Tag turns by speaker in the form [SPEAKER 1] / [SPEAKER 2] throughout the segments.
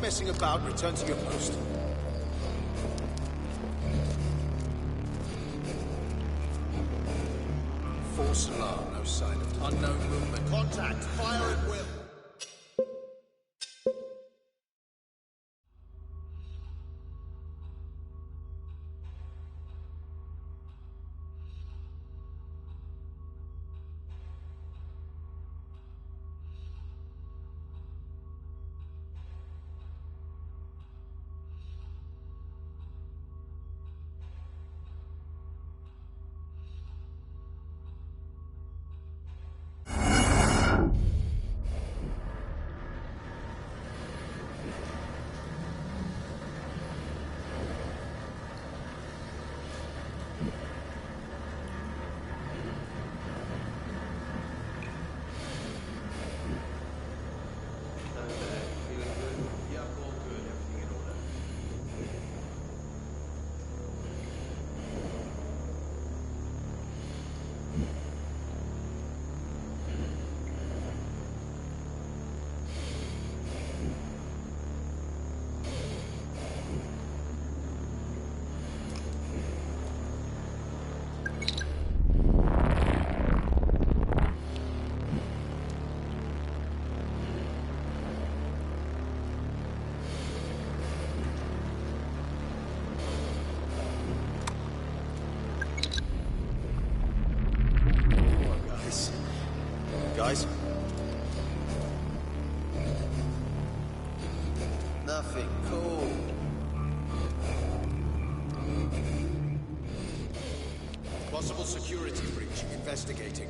[SPEAKER 1] messing about. Return to your post. False alarm. No sign of unknown movement. Contact. Fire at will. Guys? Nothing cool. Possible security breach. Investigating.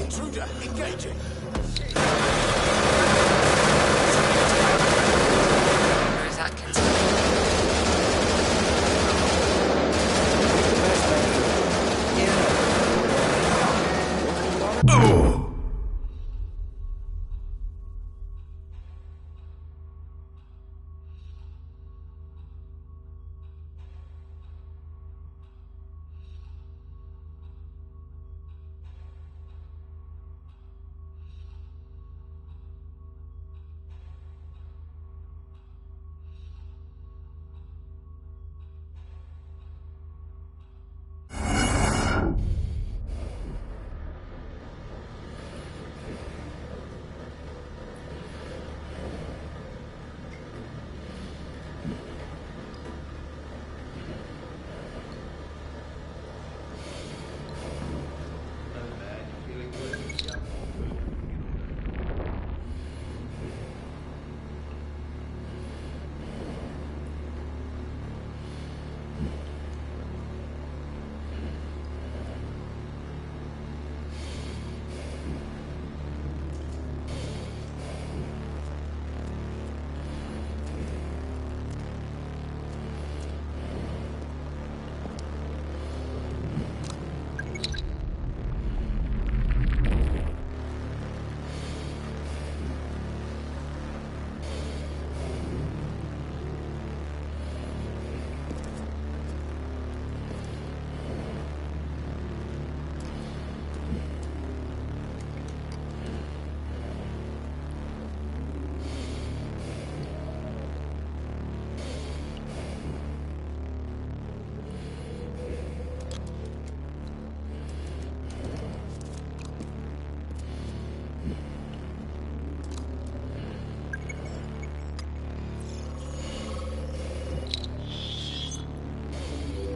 [SPEAKER 1] Intruder engaging.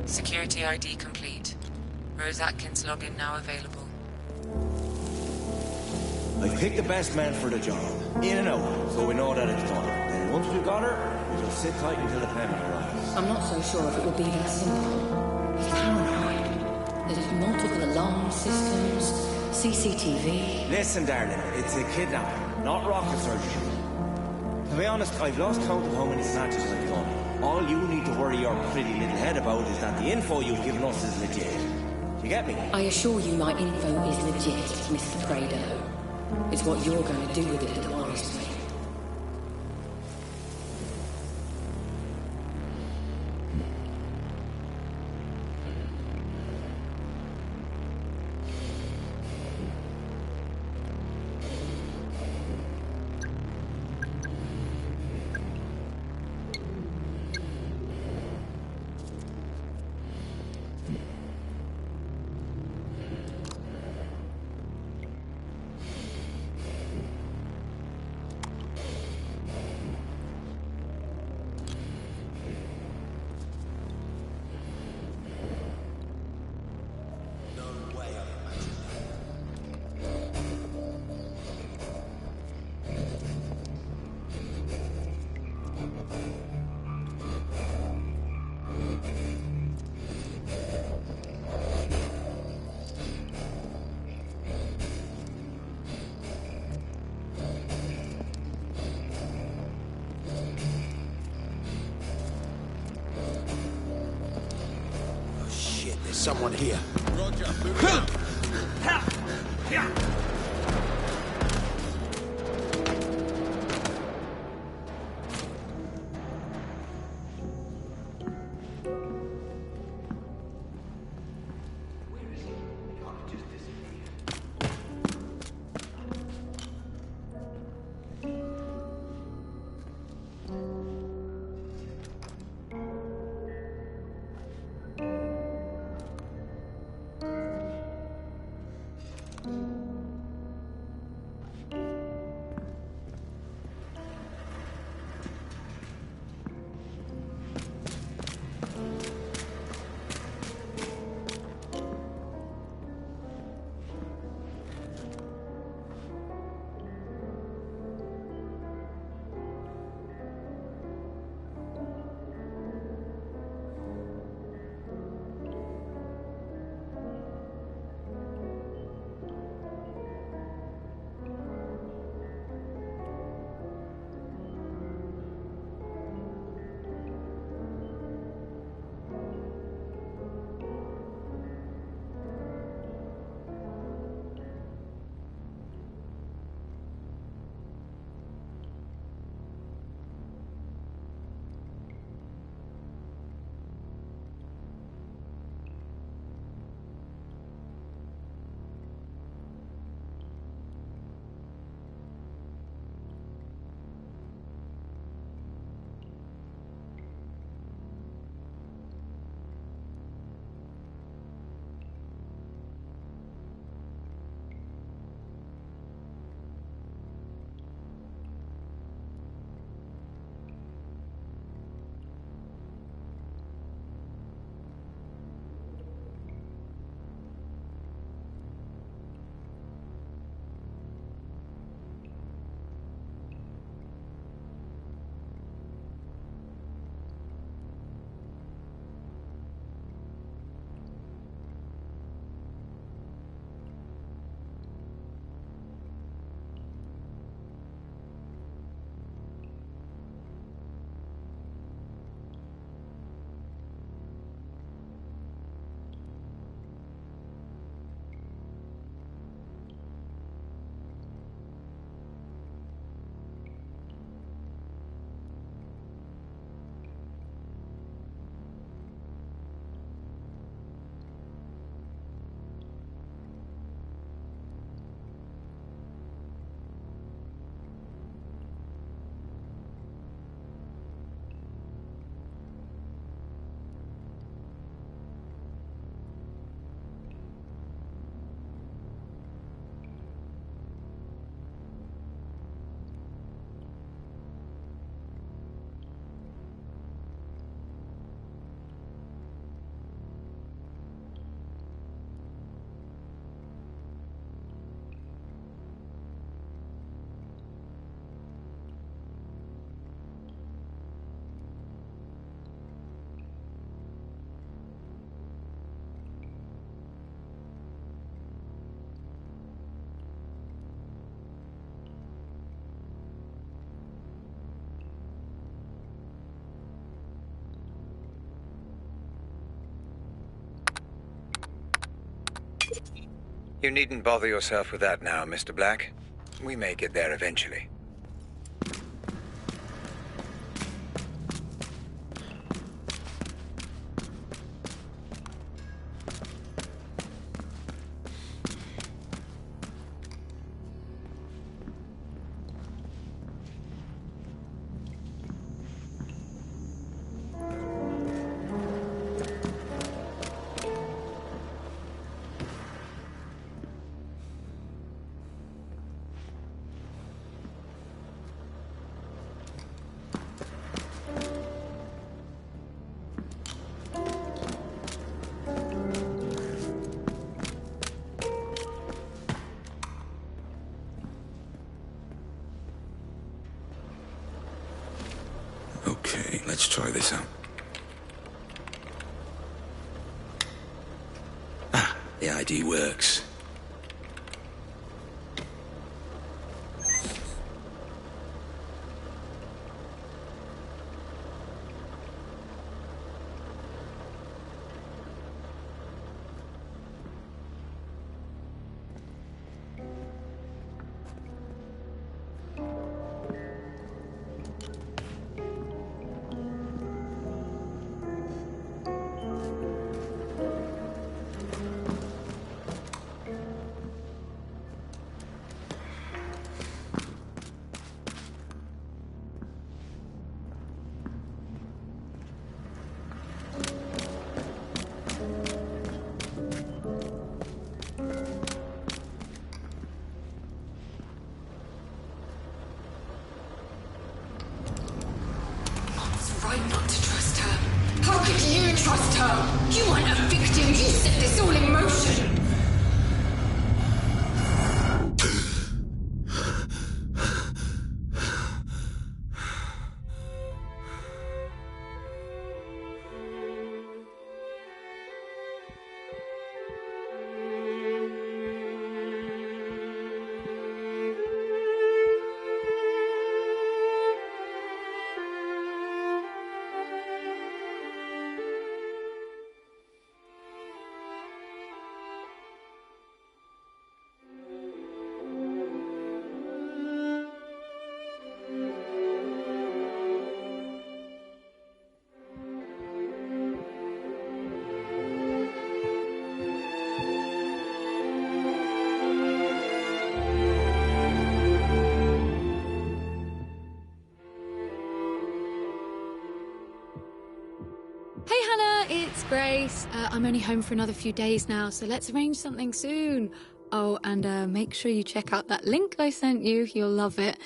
[SPEAKER 2] Security ID complete. Rose Atkins login now available.
[SPEAKER 3] I've picked the best man for the job. In and out, so we know that it's done. And once we've got her, we'll just sit tight until the payment arrives.
[SPEAKER 4] I'm not so sure if it will be that simple. He's paranoid. There's multiple alarm systems, CCTV...
[SPEAKER 3] Listen, darling, it's a kidnapping, not rocket surgery. To be honest, I've lost count of how many snatches I've done. All you need to worry your pretty little head about is that the info you've given us is legit. You get me?
[SPEAKER 4] I assure you my info is legit, Mr. Prado. It's what you're going to do with it that worries me.
[SPEAKER 1] There's someone here. Roger, move out.
[SPEAKER 5] You needn't bother yourself with that now, Mr. Black. We may get there eventually.
[SPEAKER 6] Okay, let's try this out. Ah, the ID works.
[SPEAKER 7] Grace, I'm only home for another few days now, so let's arrange something soon. Oh, and make sure you check out that link I sent you. You'll love it.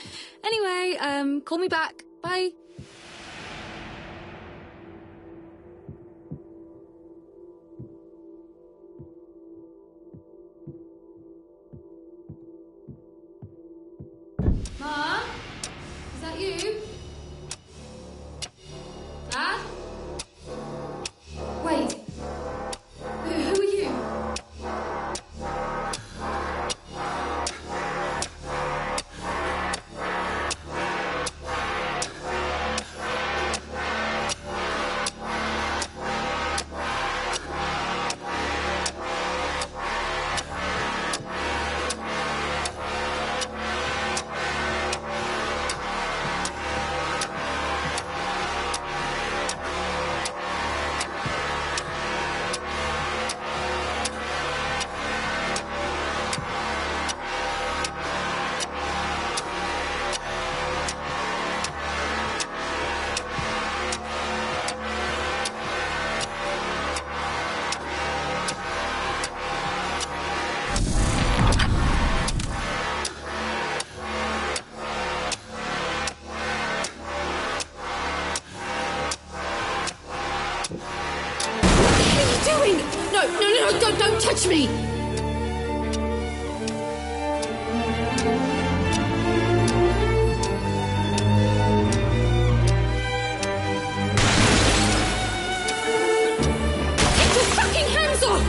[SPEAKER 7] Anyway, call me back. Bye. Mom? Is that you? Dad? Wait. Who are you? Don't touch me! Get your fucking hands off!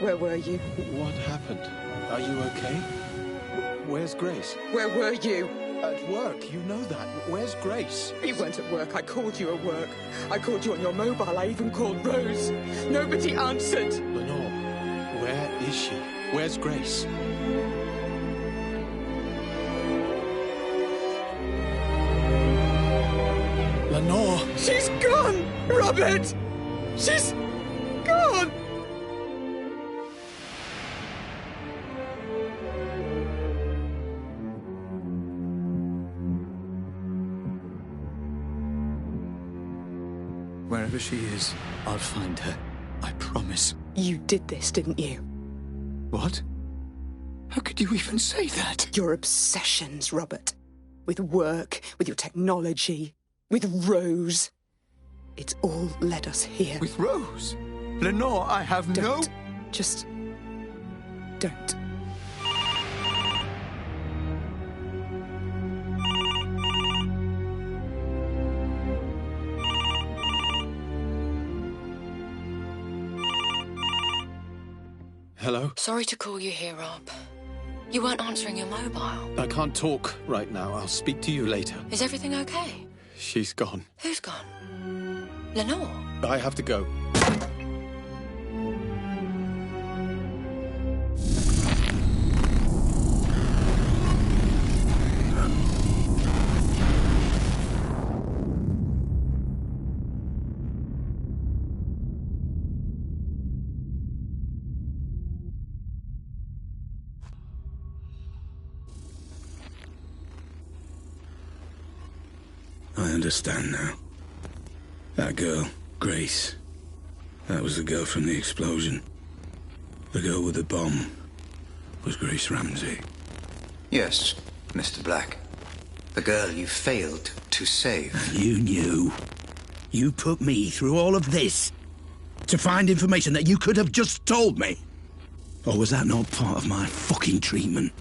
[SPEAKER 8] Where were you?
[SPEAKER 9] What happened? Are you okay? Where's Grace?
[SPEAKER 8] Where were you?
[SPEAKER 9] At work, you know that. Where's Grace?
[SPEAKER 8] You weren't at work. I called you at work. I called you on your mobile. I even called Rose. Nobody answered.
[SPEAKER 9] Lenore, where is she? Where's Grace? Lenore!
[SPEAKER 8] She's gone! Robert! She's gone!
[SPEAKER 6] Wherever she is, I'll find her. I promise.
[SPEAKER 8] You did this, didn't you?
[SPEAKER 6] What? How could you even say that?
[SPEAKER 8] Your obsessions, Robert. With work, with your technology, with Rose. It's all led us here.
[SPEAKER 6] With Rose? Lenore, I have
[SPEAKER 8] Don't. Just don't.
[SPEAKER 9] Hello?
[SPEAKER 4] Sorry to call you here, Rob. You weren't answering your mobile.
[SPEAKER 9] I can't talk right now. I'll speak to you later.
[SPEAKER 4] Is everything okay?
[SPEAKER 9] She's gone.
[SPEAKER 4] Who's gone? Lenore?
[SPEAKER 9] I have to go.
[SPEAKER 6] I understand now. That girl, Grace. That was the girl from the explosion. The girl with the bomb was Grace Ramsey.
[SPEAKER 5] Yes, Mr. Black. The girl you failed to save.
[SPEAKER 6] And you knew. You put me through all of this to find information that you could have just told me. Or was that not part of my fucking treatment?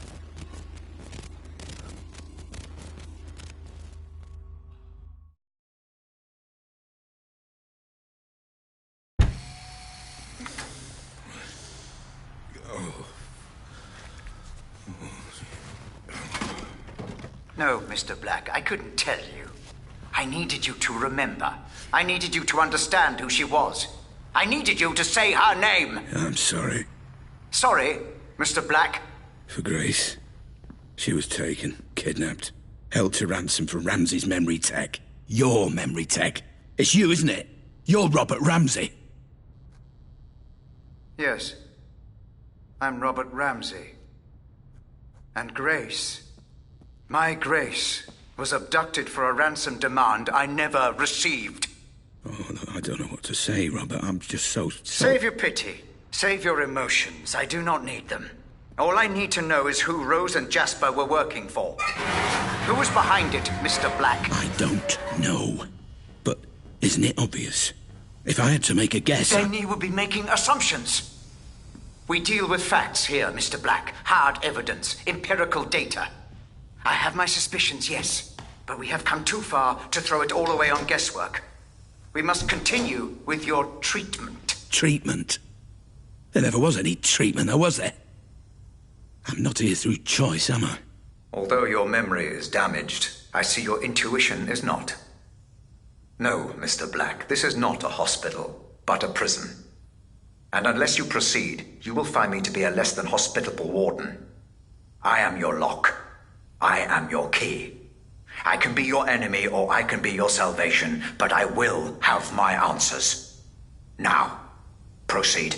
[SPEAKER 10] No, Mr. Black, I couldn't tell you. I needed you to remember. I needed you to understand who she was. I needed you to say her name.
[SPEAKER 6] I'm sorry.
[SPEAKER 10] Sorry, Mr. Black?
[SPEAKER 6] For Grace. She was taken, kidnapped, held to ransom for Ramsey's memory tech. Your memory tech. It's you, isn't it? You're Robert Ramsey.
[SPEAKER 10] Yes. I'm Robert Ramsey. And Grace, my Grace, was abducted for a ransom demand I never received.
[SPEAKER 6] Oh, I don't know what to say, Robert. I'm just so...
[SPEAKER 10] Save your pity. Save your emotions. I do not need them. All I need to know is who Rose and Jasper were working for. Who was behind it, Mr. Black?
[SPEAKER 6] I don't know. But isn't it obvious? If I had to make a guess...
[SPEAKER 10] Then you would be making assumptions. We deal with facts here, Mr. Black. Hard evidence, empirical data. I have my suspicions, yes. But we have come too far to throw it all away on guesswork. We must continue with your treatment.
[SPEAKER 6] Treatment? There never was any treatment, though, was there? I'm not here through choice, am I?
[SPEAKER 10] Although your memory is damaged, I see your intuition is not. No, Mr. Black, this is not a hospital, but a prison. And unless you proceed, you will find me to be a less than hospitable warden. I am your lock. I am your key. I can be your enemy or I can be your salvation, but I will have my answers. Now, proceed.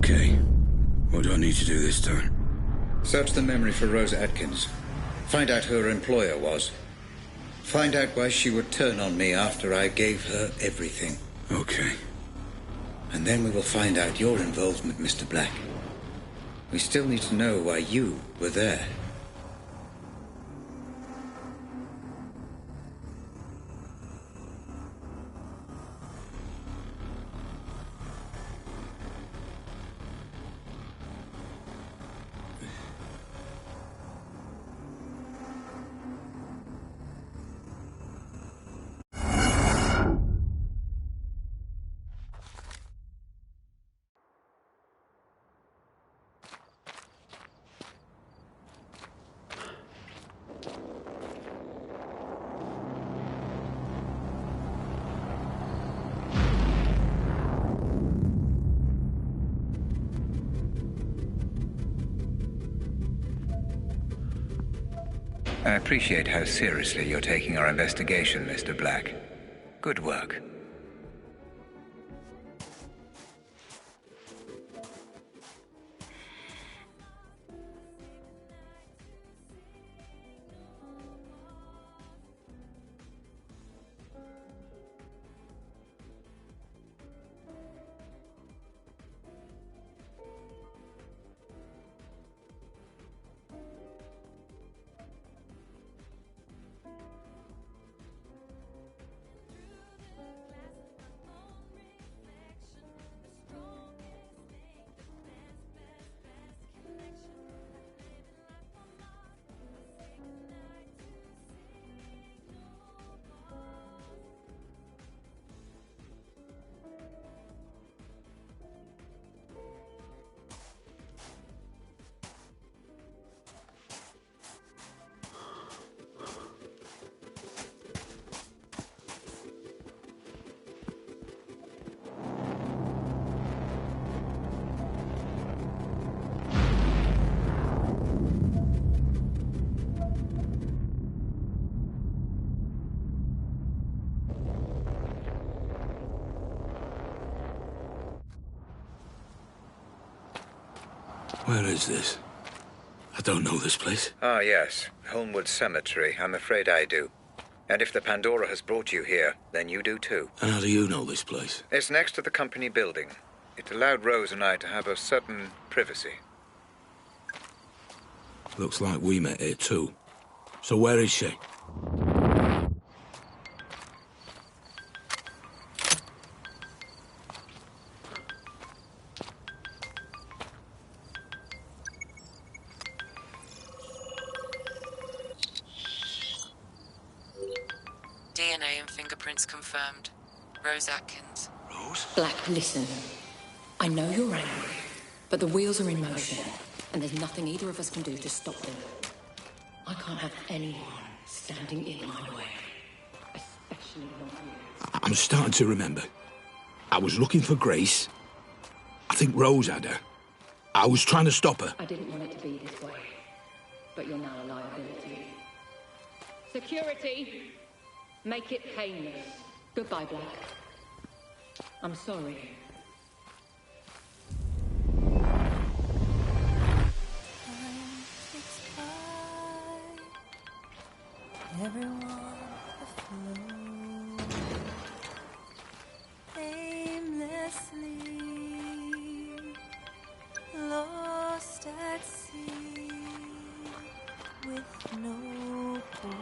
[SPEAKER 6] Okay. What do I need to do this time?
[SPEAKER 5] Search the memory for Rose Atkins. Find out who her employer was. Find out why she would turn on me after I gave her everything.
[SPEAKER 6] Okay.
[SPEAKER 5] And then we will find out your involvement, Mr. Black. We still need to know why you were there. I appreciate how seriously you're taking our investigation, Mr. Black. Good work.
[SPEAKER 6] Where is this? I don't know this place.
[SPEAKER 5] Ah, yes. Holmwood Cemetery. I'm afraid I do. And if the Pandora has brought you here, then you do too.
[SPEAKER 6] And how do you know this place?
[SPEAKER 5] It's next to the company building. It allowed Rose and I to have a certain privacy.
[SPEAKER 6] Looks like we met here too. So where is she?
[SPEAKER 2] DNA and fingerprints confirmed. Rose Atkins.
[SPEAKER 6] Rose?
[SPEAKER 4] Black, listen. I know you're angry, but the wheels are in motion, and there's nothing either of us can do to stop them. I can't have anyone standing in my way, especially not you.
[SPEAKER 6] I'm starting to remember. I was looking for Grace. I think Rose had her. I was trying to stop her.
[SPEAKER 4] I didn't want it to be this way, but you're now a liability. Security! Make it painless. Goodbye, Black. I'm sorry.
[SPEAKER 11] Everyone afloat, aimlessly lost at sea, with no port.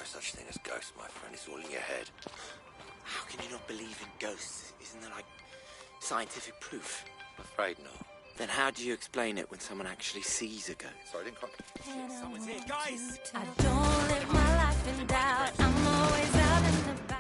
[SPEAKER 3] Such thing as ghosts, my friend. It's all in your head.
[SPEAKER 12] How can you not believe in ghosts? Isn't there, like, scientific proof?
[SPEAKER 3] I'm afraid not.
[SPEAKER 12] Then how do you explain it when someone actually sees a ghost?
[SPEAKER 3] Sorry, I didn't quite...
[SPEAKER 12] Someone's here. Guys!
[SPEAKER 11] I don't live my life in doubt. I'm always out and about.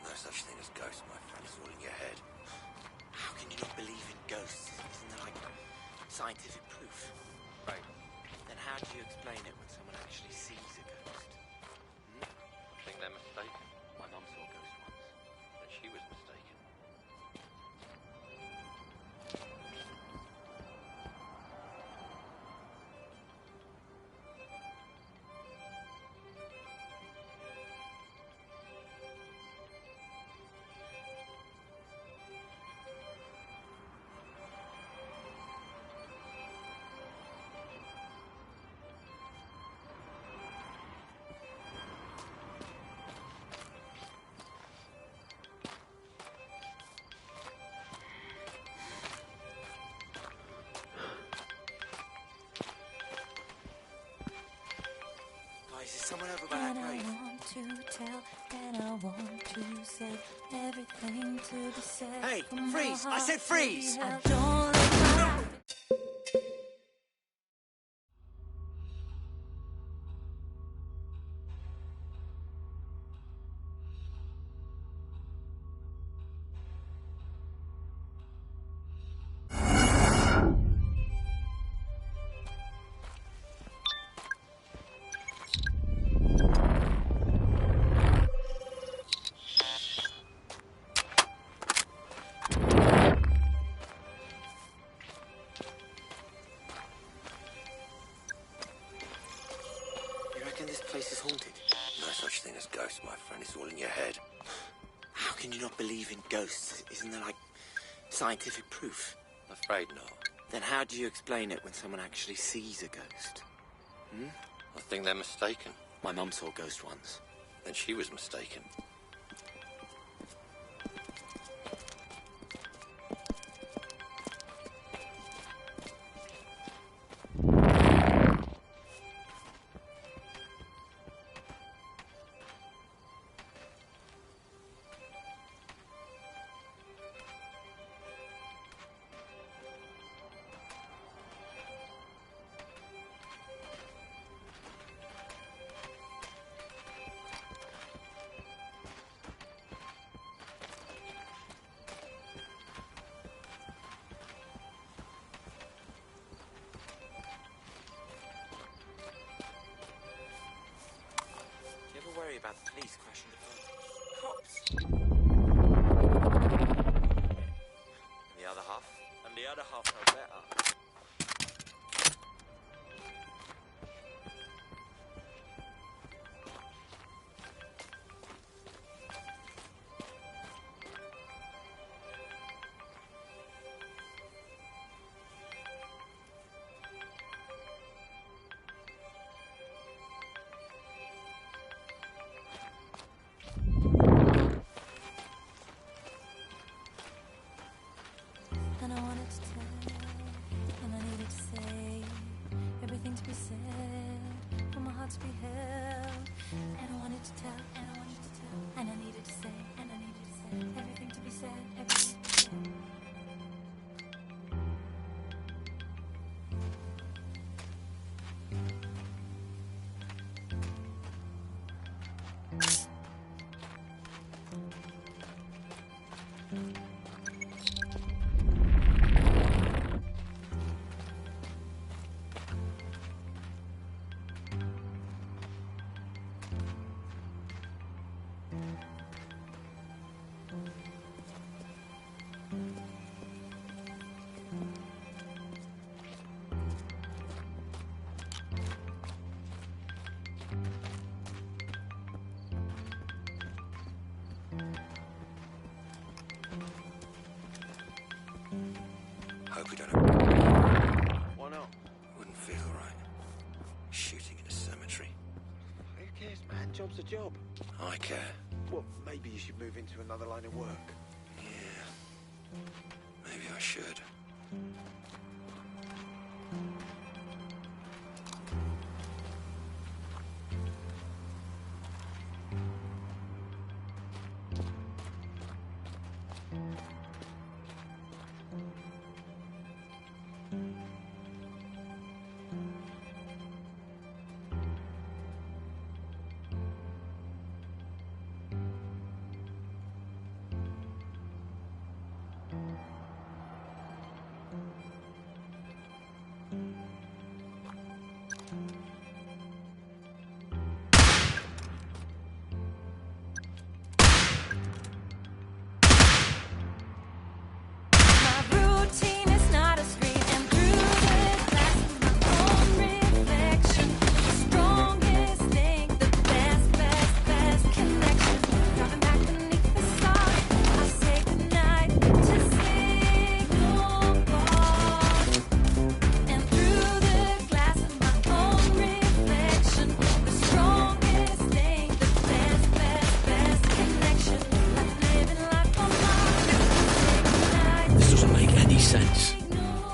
[SPEAKER 3] No such thing as ghosts, my friend. It's all in your head.
[SPEAKER 12] How can you not believe in ghosts? Isn't there, like, scientific proof?
[SPEAKER 3] Right.
[SPEAKER 12] Then how do you explain it when someone actually sees a ghost?
[SPEAKER 3] I think they're mistaken. My mum saw a ghost once, and she was mistaken.
[SPEAKER 12] Is someone over by that grave?
[SPEAKER 11] I want to tell, and I want to say everything to be said.
[SPEAKER 12] Hey,
[SPEAKER 11] from
[SPEAKER 12] freeze!
[SPEAKER 11] my
[SPEAKER 12] I said
[SPEAKER 11] heart
[SPEAKER 12] freeze!
[SPEAKER 11] to be held. Don't live my life.
[SPEAKER 12] this place is haunted?
[SPEAKER 13] No such thing as ghosts, my friend. It's all in your head.
[SPEAKER 12] How can you not believe in ghosts? Isn't there, like, scientific proof?
[SPEAKER 13] I'm afraid not.
[SPEAKER 12] Then how do you explain it when someone actually sees a ghost? Hmm?
[SPEAKER 13] I think they're mistaken.
[SPEAKER 12] My mum saw a ghost once.
[SPEAKER 13] Then she was mistaken.
[SPEAKER 12] Worry about the police crashing the cops. And the other half know better.
[SPEAKER 11] And I wanted to tell, and I needed to say everything to be said, for my heart to be held. And I wanted to tell, and I wanted to tell, and I needed to say, and I needed to say everything to be said, everything to be said.
[SPEAKER 13] Hope we don't.
[SPEAKER 12] Why not?
[SPEAKER 13] Wouldn't feel right. Shooting in a cemetery.
[SPEAKER 12] Who cares, man? Job's a job.
[SPEAKER 13] I care.
[SPEAKER 12] Well, maybe you should move into another line of work.
[SPEAKER 13] Yeah. Maybe I should.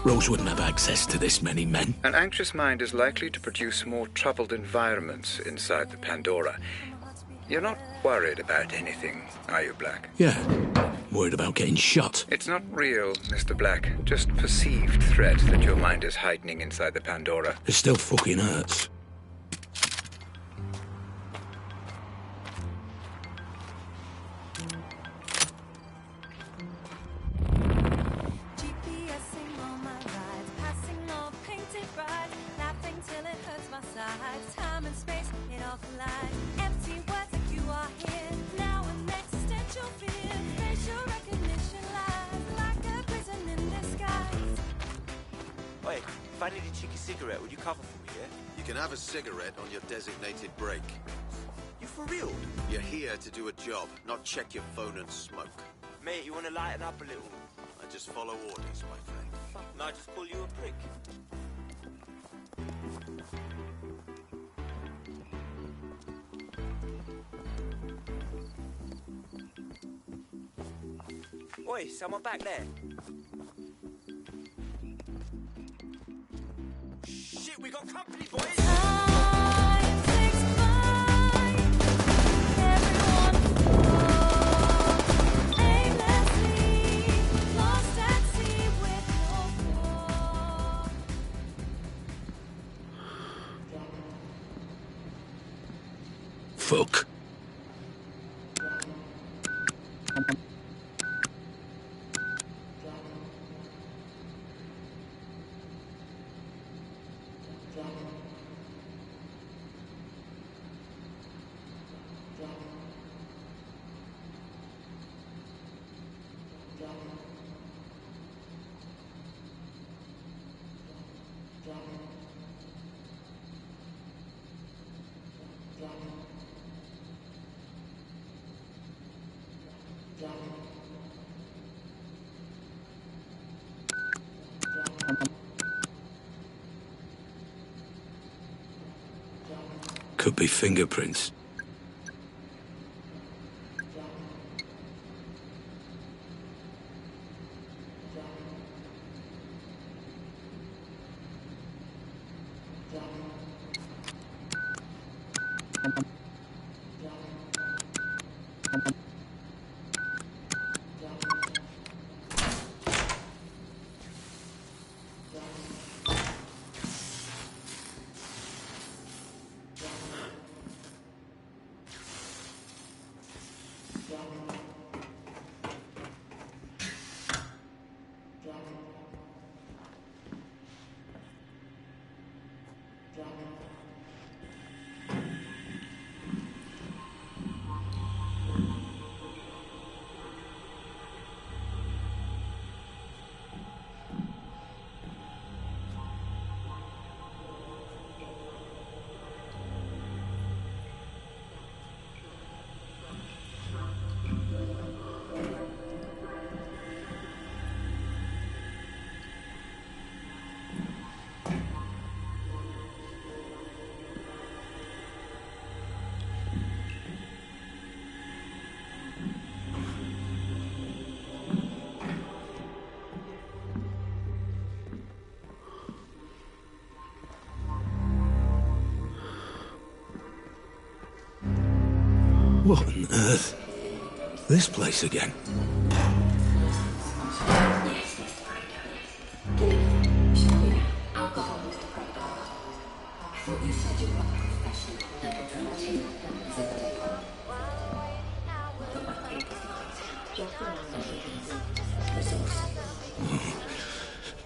[SPEAKER 6] Rose wouldn't have access to this many men.
[SPEAKER 5] An anxious mind is likely to produce more troubled environments inside the Pandora. You're not worried about anything, are you, Black?
[SPEAKER 6] Yeah. Worried about getting shot.
[SPEAKER 5] It's not real, Mr. Black. Just perceived threat that your mind is heightening inside the Pandora.
[SPEAKER 6] It still fucking hurts.
[SPEAKER 11] Time and space, it all collides. Empty words like you are here. Now an existential fear. Facial recognition lies like a prison in disguise.
[SPEAKER 12] Wait, if I need a cheeky cigarette, would you cover for me, yeah? You
[SPEAKER 1] You can have a cigarette on your designated break.
[SPEAKER 12] You for real?
[SPEAKER 1] You're here to do a job, not check your phone and smoke.
[SPEAKER 12] Mate, you wanna lighten up a little?
[SPEAKER 1] I just follow orders, my friend.
[SPEAKER 12] No, I just call you a prick. Oi, someone back there. Shit, we got company, boys!
[SPEAKER 6] Fuck. Could be fingerprints. What on earth? This place again?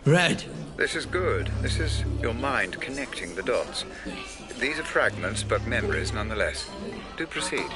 [SPEAKER 6] Red.
[SPEAKER 5] This is good. This is your mind connecting the dots. These are fragments, but memories nonetheless. Do proceed.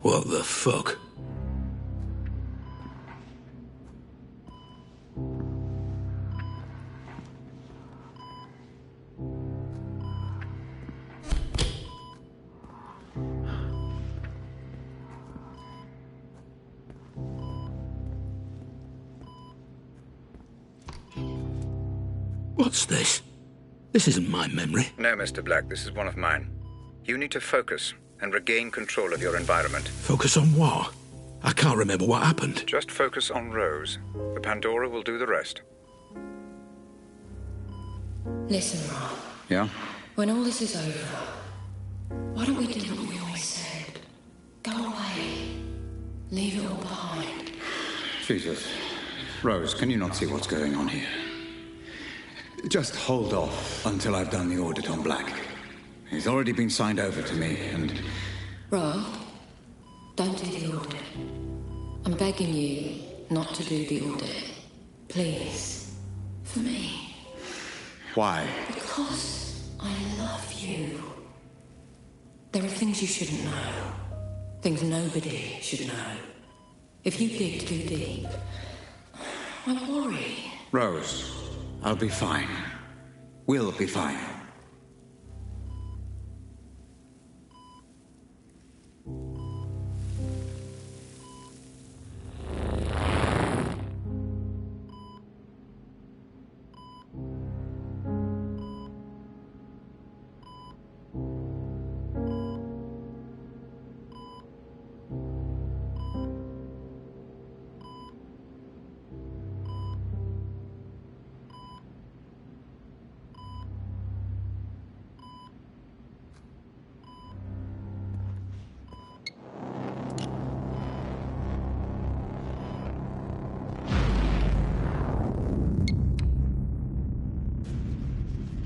[SPEAKER 6] What the fuck? What's this? This isn't my memory.
[SPEAKER 5] No, Mr. Black, this is one of mine. You need to focus and regain control of your environment.
[SPEAKER 6] Focus on what? I can't remember what happened.
[SPEAKER 5] Just focus on Rose. The Pandora will do the rest.
[SPEAKER 4] Listen, Rob.
[SPEAKER 5] Yeah?
[SPEAKER 4] When all this is over, why don't we do what we always said? Go away. Leave it all behind.
[SPEAKER 5] Jesus. Rose, can you not see what's going on here? Just hold off until I've done the audit on Black. He's already been signed over to me, and...
[SPEAKER 4] Ro, don't do the audit. I'm begging you not to do the audit. Please. For me.
[SPEAKER 5] Why?
[SPEAKER 4] Because I love you. There are things you shouldn't know. Things nobody should know. If you dig too deep, I worry.
[SPEAKER 5] Rose, I'll be fine. We'll be fine.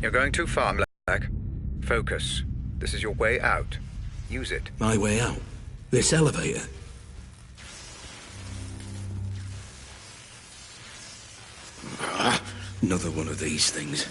[SPEAKER 10] You're going too far, Black. Focus. This is your way out. Use it.
[SPEAKER 6] My way out? This elevator? Another one of these things.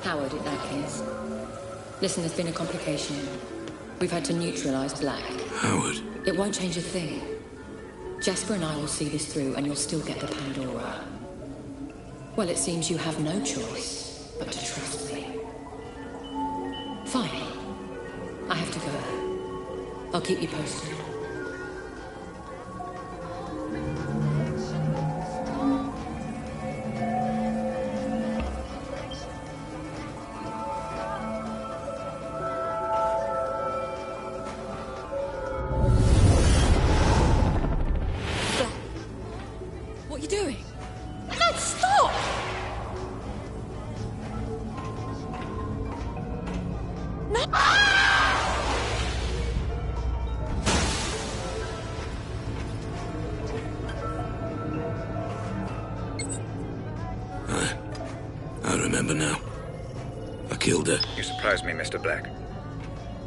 [SPEAKER 4] Howard, Atkins. Listen, there's been a complication. We've had to neutralize Black.
[SPEAKER 6] Howard?
[SPEAKER 4] It won't change a thing. Jasper and I will see this through, and you'll still get the Pandora. Well, it seems you have no choice but to trust me. Fine. I'll keep you posted.
[SPEAKER 7] What are you doing? No, stop! No!
[SPEAKER 6] I remember now. I killed her.
[SPEAKER 5] You surprised me, Mr. Black.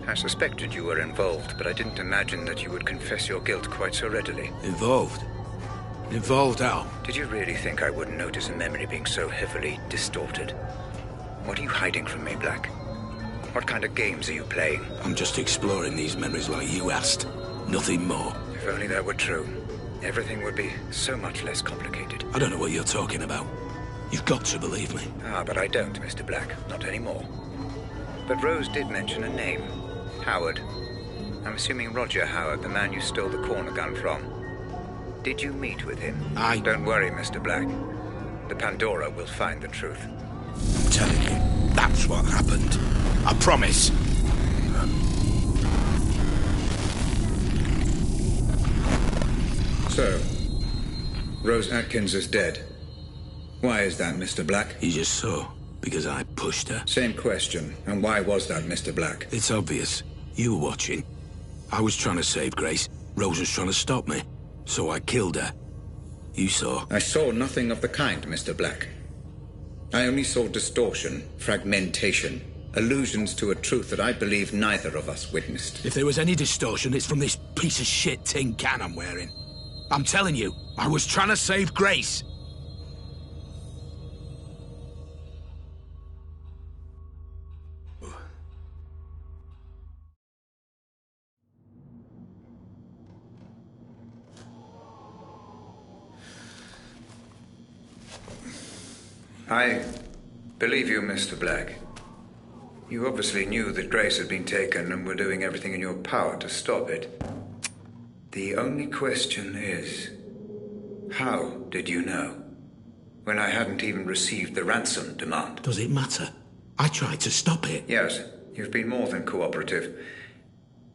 [SPEAKER 5] I suspected you were involved, but I didn't imagine that you would confess your guilt quite so readily.
[SPEAKER 6] Involved? Involved how?
[SPEAKER 5] Did you really think I wouldn't notice a memory being so heavily distorted? What are you hiding from me, Black? What kind of games are you playing?
[SPEAKER 6] I'm just exploring these memories like you asked. Nothing more.
[SPEAKER 5] If only that were true, everything would be so much less complicated.
[SPEAKER 6] I don't know what you're talking about. You've got to believe me.
[SPEAKER 5] Ah, but I don't, Mr. Black. Not anymore. But Rose did mention a name. Howard. I'm assuming Roger Howard, the man you stole the corner gun from. Did you meet with him? Don't worry, Mr. Black. The Pandora will find the truth.
[SPEAKER 6] I'm telling you, that's what happened. I promise.
[SPEAKER 5] So, Rose Atkins is dead. Why is that, Mr. Black?
[SPEAKER 6] You just saw, because I pushed her.
[SPEAKER 5] Same question. And why was that, Mr. Black?
[SPEAKER 6] It's obvious. You were watching. I was trying to save Grace. Rose was trying to stop me. So I killed her. You saw.
[SPEAKER 5] I saw nothing of the kind, Mr. Black. I only saw distortion, fragmentation, allusions to a truth that I believe neither of us witnessed.
[SPEAKER 6] If there was any distortion, it's from this piece of shit tin can I'm wearing. I'm telling you, I was trying to save Grace.
[SPEAKER 5] I believe you, Mr. Black. You obviously knew that Grace had been taken and were doing everything in your power to stop it. The only question is, how did you know? When I hadn't even received the ransom demand.
[SPEAKER 6] Does it matter? I tried to stop it.
[SPEAKER 5] Yes, you've been more than cooperative.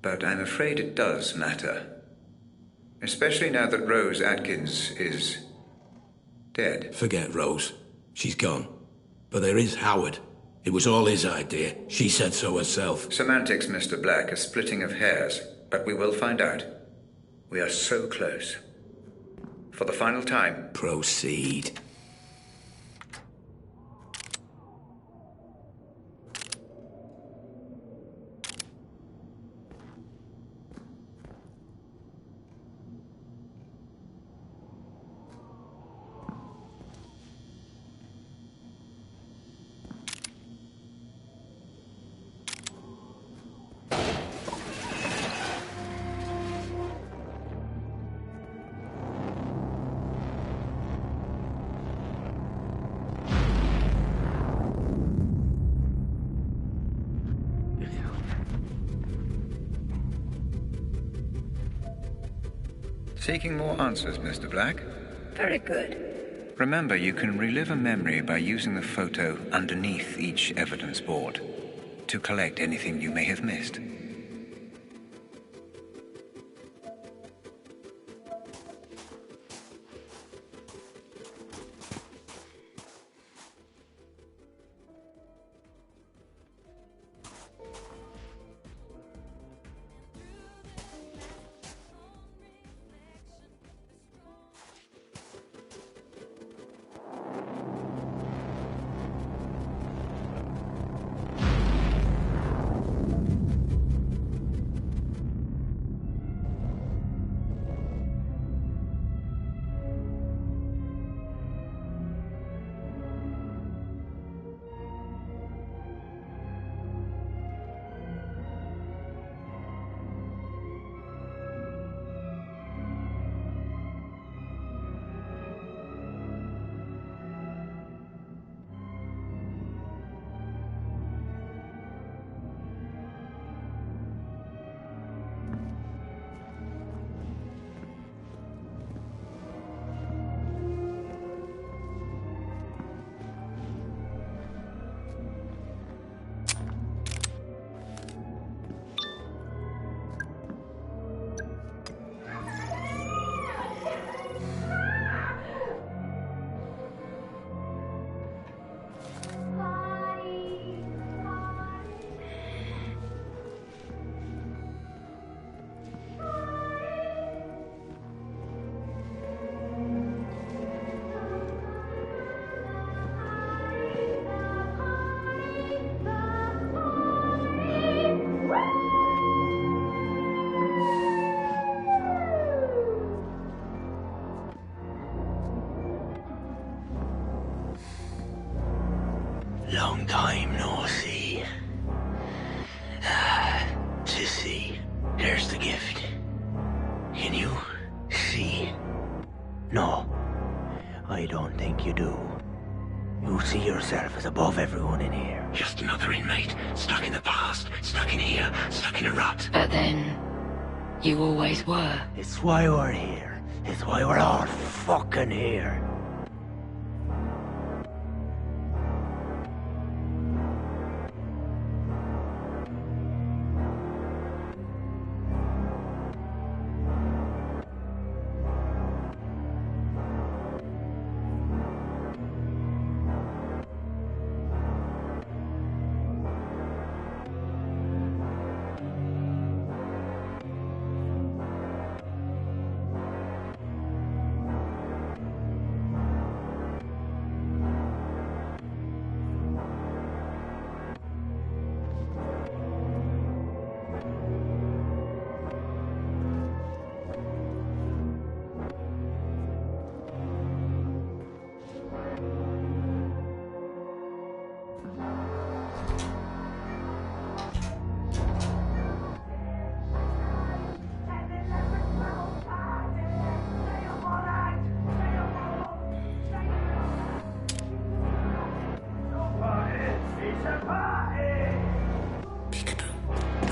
[SPEAKER 5] But I'm afraid it does matter. Especially now that Rose Atkins is dead.
[SPEAKER 6] Forget Rose. She's gone. But there is Howard. It was all his idea. She said so herself.
[SPEAKER 5] Semantics, Mr. Black, a splitting of hairs. But we will find out. We are so close. For the final time.
[SPEAKER 6] Proceed.
[SPEAKER 5] Seeking more answers, Mr. Black?
[SPEAKER 14] Very good.
[SPEAKER 5] Remember, you can relive a memory by using the photo underneath each evidence board to collect anything you may have missed.
[SPEAKER 15] Can you see? No, I don't think you do. You see yourself as above everyone in here.
[SPEAKER 16] Just another inmate, stuck in the past, stuck in here, stuck in a rut.
[SPEAKER 4] But then, you always were.
[SPEAKER 15] It's why we're here. It's why we're all fucking here.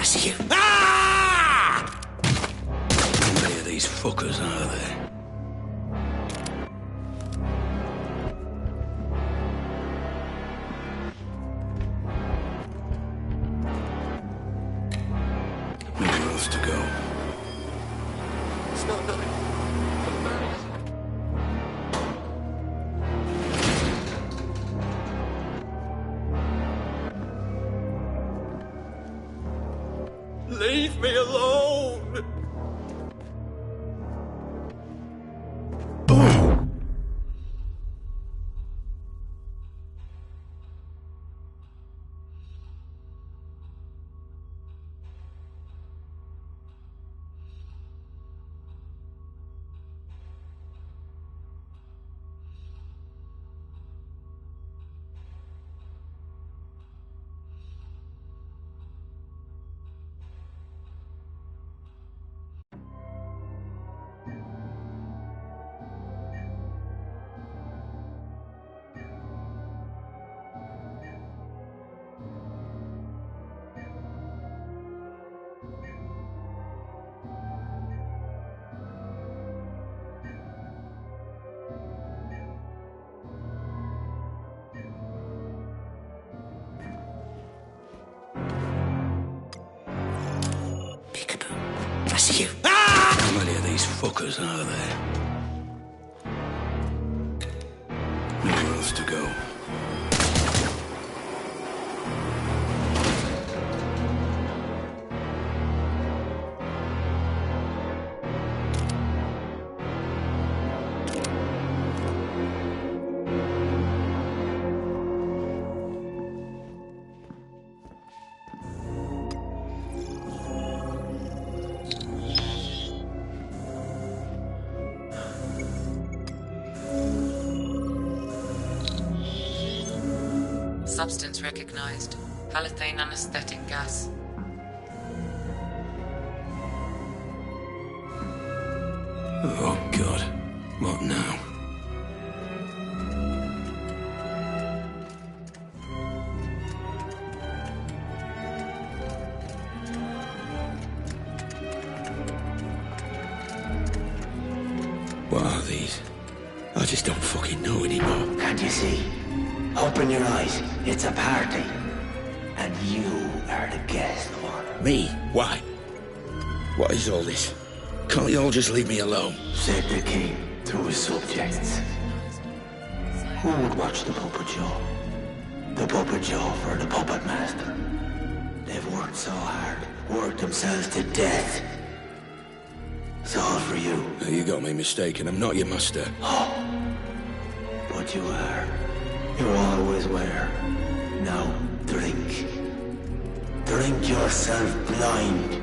[SPEAKER 16] see you.
[SPEAKER 6] Ah! How many of these fuckers are there? Nowhere else to go.
[SPEAKER 16] It's not nothing. Leave me alone! I see you.
[SPEAKER 6] Ah! How many of these fuckers are there? Nowhere else to go.
[SPEAKER 2] Substance recognized. Halothane anesthetic gas.
[SPEAKER 6] Oh, God. What now? What are these? I just don't fucking know anymore.
[SPEAKER 15] Can't you see? Open your eyes. It's a party. And you are the guest one.
[SPEAKER 6] Me? Why? What is all this? Can't you all just leave me alone?
[SPEAKER 15] Said the king through his subjects. Who would watch the puppet show? The puppet show for the puppet master. They've worked so hard, worked themselves to death. It's all for you.
[SPEAKER 6] Now, you got me mistaken. I'm not your master.
[SPEAKER 15] Oh, but you are. You're always were. Now, drink. Drink yourself blind.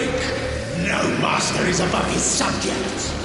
[SPEAKER 16] think no master is above his subjects?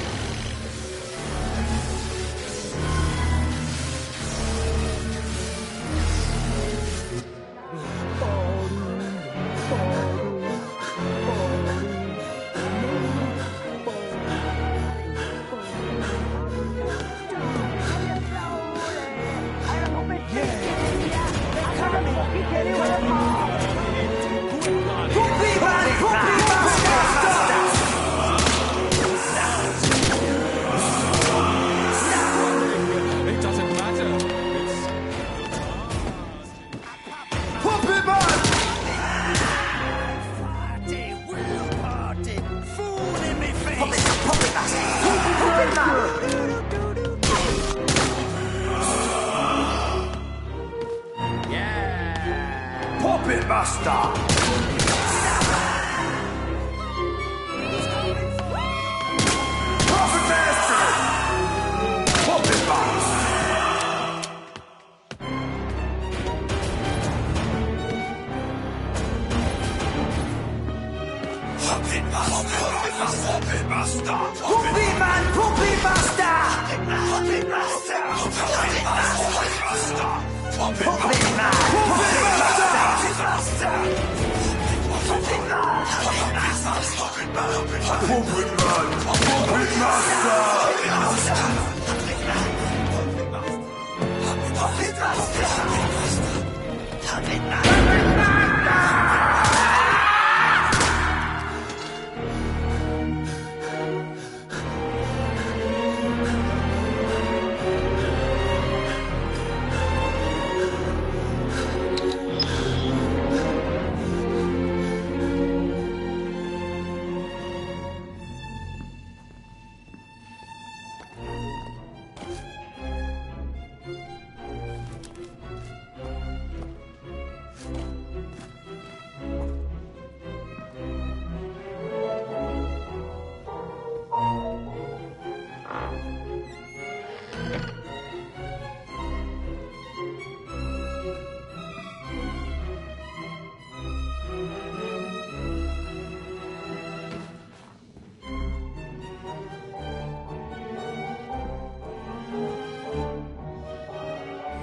[SPEAKER 15] Puppet Master! Puppet Master! Puppet Master! Puppet Master! Puppet Master! Puppet Man! Puppet Master! Puppet Master! Puppet Master! Puppet Man! Puppet Master! Puppet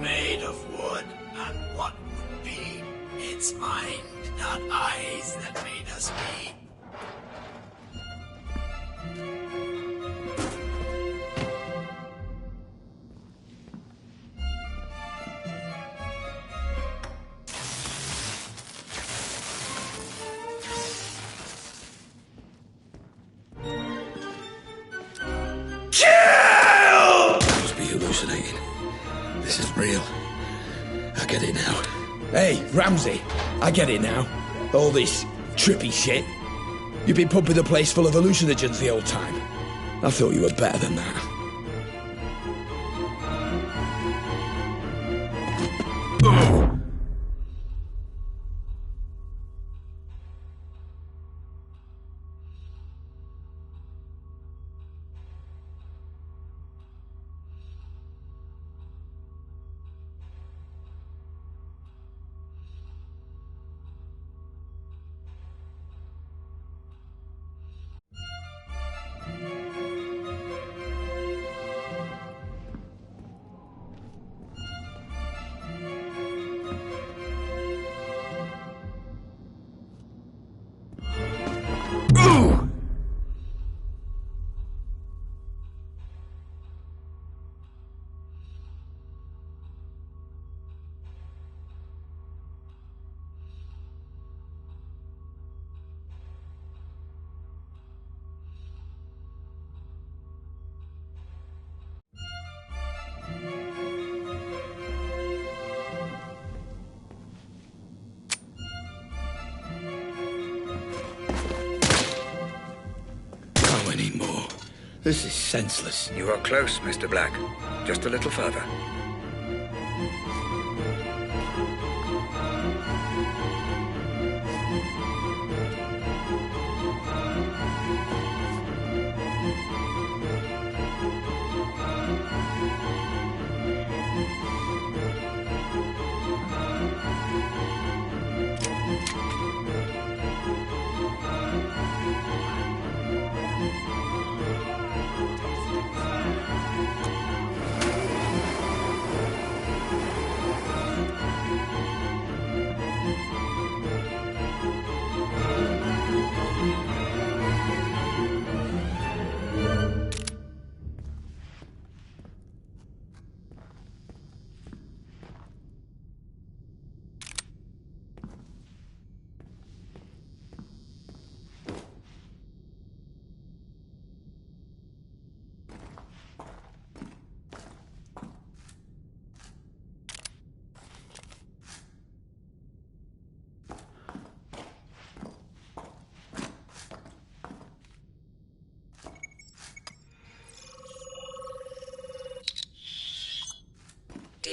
[SPEAKER 16] Made of wood, and what would be? It's mind, not eyes, that made us be.
[SPEAKER 6] Must be hallucinating. This is real. I get it now.
[SPEAKER 17] Hey, Ramsey, I get it now. All this trippy shit. You've been pumping the place full of hallucinogens the whole time. I thought you were better than that. This is senseless.
[SPEAKER 5] You are close, Mr. Black. Just a little further.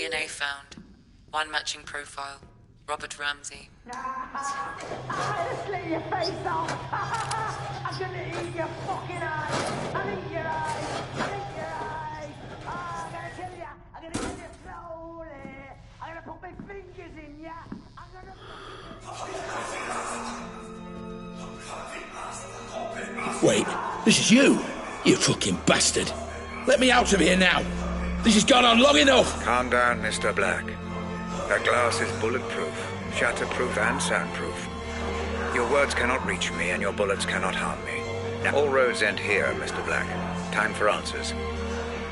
[SPEAKER 2] DNA found. One matching profile. Robert Ramsey.
[SPEAKER 18] I'll slit your face off! I'm gonna eat your fucking eyes! I'll eat your eyes! I'll eat your eyes! Oh, I'm gonna kill you! I'm gonna kill you slowly! I'm gonna put my fingers in ya! I'm gonna...
[SPEAKER 17] Wait, this is you! You fucking bastard! Let me out of here now! This has gone on long enough!
[SPEAKER 5] Calm down, Mr. Black. That glass is bulletproof, shatterproof and soundproof. Your words cannot reach me and your bullets cannot harm me. Now, all roads end here, Mr. Black. Time for answers.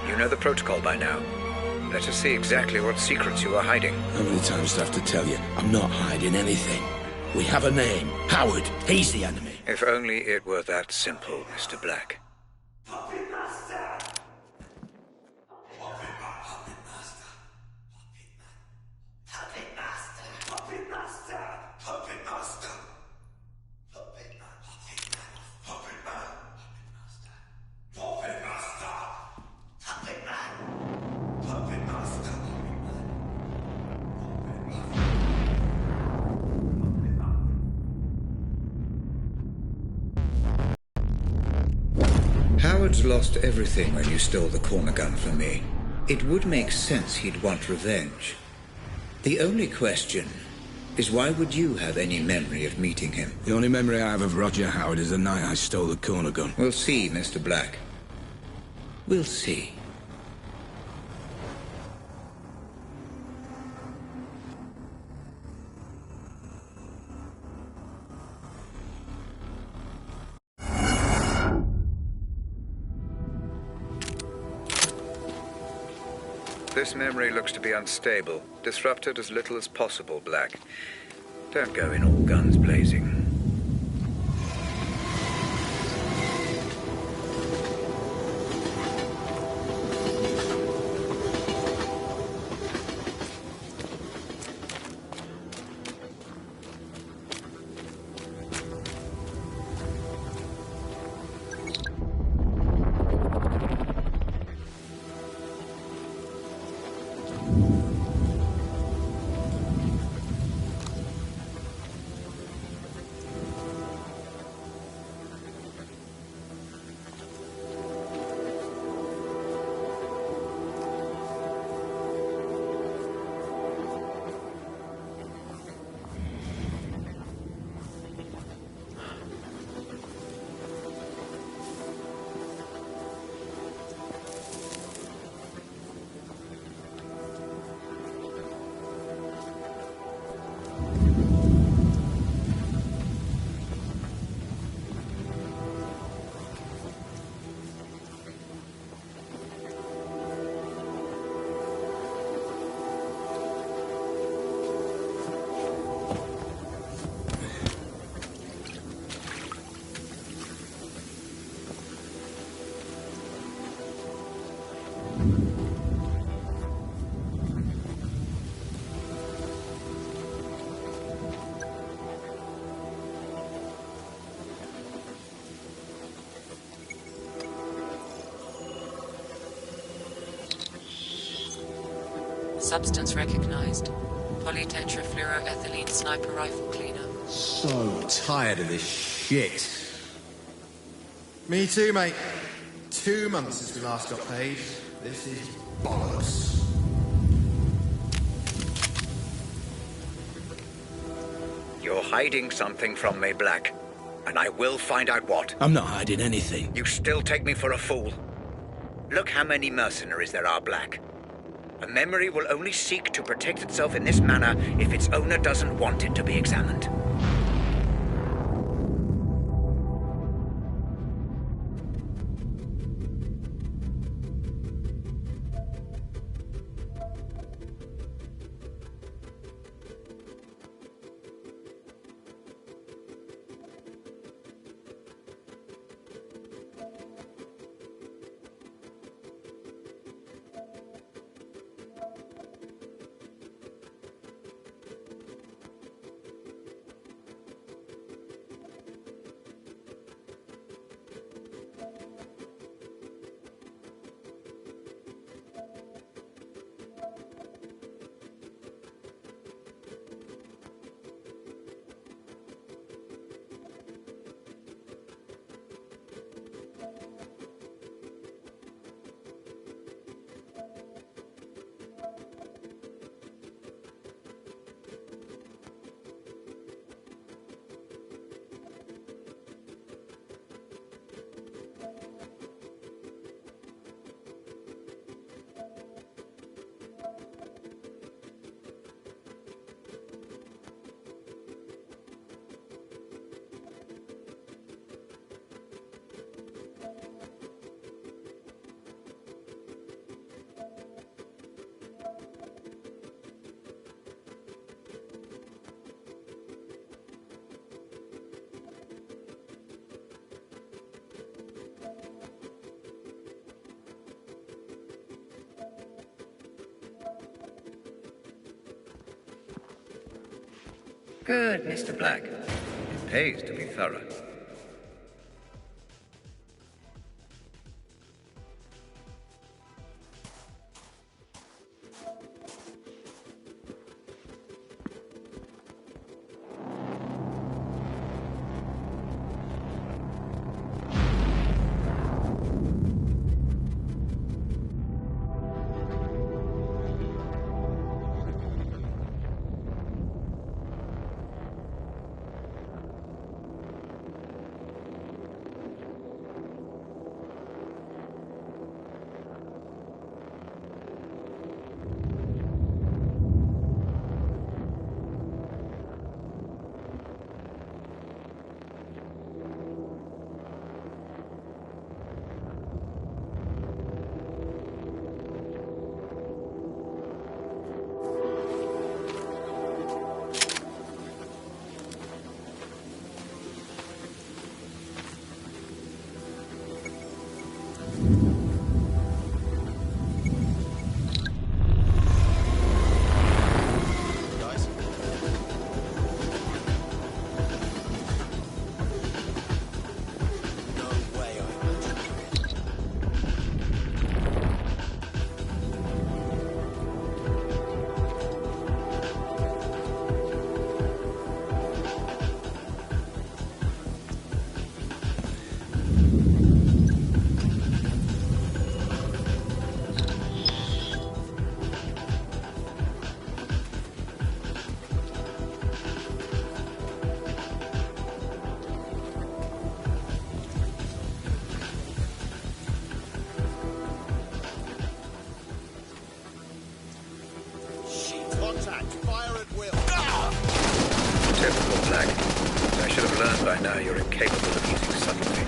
[SPEAKER 5] You know the protocol by now. Let us see exactly what secrets you are hiding.
[SPEAKER 17] How many times do I have to tell you? I'm not hiding anything. We have a name. Howard. He's the enemy.
[SPEAKER 5] If only it were that simple, Mr. Black. Howard's lost everything when you stole the corner gun from me. It would make sense he'd want revenge. The only question is why would you have any memory of meeting him?
[SPEAKER 6] The only memory I have of Roger Howard is the night I stole the corner gun.
[SPEAKER 5] We'll see, Mr. Black. We'll see. This memory looks to be unstable. Disrupt it as little as possible, Black. Don't go in all guns blazing.
[SPEAKER 2] Substance recognized. Polytetrafluoroethylene sniper rifle cleaner.
[SPEAKER 1] So tired of this shit. Me too, mate. 2 months since we last got paid. This is bollocks.
[SPEAKER 5] You're hiding something from me, Black. And I will find out what.
[SPEAKER 17] I'm not hiding anything.
[SPEAKER 5] You still take me for a fool. Look how many mercenaries there are, Black. A memory will only seek to protect itself in this manner if its owner doesn't want it to be examined. Good, Mr. Black. It pays to be thorough. Typical Black. I should have learned by now you're incapable of using subtlety.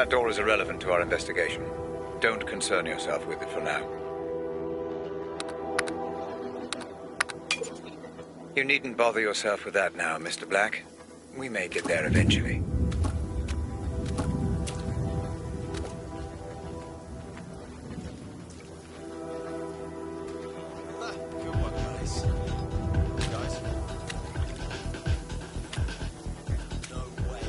[SPEAKER 5] That door is irrelevant to our investigation. Don't concern yourself with it for now. You needn't bother yourself with that now, Mr. Black. We may get there eventually.
[SPEAKER 9] Good one, guys. Guys? No way.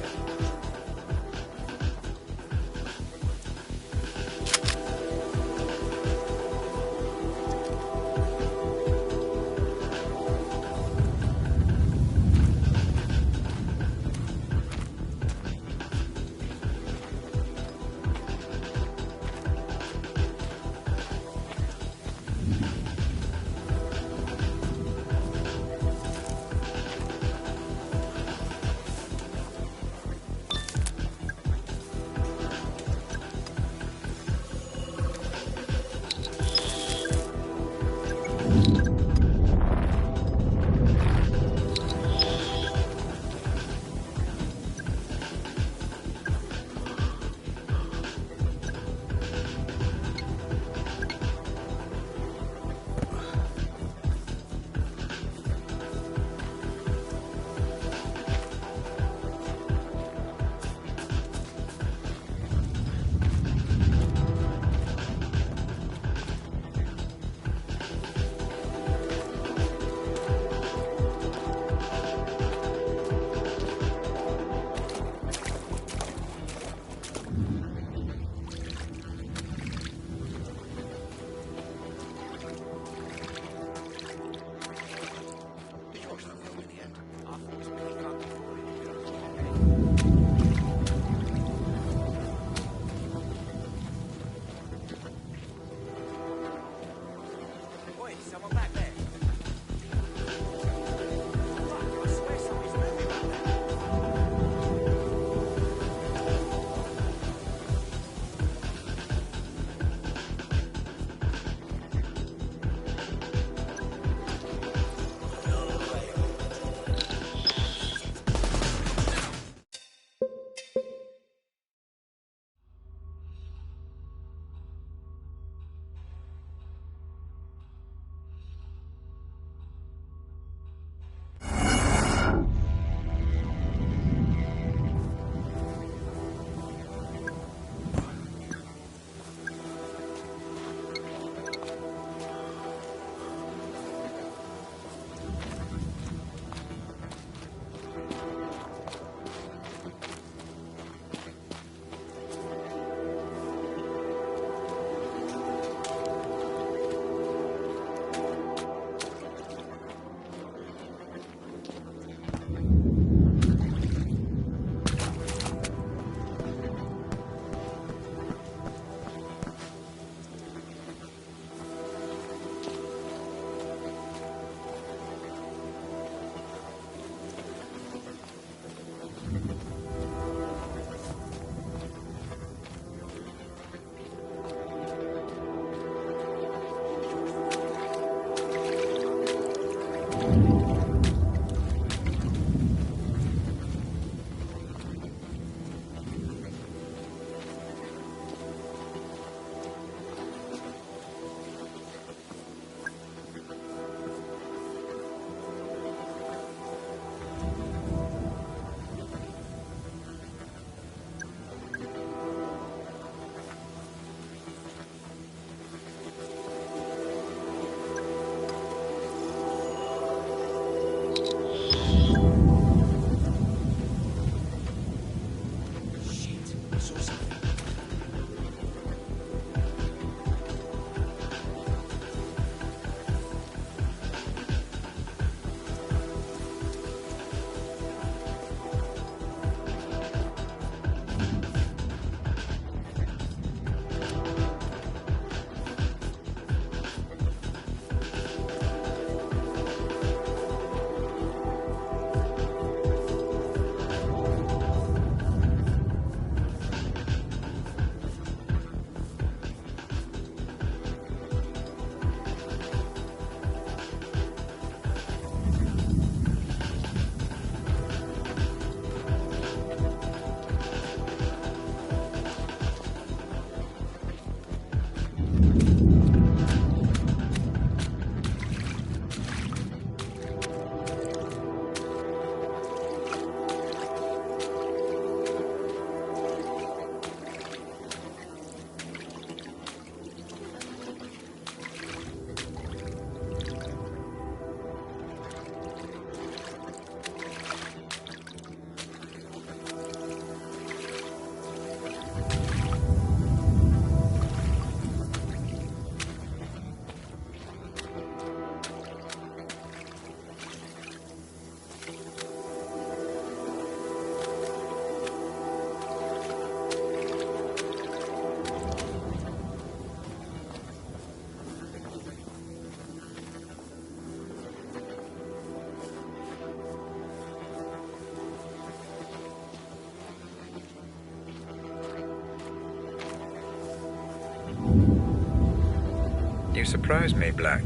[SPEAKER 5] You surprise me, Black.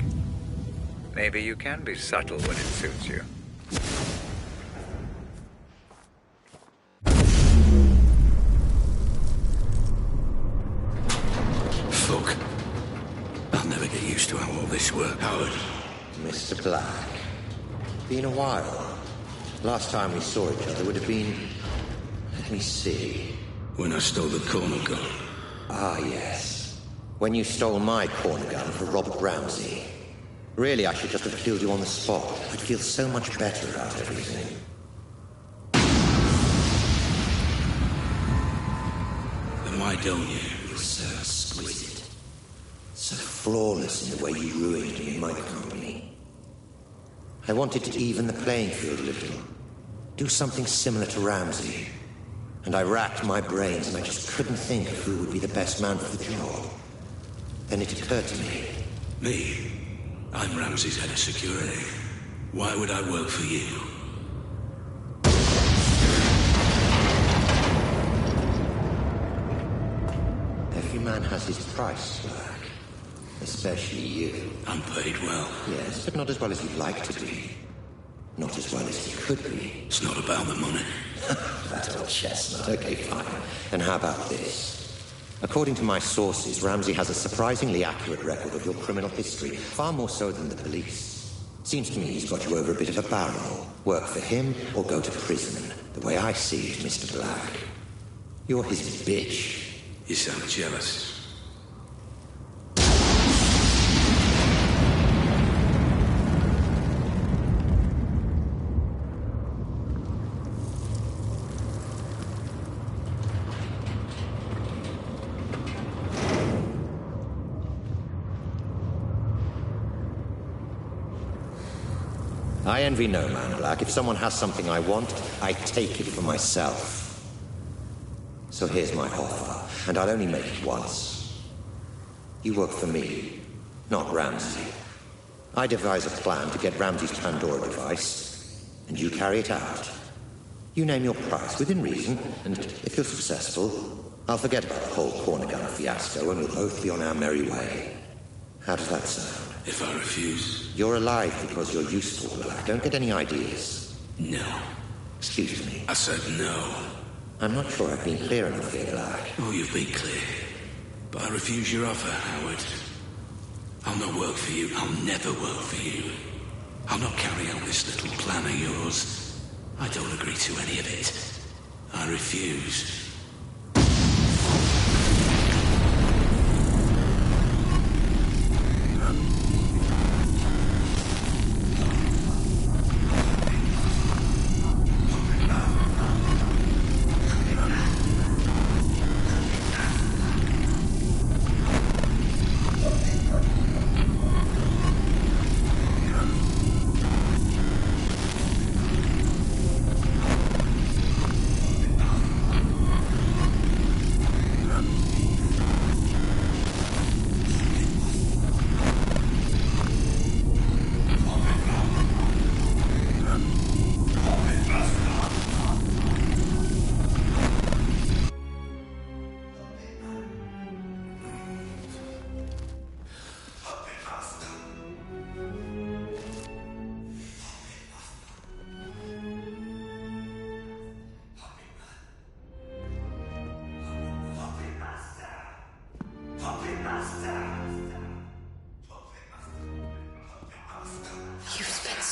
[SPEAKER 5] Maybe you can be subtle when it suits you.
[SPEAKER 6] Fuck. I'll never get used to how all this works, Howard.
[SPEAKER 19] Mr. Black. Been a while. Last time we saw each other would have been... Let me see.
[SPEAKER 6] When I stole the corner gun.
[SPEAKER 19] Ah, yes. When you stole my corner gun for Robert Ramsey. Really, I should just have killed you on the spot. I'd feel so much better about everything.
[SPEAKER 6] Then why don't you?
[SPEAKER 19] You're so exquisite. So flawless in the way you ruined me in my company. I wanted to even the playing field a little. Do something similar to Ramsey. And I racked my brains and I just couldn't think of who would be the best man for the job. Then it occurred to me.
[SPEAKER 6] Me? I'm Ramsey's head of security. Why would I work for you?
[SPEAKER 19] Every man has his price, Black. Especially you.
[SPEAKER 6] I'm paid well.
[SPEAKER 19] Yes, but not as well as you'd like to be. Not as well as you could be.
[SPEAKER 6] It's not about the money.
[SPEAKER 19] That old chestnut. Okay, fine. Then how about this? According to my sources, Ramsey has a surprisingly accurate record of your criminal history, far more so than the police. Seems to me he's got you over a bit of a barrel. Work for him or go to prison. The way I see it, Mr. Black. You're his bitch.
[SPEAKER 6] You sound jealous.
[SPEAKER 19] I envy no man, Black. If someone has something I want, I take it for myself. So here's my offer, and I'll only make it once. You work for me, not Ramsey. I devise a plan to get Ramsey's Pandora device, and you carry it out. You name your price within reason, and if you're successful, I'll forget about the whole corner gun fiasco, and we'll both be on our merry way. How does that sound?
[SPEAKER 6] If I refuse?
[SPEAKER 19] You're alive because you're useful, Black. Don't get any ideas.
[SPEAKER 6] No.
[SPEAKER 19] Excuse me.
[SPEAKER 6] I said no.
[SPEAKER 19] I'm not sure I've been clear enough here, Black.
[SPEAKER 6] Oh, you've been clear. But I refuse your offer, Howard. I'll not work for you. I'll never work for you. I'll not carry out this little plan of yours. I don't agree to any of it. I refuse.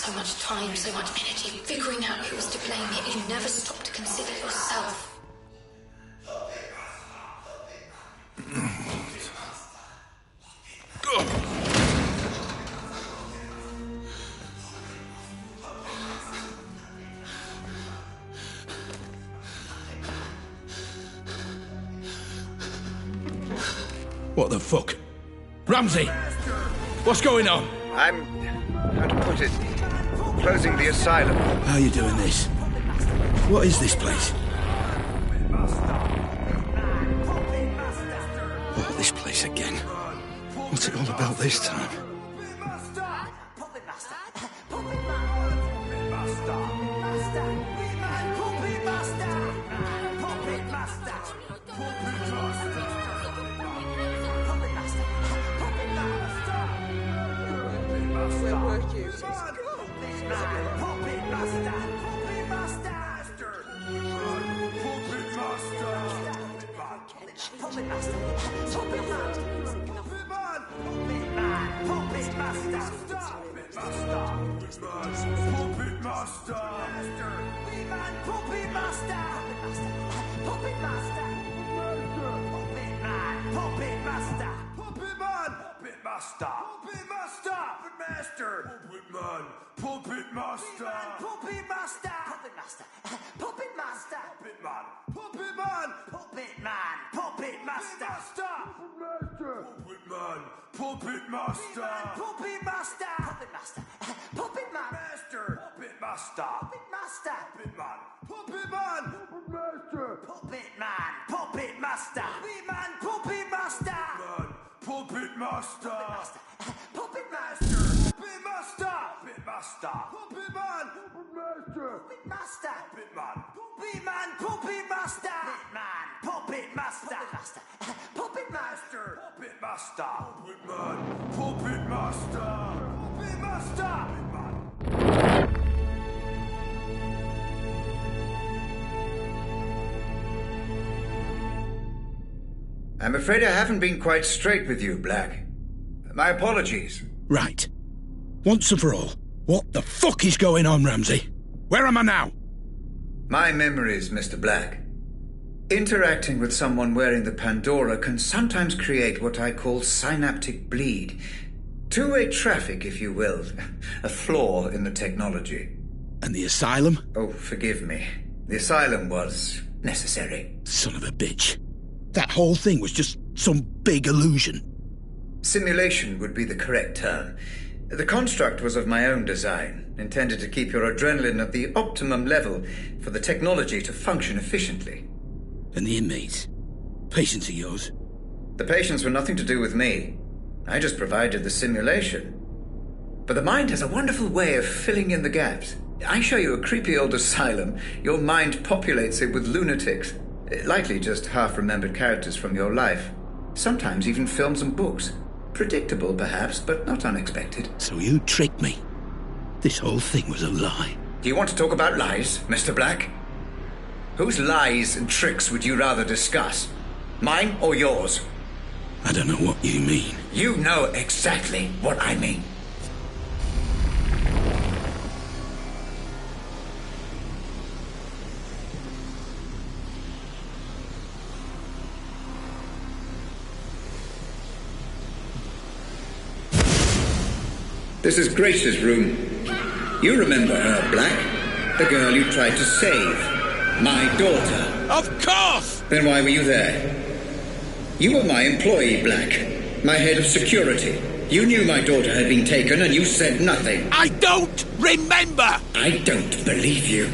[SPEAKER 4] so much time, so much energy figuring out who was to blame, yet you never stopped to consider yourself.
[SPEAKER 17] What the fuck? Ramsey! What's going on?
[SPEAKER 5] I'm... how to put it... closing the asylum.
[SPEAKER 17] How are you doing this? What is this place? Oh, this place again. What's it all about this time?
[SPEAKER 5] I'm afraid I haven't been quite straight with you, Black. My apologies.
[SPEAKER 17] Right. Once and for all, what the fuck is going on, Ramsey? Where am I now?
[SPEAKER 5] My memories, Mr. Black. Interacting with someone wearing the Pandora can sometimes create what I call synaptic bleed. Two-way traffic, if you will. A flaw in the technology.
[SPEAKER 17] And the asylum?
[SPEAKER 5] Oh, forgive me. The asylum was necessary.
[SPEAKER 17] Son of a bitch. That whole thing was just some big illusion.
[SPEAKER 5] Simulation would be the correct term. The construct was of my own design, intended to keep your adrenaline at the optimum level for the technology to function efficiently.
[SPEAKER 17] And the inmates? Patients of yours?
[SPEAKER 5] The patients were nothing to do with me. I just provided the simulation. But the mind has a wonderful way of filling in the gaps. I show you a creepy old asylum, your mind populates it with lunatics. Likely just half-remembered characters from your life. Sometimes even films and books. Predictable, perhaps, but not unexpected.
[SPEAKER 17] So you tricked me. This whole thing was a lie.
[SPEAKER 5] Do you want to talk about lies, Mr. Black? Whose lies and tricks would you rather discuss? Mine or yours?
[SPEAKER 17] I don't know what you mean.
[SPEAKER 5] You know exactly what I mean. This is Grace's room. You remember her, Black? The girl you tried to save. My daughter.
[SPEAKER 17] Of course!
[SPEAKER 5] Then why were you there? You were my employee, Black. My head of security. You knew my daughter had been taken and you said nothing.
[SPEAKER 17] I don't remember!
[SPEAKER 5] I don't believe you.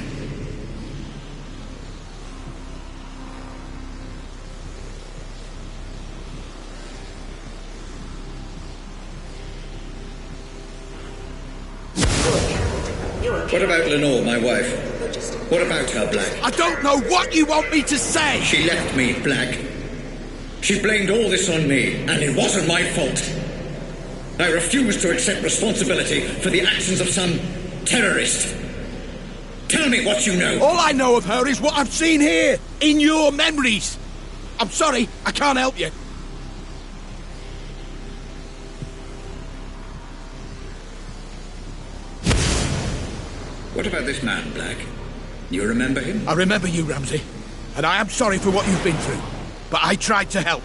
[SPEAKER 5] What about Lenore, my wife? What about her, Black?
[SPEAKER 17] I don't know what you want me to say!
[SPEAKER 5] She left me, Black. She blamed all this on me, and it wasn't my fault. I refuse to accept responsibility for the actions of some terrorist. Tell me what you know.
[SPEAKER 17] All I know of her is what I've seen here, in your memories. I'm sorry, I can't help you.
[SPEAKER 6] What about this man, Black? You remember him?
[SPEAKER 17] I remember you, Ramsey. And I am sorry for what you've been through. But I tried to help.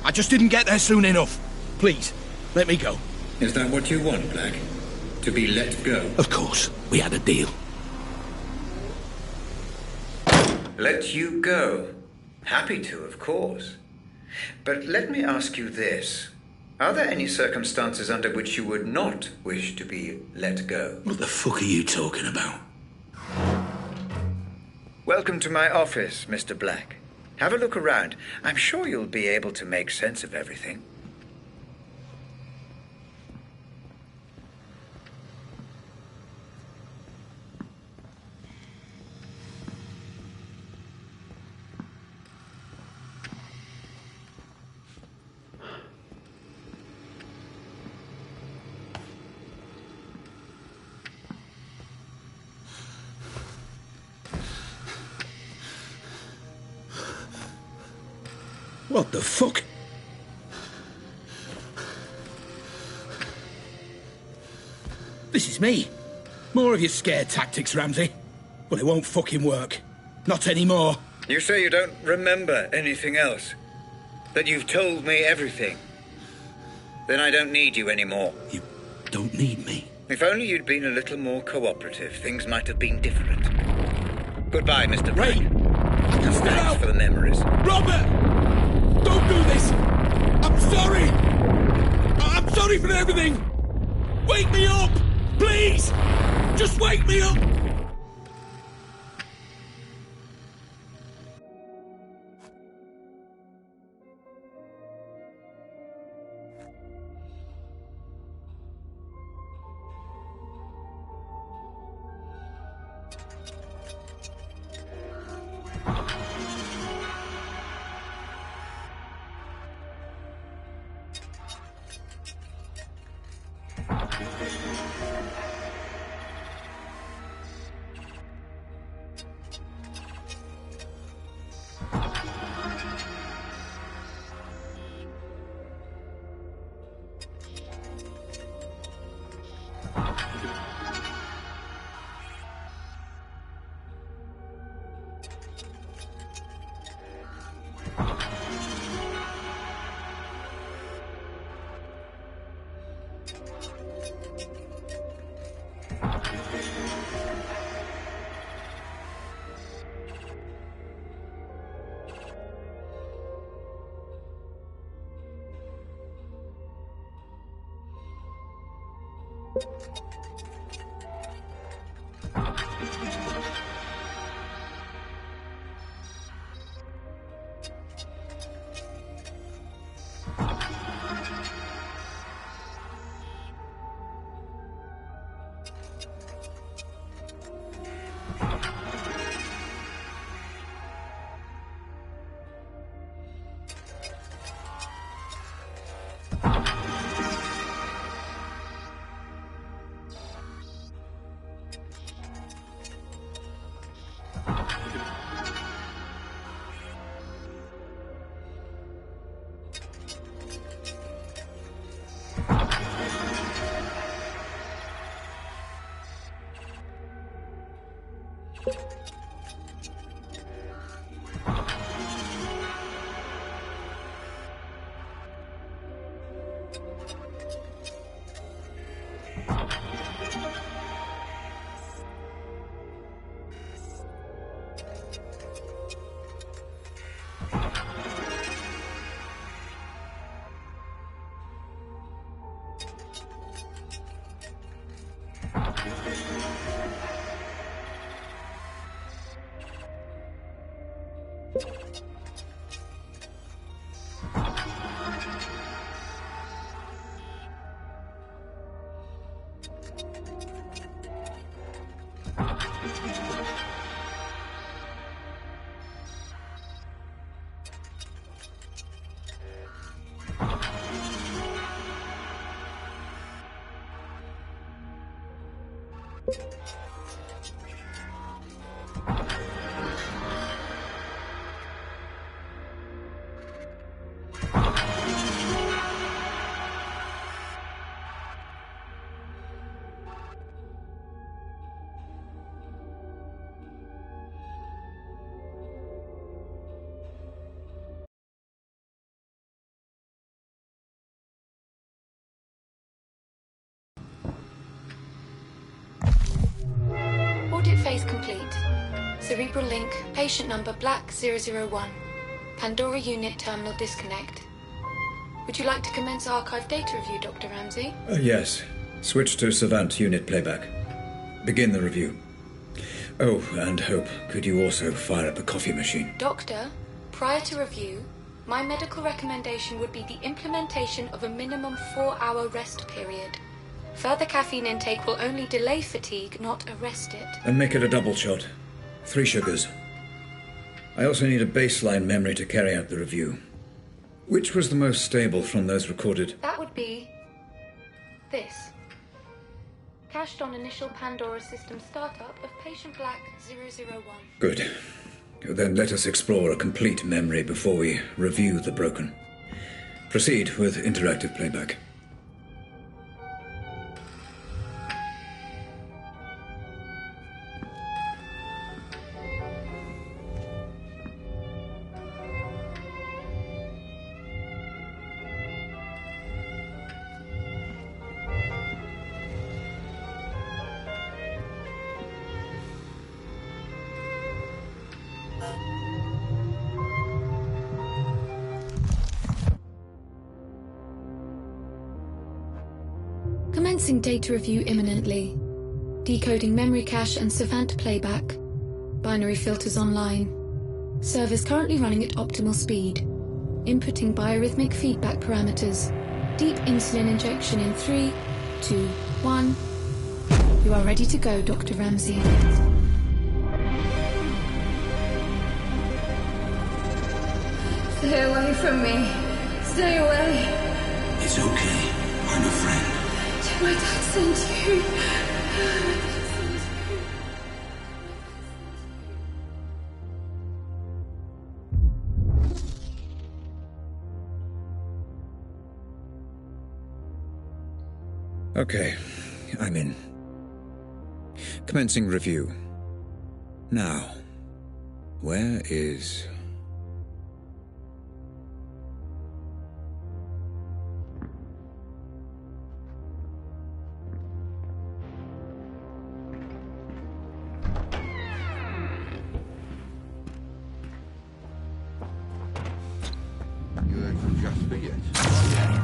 [SPEAKER 17] I just didn't get there soon enough. Please, let me go.
[SPEAKER 6] Is that what you want, Black? To be let go?
[SPEAKER 17] Of course. We had a deal.
[SPEAKER 5] Let you go? Happy to, of course. But let me ask you this. Are there any circumstances under which you would not wish to be let go?
[SPEAKER 6] What the fuck are you talking about?
[SPEAKER 5] Welcome to my office, Mr. Black. Have a look around. I'm sure you'll be able to make sense of everything.
[SPEAKER 17] What the fuck? This is me. More of your scare tactics, Ramsey. But it won't fucking work. Not anymore.
[SPEAKER 5] You say you don't remember anything else? That you've told me everything? Then I don't need you anymore.
[SPEAKER 6] You don't need me?
[SPEAKER 5] If only you'd been a little more cooperative, things might have been different. Goodbye, Mr. Black. And thanks for the memories.
[SPEAKER 17] Robert! Don't do this! I'm sorry! I'm sorry for everything! Wake me up! Please! Just wake me up!
[SPEAKER 7] Cerebral link, patient number Black 001. Pandora unit terminal disconnect. Would you like to commence archive data review, Dr. Ramsey?
[SPEAKER 5] Yes. Switch to Savant unit playback. Begin the review. Oh, and Hope, could you also fire up the coffee machine?
[SPEAKER 7] Doctor, prior to review, my medical recommendation would be the implementation of a minimum 4-hour rest period. Further caffeine intake will only delay fatigue, not arrest it.
[SPEAKER 5] And make it a double shot. 3 sugars. I also need a baseline memory to carry out the review. Which was the most stable from those recorded?
[SPEAKER 7] That would be this. Cached on initial Pandora system startup of patient Black 001.
[SPEAKER 5] Good. Then let us explore a complete memory before we review the broken. Proceed with interactive playback.
[SPEAKER 7] Commencing data review imminently. Decoding memory cache and Savant playback. Binary filters online. Servers currently running at optimal speed. Inputting biorhythmic feedback parameters. Deep insulin injection in 3, 2, 1. You are ready to go, Dr. Ramsey.
[SPEAKER 14] Stay away from me. Stay away.
[SPEAKER 6] It's okay. I'm a friend.
[SPEAKER 14] My dad sent you.
[SPEAKER 5] Okay, I'm in. Commencing review. Now, where is...
[SPEAKER 20] You heard from Jasper yet? Oh, yeah.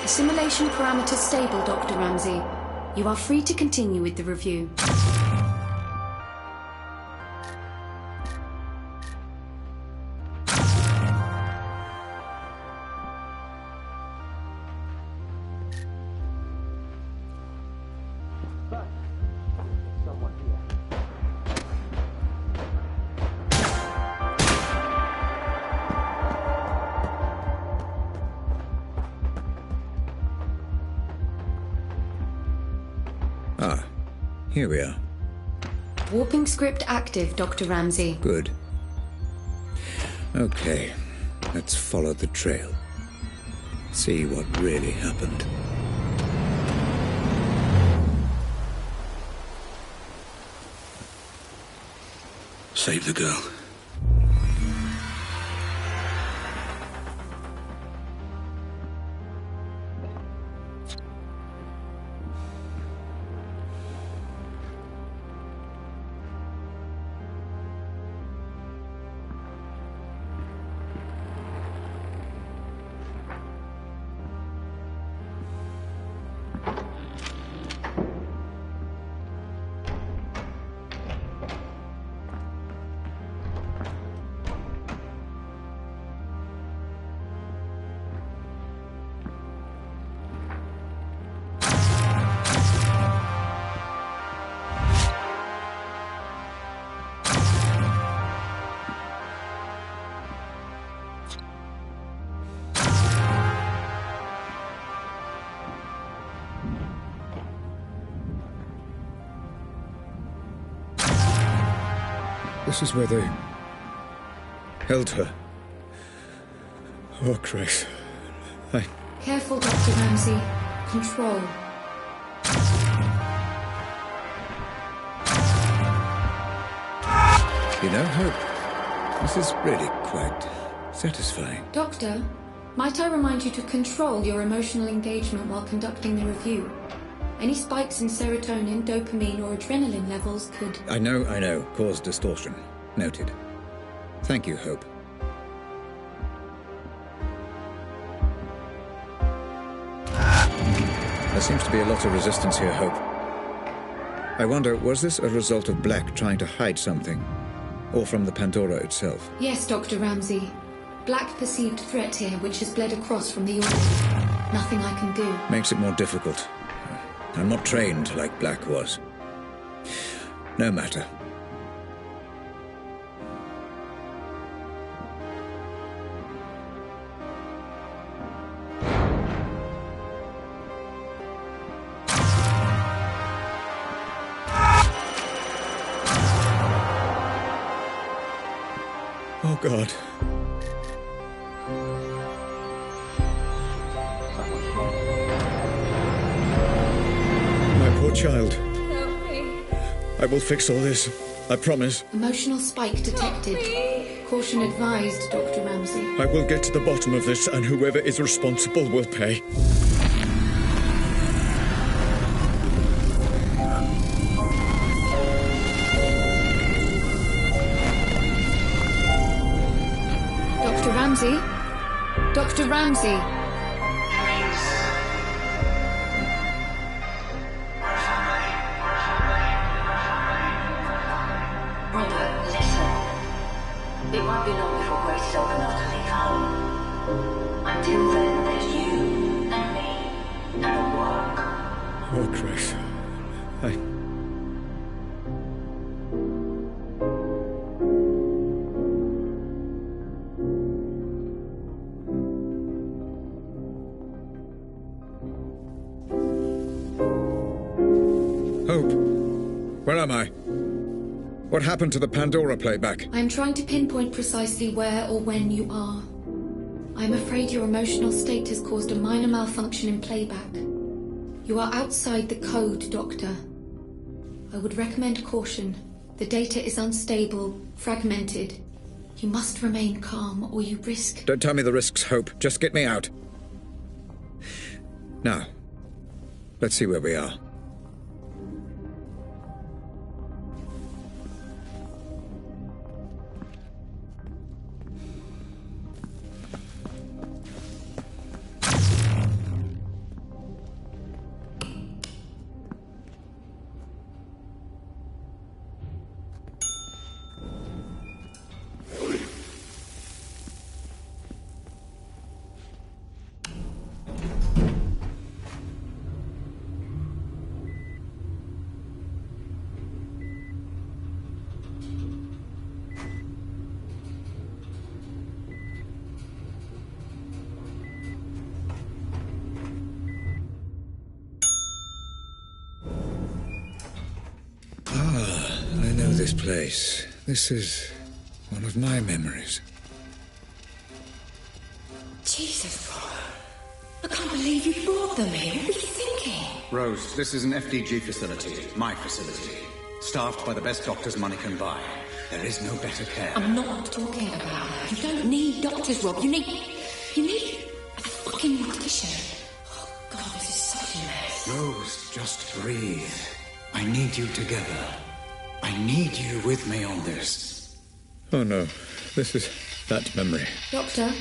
[SPEAKER 4] Assimilation parameters stable, Dr. Ramsey. You are free to continue with the review.
[SPEAKER 5] Ah, here we are.
[SPEAKER 4] Warping script active, Dr. Ramsey.
[SPEAKER 5] Good. Okay, let's follow the trail. See what really happened.
[SPEAKER 6] Save the girl.
[SPEAKER 5] This is where they held her. Oh, Christ.
[SPEAKER 4] Careful, Dr. Ramsey. Control.
[SPEAKER 5] You know, Hope, This is really quite satisfying.
[SPEAKER 7] Doctor, might I remind you to control your emotional engagement while conducting the review? Any spikes in serotonin, dopamine, or adrenaline levels could...
[SPEAKER 5] I know. Cause distortion. Noted. Thank you, Hope. There seems to be a lot of resistance here, Hope. I wonder, was this a result of Black trying to hide something? Or from the Pandora itself?
[SPEAKER 7] Yes, Dr. Ramsey. Black perceived threat here, which has bled across from the oil. Nothing I can do.
[SPEAKER 5] Makes it more difficult. I'm not trained like Black was. No matter. Oh, God. My poor child.
[SPEAKER 14] Help me.
[SPEAKER 5] I will fix all this. I promise.
[SPEAKER 7] Emotional spike detected. Caution advised, Dr. Ramsey.
[SPEAKER 5] I will get to the bottom of this, and whoever is responsible will pay.
[SPEAKER 7] Dr. Ramsey? Dr. Ramsey?
[SPEAKER 4] Robert, listen. It won't be long before Grace is old enough to leave home. Until then, there's you and me and the work.
[SPEAKER 5] Oh, Grace. Hope, where am I? What happened to the Pandora playback?
[SPEAKER 7] I am trying to pinpoint precisely where or when you are. I am afraid your emotional state has caused a minor malfunction in playback. You are outside the code, Doctor. I would recommend caution. The data is unstable, fragmented. You must remain calm, or you risk...
[SPEAKER 5] Don't tell me the risks, Hope. Just get me out. Now, let's see where we are. I know this place. This is one of my memories.
[SPEAKER 4] Jesus, Robert. I can't believe you brought them here. What were you thinking?
[SPEAKER 21] Rose, this is an FDG facility. My facility. Staffed by the best doctors money can buy. There is no better care.
[SPEAKER 4] I'm not talking about that. You don't need doctors, Rob. You need a fucking mortician. Oh, God, this is such a mess.
[SPEAKER 21] Rose, just breathe. I need you together. I need you with me on this.
[SPEAKER 5] Oh no, this is that memory.
[SPEAKER 7] Doctor,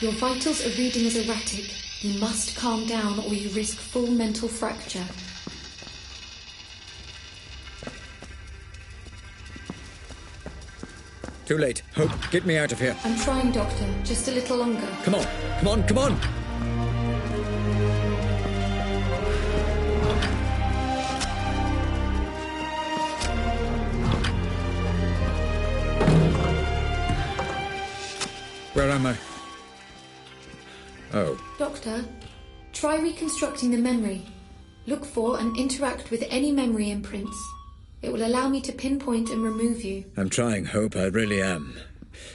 [SPEAKER 7] your vitals are reading as erratic. You must calm down or you risk full mental fracture.
[SPEAKER 5] Too late. Hope, get me out of here.
[SPEAKER 7] I'm trying, Doctor. Just a little longer.
[SPEAKER 5] Come on, come on, come on! Where am I? Oh.
[SPEAKER 7] Doctor, try reconstructing the memory. Look for and interact with any memory imprints. It will allow me to pinpoint and remove you.
[SPEAKER 5] I'm trying, Hope. I really am.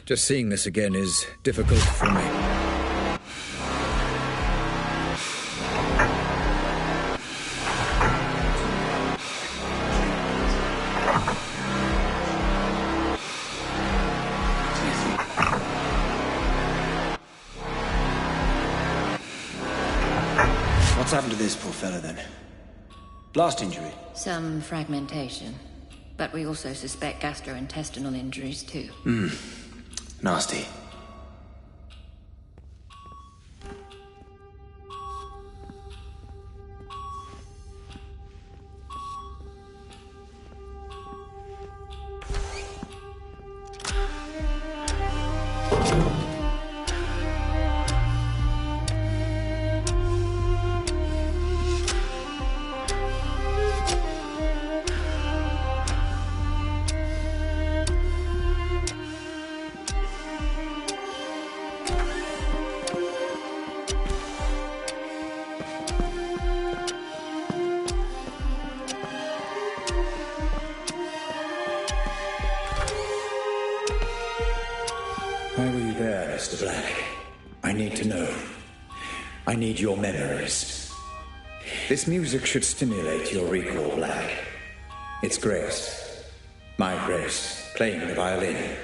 [SPEAKER 5] Just seeing this again is difficult for me.
[SPEAKER 12] What's happened to this poor fella, then? Blast injury?
[SPEAKER 4] Some fragmentation. But we also suspect gastrointestinal injuries, too.
[SPEAKER 12] Nasty.
[SPEAKER 5] Why were you there, Mr. Black? I need to know. I need your memories. This music should stimulate your recall, Black. It's Grace. My Grace, playing the violin.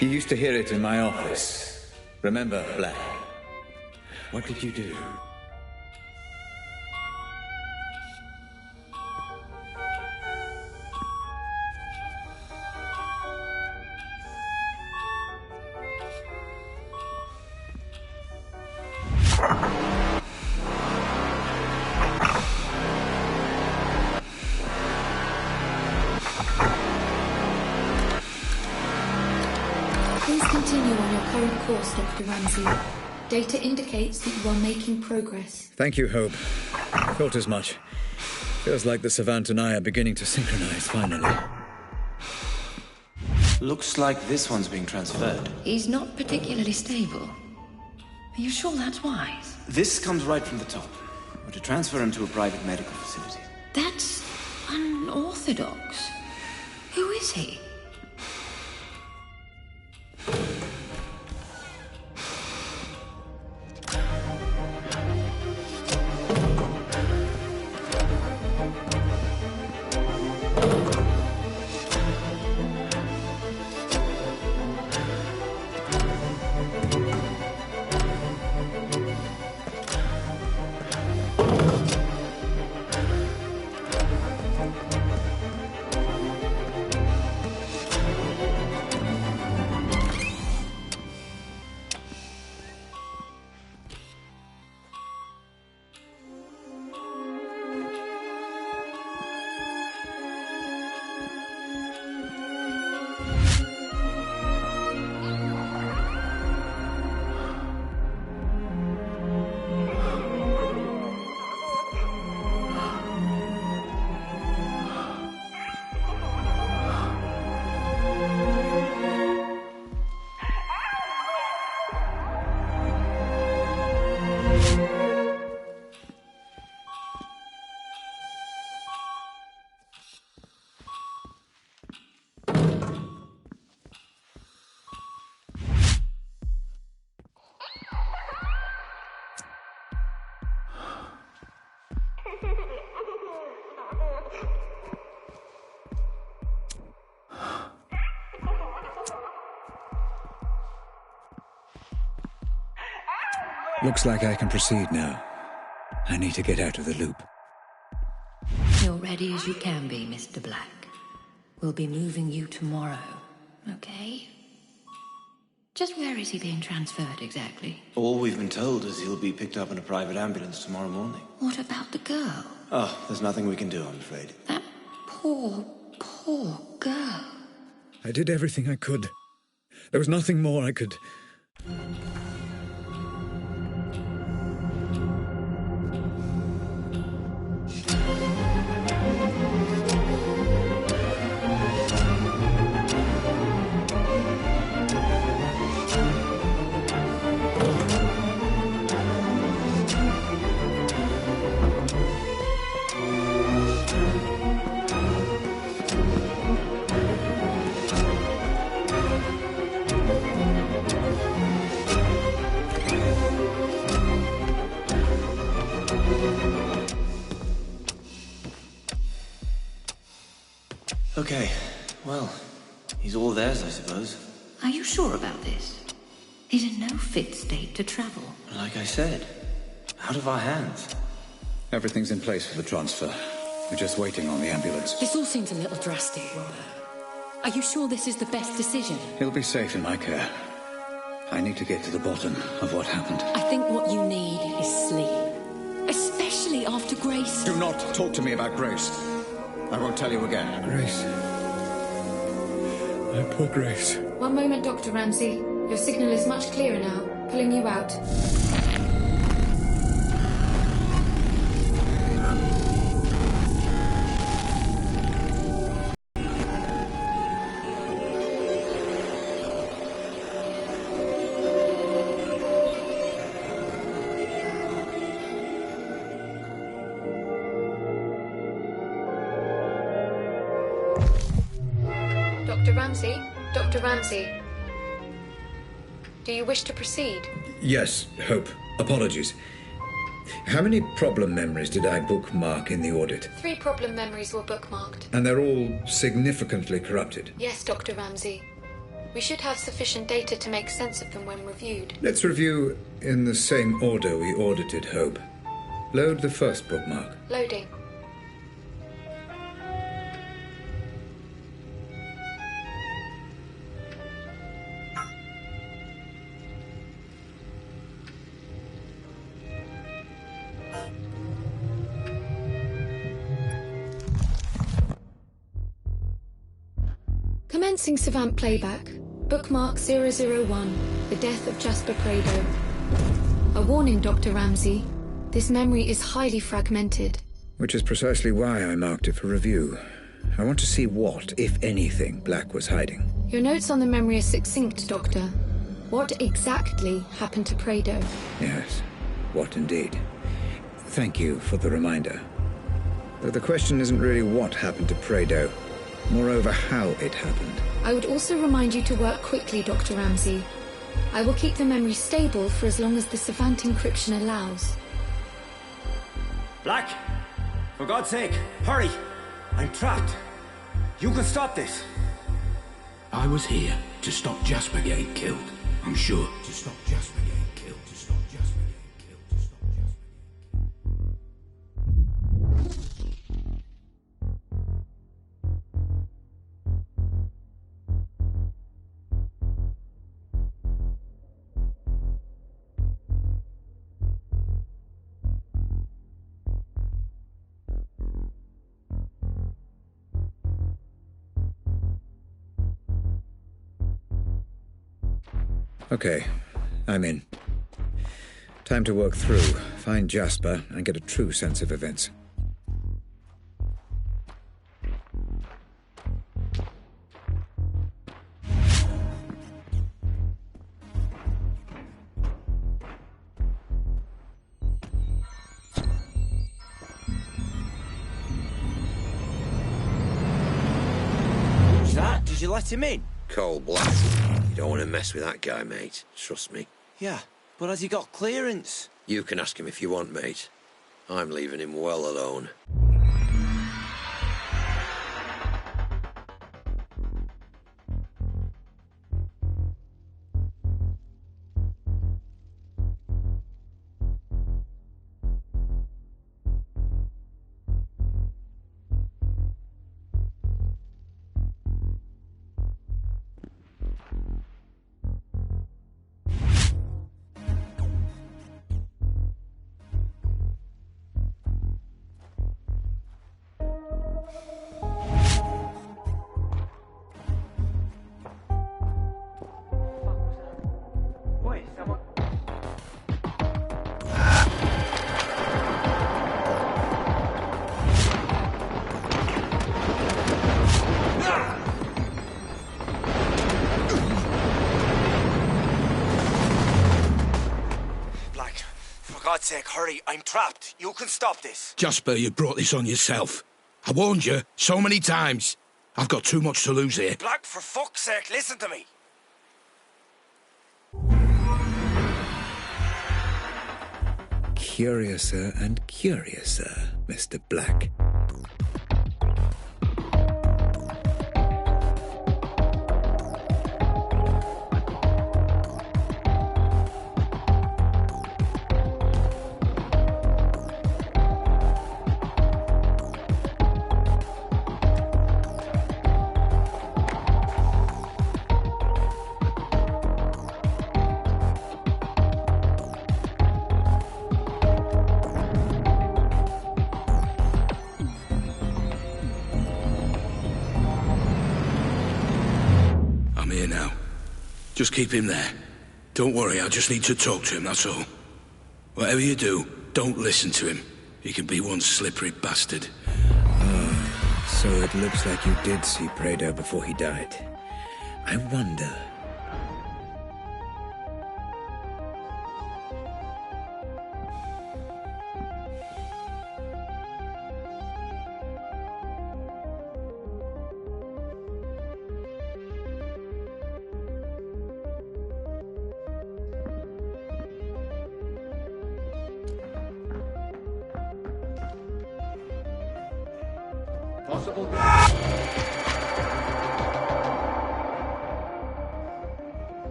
[SPEAKER 5] You used to hear it in my office. Remember, Black? What did you do?
[SPEAKER 7] Please continue on your current course, Dr. Ramsey. Data indicates that you are making progress.
[SPEAKER 5] Thank you, Hope. I thought as much. Feels like the Savant and I are beginning to synchronize, finally.
[SPEAKER 12] Looks like this one's being transferred.
[SPEAKER 4] He's not particularly stable. Are you sure that's wise?
[SPEAKER 12] This comes right from the top. We're to transfer him to a private medical facility.
[SPEAKER 4] That's unorthodox. Who is he?
[SPEAKER 5] Looks like I can proceed now. I need to get out of the loop.
[SPEAKER 4] You're ready as you can be, Mr. Black. We'll be moving you tomorrow, okay? Just where is he being transferred exactly?
[SPEAKER 12] All we've been told is he'll be picked up in a private ambulance tomorrow morning.
[SPEAKER 4] What about the girl?
[SPEAKER 12] Oh, there's nothing we can do, I'm afraid.
[SPEAKER 4] That poor, poor girl.
[SPEAKER 5] I did everything I could. There was nothing more I could...
[SPEAKER 12] Okay, well, he's all theirs, I suppose.
[SPEAKER 4] Are you sure about this? He's in no fit state to travel.
[SPEAKER 12] Like I said, out of our hands.
[SPEAKER 21] Everything's in place for the transfer. We're just waiting on the ambulance.
[SPEAKER 4] This all seems a little drastic, Robert. Are you sure this is the best decision?
[SPEAKER 21] He'll be safe in my care. I need to get to the bottom of what happened.
[SPEAKER 4] I think what you need is sleep. Especially after Grace.
[SPEAKER 21] Do not talk to me about Grace. I won't tell you again.
[SPEAKER 17] Grace. My poor Grace.
[SPEAKER 7] One moment, Dr. Ramsey. Your signal is much clearer now. Pulling you out. Dr. Ramsey, do you wish to proceed?
[SPEAKER 5] Yes, Hope. Apologies. How many problem memories did I bookmark in the audit?
[SPEAKER 7] 3 problem memories were bookmarked.
[SPEAKER 5] And they're all significantly corrupted?
[SPEAKER 7] Yes, Dr. Ramsey. We should have sufficient data to make sense of them when reviewed.
[SPEAKER 5] Let's review in the same order we audited Hope. Load the first bookmark.
[SPEAKER 7] Loading. Commencing Savant playback. Bookmark 001. The death of Jasper Prado. A warning, Dr. Ramsey. This memory is highly fragmented.
[SPEAKER 5] Which is precisely why I marked it for review. I want to see what, if anything, Black was hiding.
[SPEAKER 7] Your notes on the memory are succinct, Doctor. What exactly happened to Prado?
[SPEAKER 5] Yes, what indeed. Thank you for the reminder. Though the question isn't really what happened to Prado. Moreover, how it happened.
[SPEAKER 7] I would also remind you to work quickly, Dr. Ramsey. I will keep the memory stable for as long as the Savant encryption allows.
[SPEAKER 3] Black! For God's sake, hurry! I'm trapped. You can stop this.
[SPEAKER 6] I was here to stop Jasper getting killed. I'm sure. To stop Jasper getting killed. To stop Jasper getting killed. To stop Jasper
[SPEAKER 5] Okay, I'm in. Time to work through, find Jasper, and get a true sense of events.
[SPEAKER 12] Who's that? Did you let him in?
[SPEAKER 13] Cold blood. You don't want to mess with that guy, mate. Trust me.
[SPEAKER 12] Yeah, but has he got clearance?
[SPEAKER 13] You can ask him if you want, mate. I'm leaving him well alone.
[SPEAKER 12] For God's sake, hurry. I'm trapped. You can stop this.
[SPEAKER 6] Jasper, you brought this on yourself. I warned you so many times. I've got too much to lose here.
[SPEAKER 12] Black, for fuck's sake, listen to me.
[SPEAKER 5] Curiouser and curiouser, Mr. Black.
[SPEAKER 6] here now. Just keep him there. Don't worry, I just need to talk to him, that's all. Whatever you do, don't listen to him. He can be one slippery bastard.
[SPEAKER 5] Oh, so it looks like you did see Prado before he died. I wonder...
[SPEAKER 1] Possible.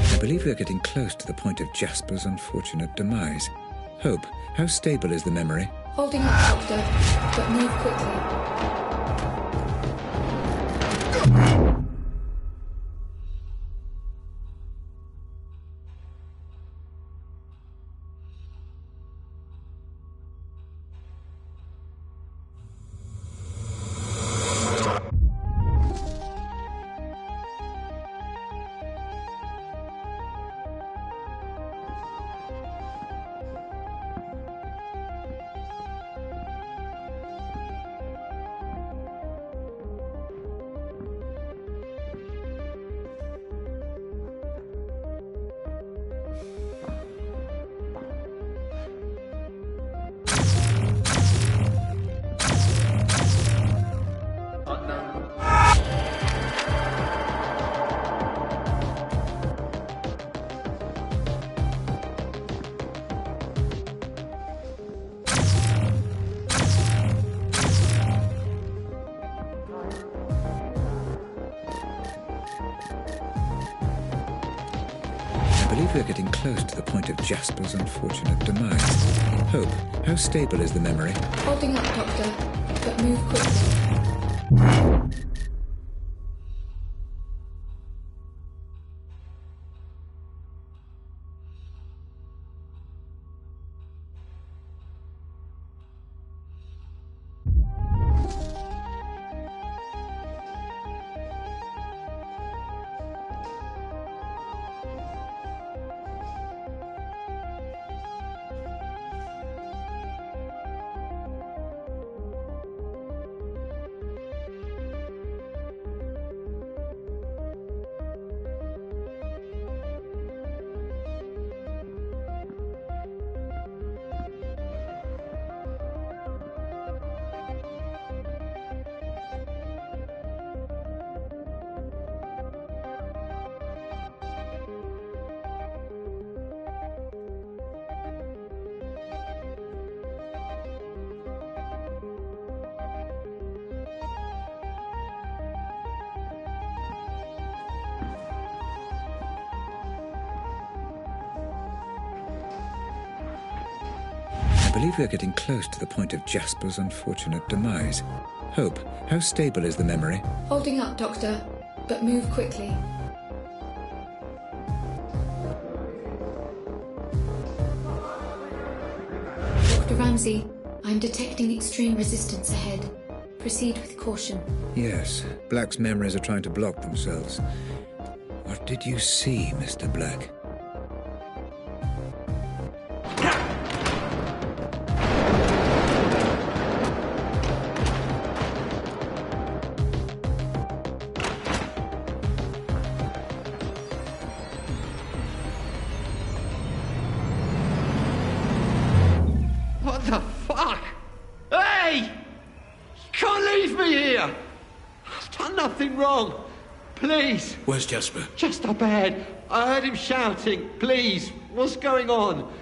[SPEAKER 5] I believe we're getting close to the point of Jasper's unfortunate demise. Hope, how stable is the memory?
[SPEAKER 7] Holding up, Doctor, but move quickly.
[SPEAKER 5] We're getting close to the point of Jasper's unfortunate demise. Hope, how stable is the memory?
[SPEAKER 7] Holding up, Doctor, but move quickly.
[SPEAKER 5] I believe we're getting close to the point of Jasper's unfortunate demise. Hope, how stable is the memory?
[SPEAKER 7] Holding up, Doctor, but move quickly. Dr. Ramsey, I'm detecting extreme resistance ahead. Proceed with caution.
[SPEAKER 5] Yes, Black's memories are trying to block themselves. What did you see, Mr. Black?
[SPEAKER 1] What the fuck? Hey! You can't leave me here! I've done nothing wrong. Please.
[SPEAKER 6] Where's Jasper?
[SPEAKER 1] Just up ahead. I heard him shouting. Please, what's going on?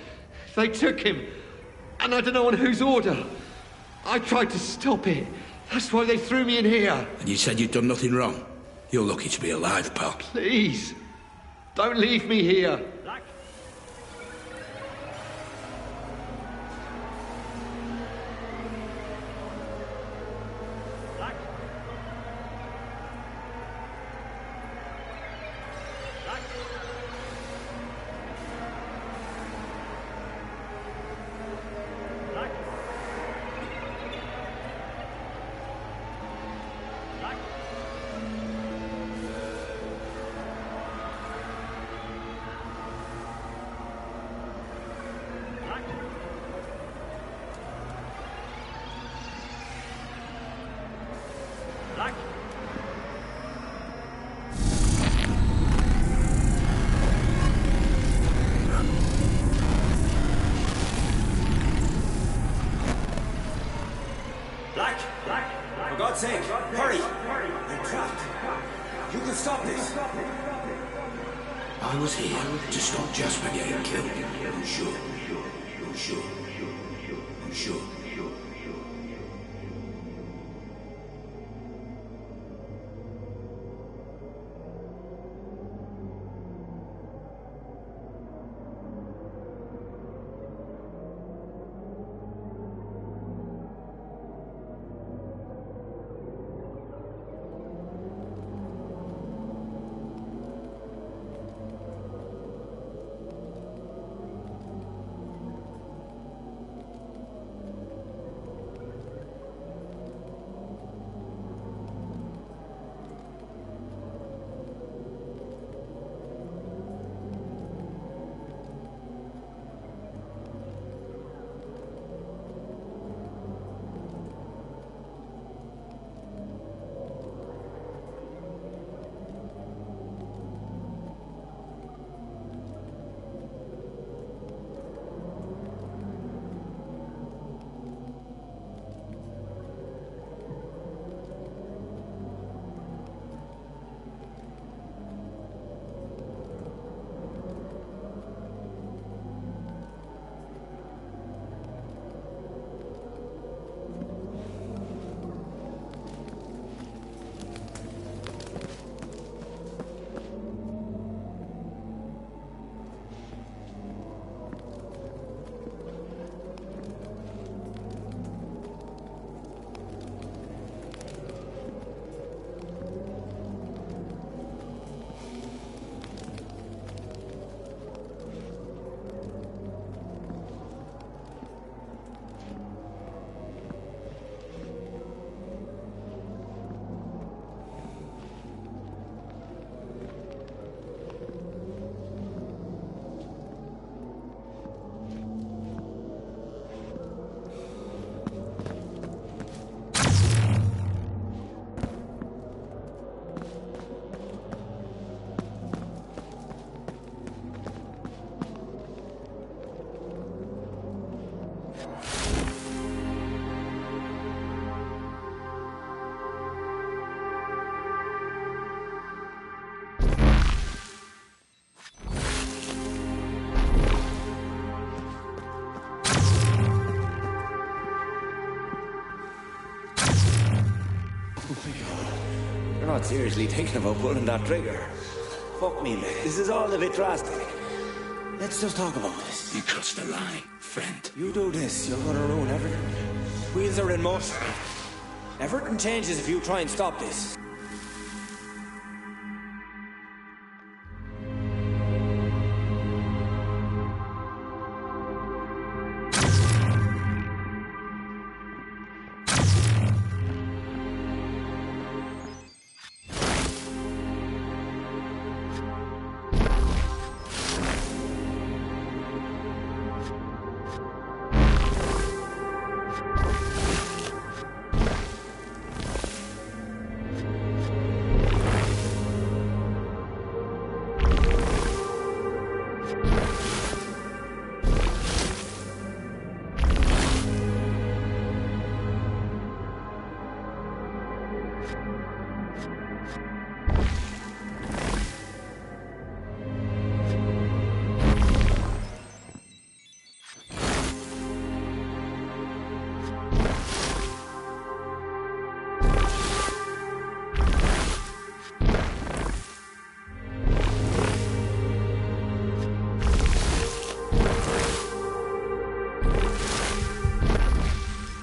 [SPEAKER 1] They took him, and I don't know on whose order. I tried to stop it. That's why they threw me in here.
[SPEAKER 6] And you said you'd done nothing wrong? You're lucky to be alive, pal.
[SPEAKER 1] Please, don't leave me here.
[SPEAKER 3] God's sake, hurry! I'm trapped. You can stop this.
[SPEAKER 6] I was here to stop Jasper getting killed. I'm sure. I'm sure. I'm sure.
[SPEAKER 3] Not seriously thinking about pulling that trigger. Fuck me, mate. This is all a bit drastic. Let's just talk about this.
[SPEAKER 6] You crossed the line, friend.
[SPEAKER 3] You do this, you're gonna ruin everything. Wheels are in motion. Everything changes if you try and stop this.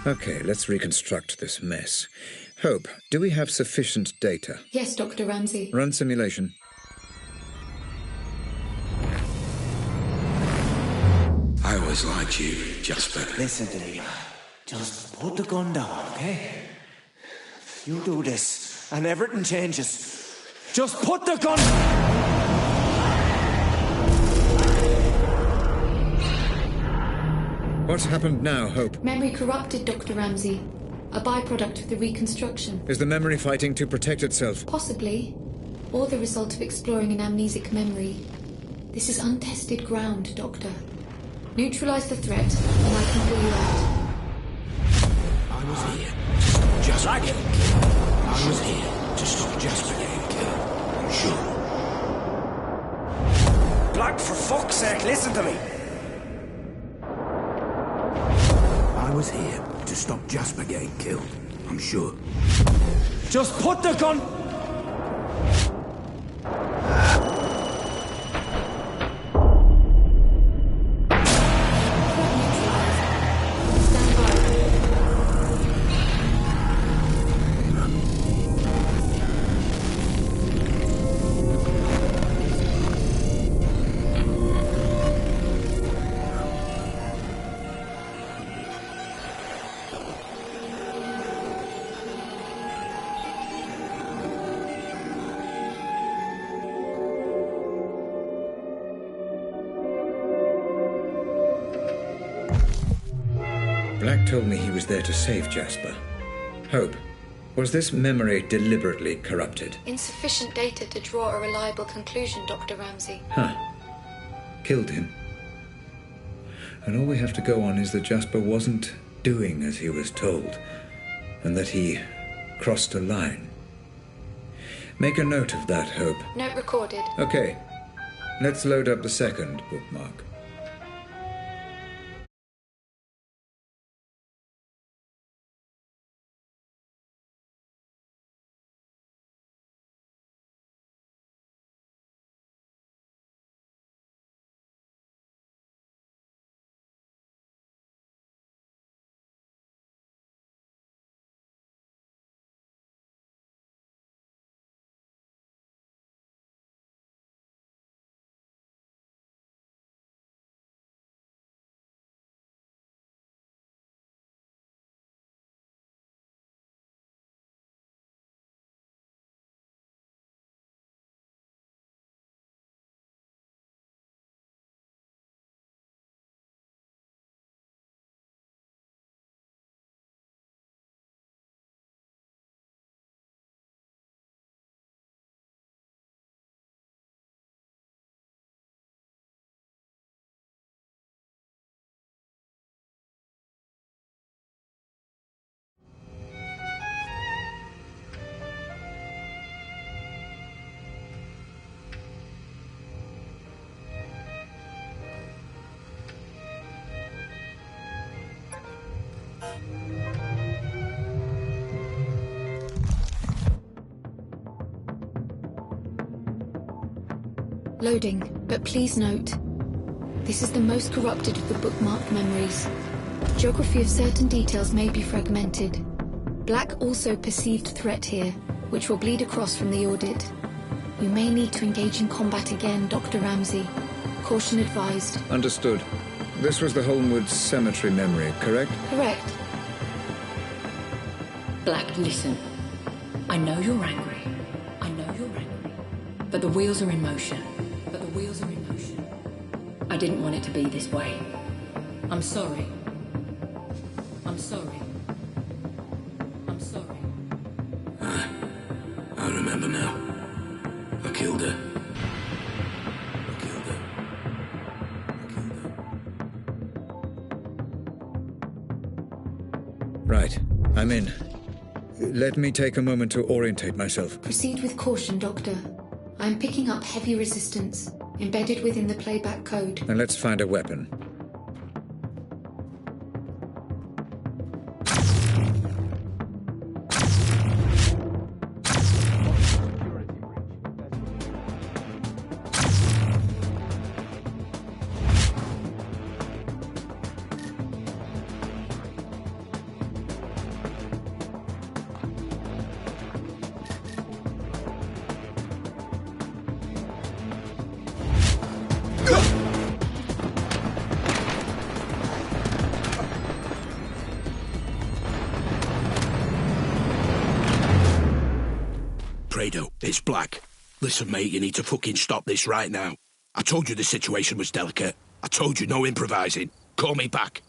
[SPEAKER 5] Okay, let's reconstruct this mess. Hope, do we have sufficient data?
[SPEAKER 7] Yes, Dr. Ramsey.
[SPEAKER 5] Run simulation.
[SPEAKER 6] I always liked you, Jasper.
[SPEAKER 3] Listen to me. Just put the gun down, okay? You do this, and everything changes. Just put the gun...
[SPEAKER 5] What's happened now, Hope?
[SPEAKER 7] Memory corrupted, Dr. Ramsey. A byproduct of the reconstruction.
[SPEAKER 5] Is the memory fighting to protect itself?
[SPEAKER 7] Possibly. Or the result of exploring an amnesic memory. This is untested ground, Doctor. Neutralize the threat, and I can pull you out.
[SPEAKER 6] I was here to stop Jasper getting killed. I was here to stop Jasper getting killed. I'm sure.
[SPEAKER 3] Black, for fuck's sake, listen to me!
[SPEAKER 6] I was here to stop Jasper getting killed. I'm sure.
[SPEAKER 3] Just put the gun...
[SPEAKER 5] Black told me he was there to save Jasper. Hope, was this memory deliberately corrupted?
[SPEAKER 7] Insufficient data to draw a reliable conclusion, Dr. Ramsey.
[SPEAKER 5] Huh. Killed him. And all we have to go on is that Jasper wasn't doing as he was told, and that he crossed a line. Make a note of that, Hope.
[SPEAKER 7] Note recorded.
[SPEAKER 5] Okay. Let's load up the second bookmark.
[SPEAKER 7] Loading, but please note, this is the most corrupted of the bookmarked memories. Geography of certain details may be fragmented. Black also perceived threat here, which will bleed across from the audit. You may need to engage in combat again, Dr. Ramsey. Caution advised.
[SPEAKER 5] Understood. This was the Holmwood Cemetery memory, correct?
[SPEAKER 7] Correct.
[SPEAKER 4] Black, listen. I know you're angry. I know you're angry. But the wheels are in motion. I didn't want it to be this way. I'm sorry. I'm sorry. I'm sorry.
[SPEAKER 6] I remember now. I killed her.
[SPEAKER 5] Right. I'm in. Let me take a moment to orientate myself.
[SPEAKER 7] Proceed with caution, Doctor. I'm picking up heavy resistance, embedded within the playback code.
[SPEAKER 5] And let's find a weapon.
[SPEAKER 6] It's Black. Listen, mate, you need to fucking stop this right now. I told you the situation was delicate. I told you no improvising. Call me back.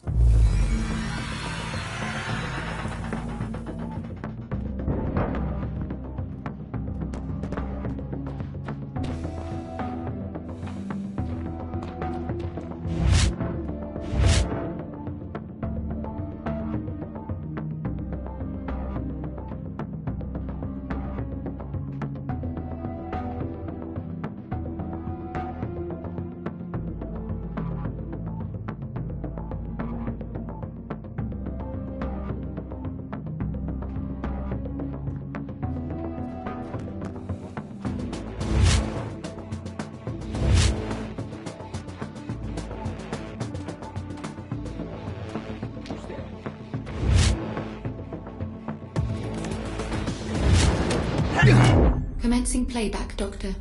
[SPEAKER 7] Commencing playback, Doctor.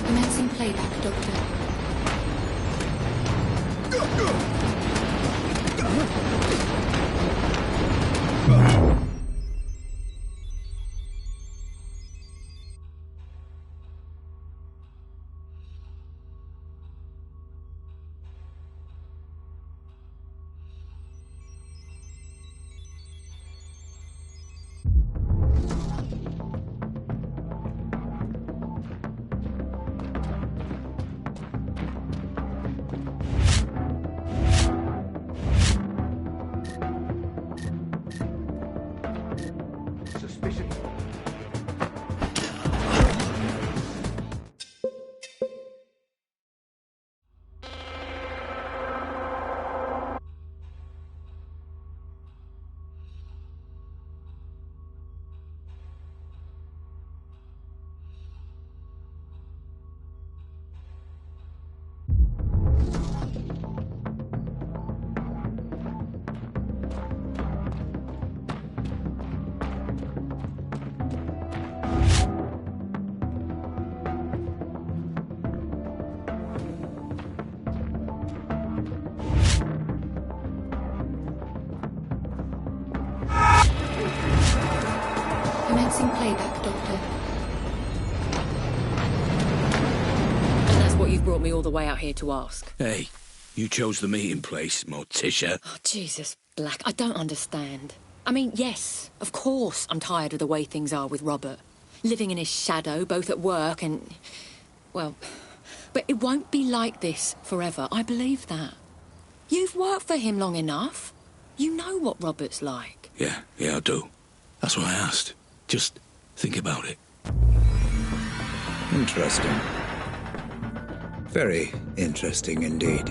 [SPEAKER 7] Commencing playback, Doctor. Commencing playback, Doctor.
[SPEAKER 4] And that's what you've brought me all the way out here to ask.
[SPEAKER 6] Hey, you chose the meeting place, Morticia.
[SPEAKER 4] Oh, Jesus, Black, I don't understand. I mean, yes, of course I'm tired of the way things are with Robert. Living in his shadow, both at work and... well... but it won't be like this forever, I believe that. You've worked for him long enough. You know what Robert's like.
[SPEAKER 6] Yeah, I do. That's why I asked. Just think about it.
[SPEAKER 5] Interesting. Very interesting indeed.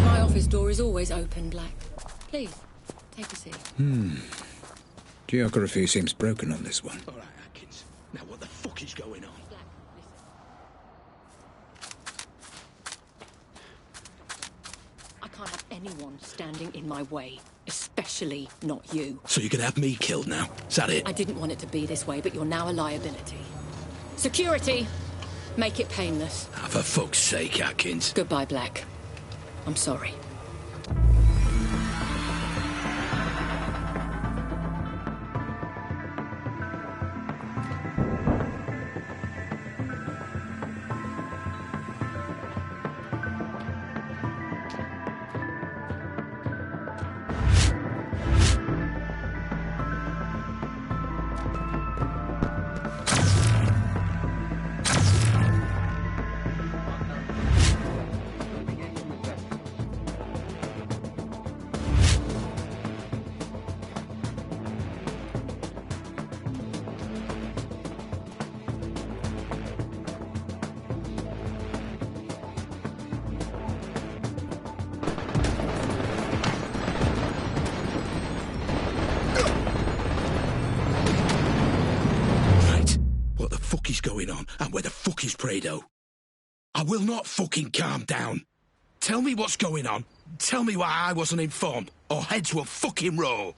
[SPEAKER 4] My office door is always open, Black. Please, take a seat.
[SPEAKER 5] Geography seems broken on this one.
[SPEAKER 6] All right, Atkins. Now what the fuck is going on?
[SPEAKER 4] Black, listen. I can't have anyone standing in my way, especially not you.
[SPEAKER 6] So you're gonna have me killed now? Is that it?
[SPEAKER 4] I didn't want it to be this way, but you're now a liability. Security! Make it painless.
[SPEAKER 6] Ah, for fuck's sake, Atkins.
[SPEAKER 4] Goodbye, Black. I'm sorry.
[SPEAKER 6] Going on, and where the fuck is Prado? I will not fucking calm down. Tell me what's going on. Tell me why I wasn't informed, or heads will fucking roll.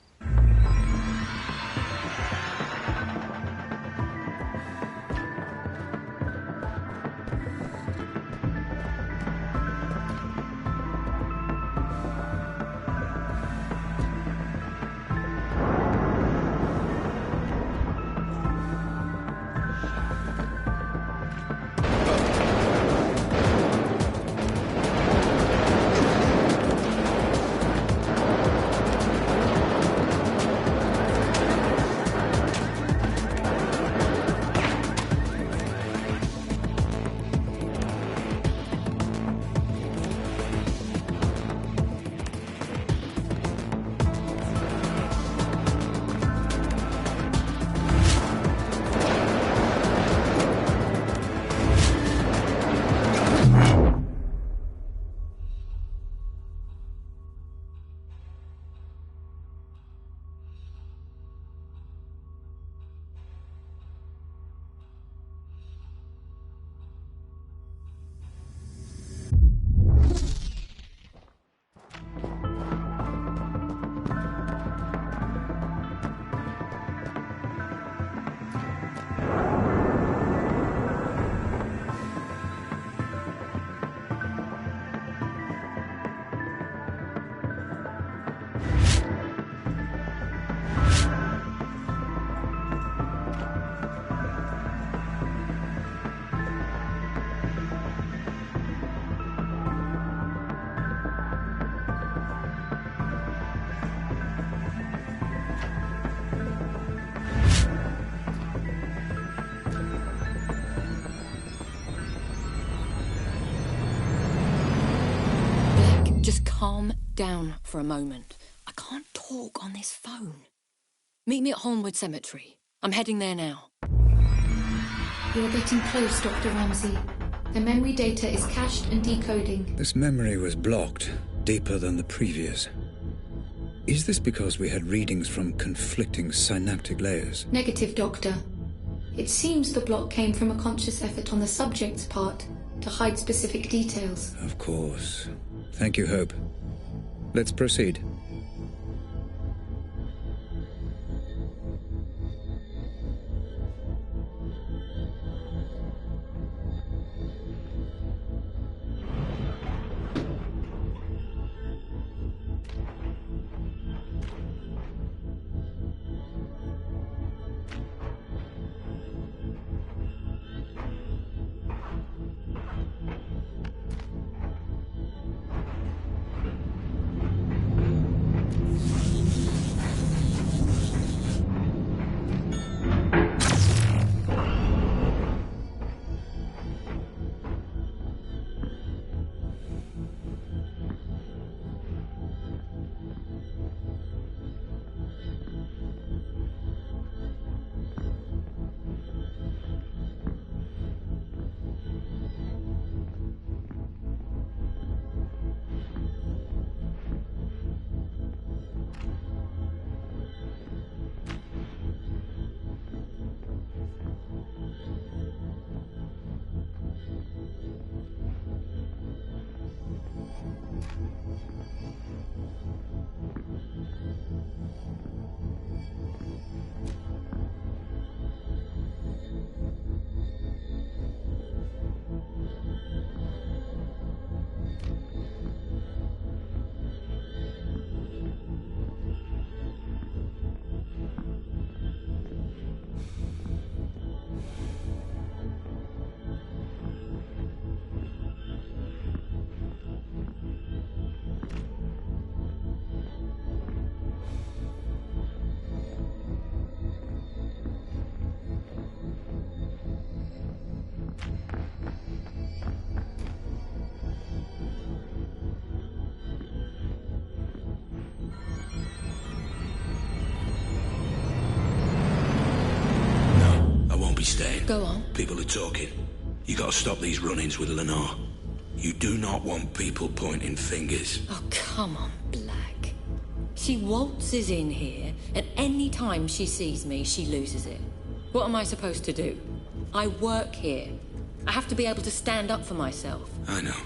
[SPEAKER 4] Just calm down for a moment. I can't talk on this phone. Meet me at Holmwood Cemetery. I'm heading there now.
[SPEAKER 7] You're getting close, Dr. Ramsey. The memory data is cached and decoding.
[SPEAKER 5] This memory was blocked, deeper than the previous. Is this because we had readings from conflicting synaptic layers?
[SPEAKER 7] Negative, Doctor. It seems the block came from a conscious effort on the subject's part to hide specific details.
[SPEAKER 5] Of course. Thank you, Hope. Let's proceed.
[SPEAKER 6] Staying.
[SPEAKER 4] Go on.
[SPEAKER 6] People are talking. You gotta stop these run-ins with Lenore. You do not want people pointing fingers.
[SPEAKER 4] Oh, come on, Black. She waltzes in here, and any time she sees me, she loses it. What am I supposed to do? I work here. I have to be able to stand up for myself.
[SPEAKER 6] I know.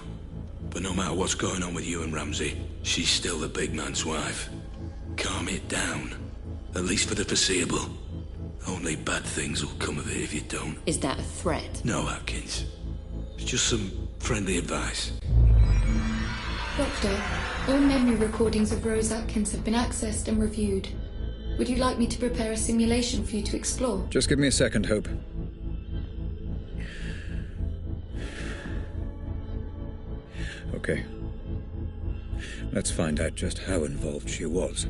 [SPEAKER 6] But no matter what's going on with you and Ramsey, she's still the big man's wife. Calm it down. At least for the foreseeable. Only bad things will come of it if you don't.
[SPEAKER 4] Is that a threat?
[SPEAKER 6] No, Atkins. It's just some friendly advice.
[SPEAKER 7] Doctor, all memory recordings of Rose Atkins have been accessed and reviewed. Would you like me to prepare a simulation for you to explore?
[SPEAKER 21] Just give me a second, Hope. Okay. Let's find out just how involved she was.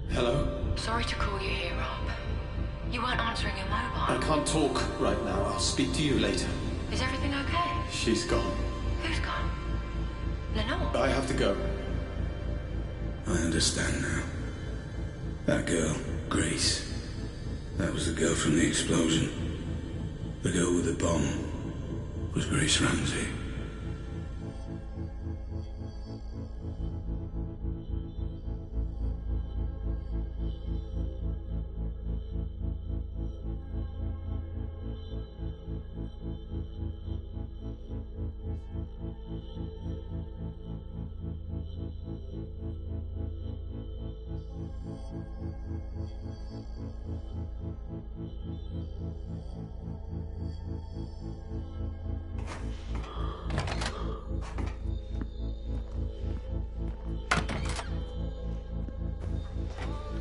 [SPEAKER 9] Hello?
[SPEAKER 4] Sorry to call you here, Rob. You weren't answering your mobile.
[SPEAKER 9] I can't talk right now. I'll speak to you later.
[SPEAKER 4] Is everything okay?
[SPEAKER 9] She's gone.
[SPEAKER 4] Who's gone? Lenore?
[SPEAKER 9] I have to go.
[SPEAKER 6] I understand now. That girl, Grace. That was the girl from the explosion. The girl with the bomb was Grace Ramsey.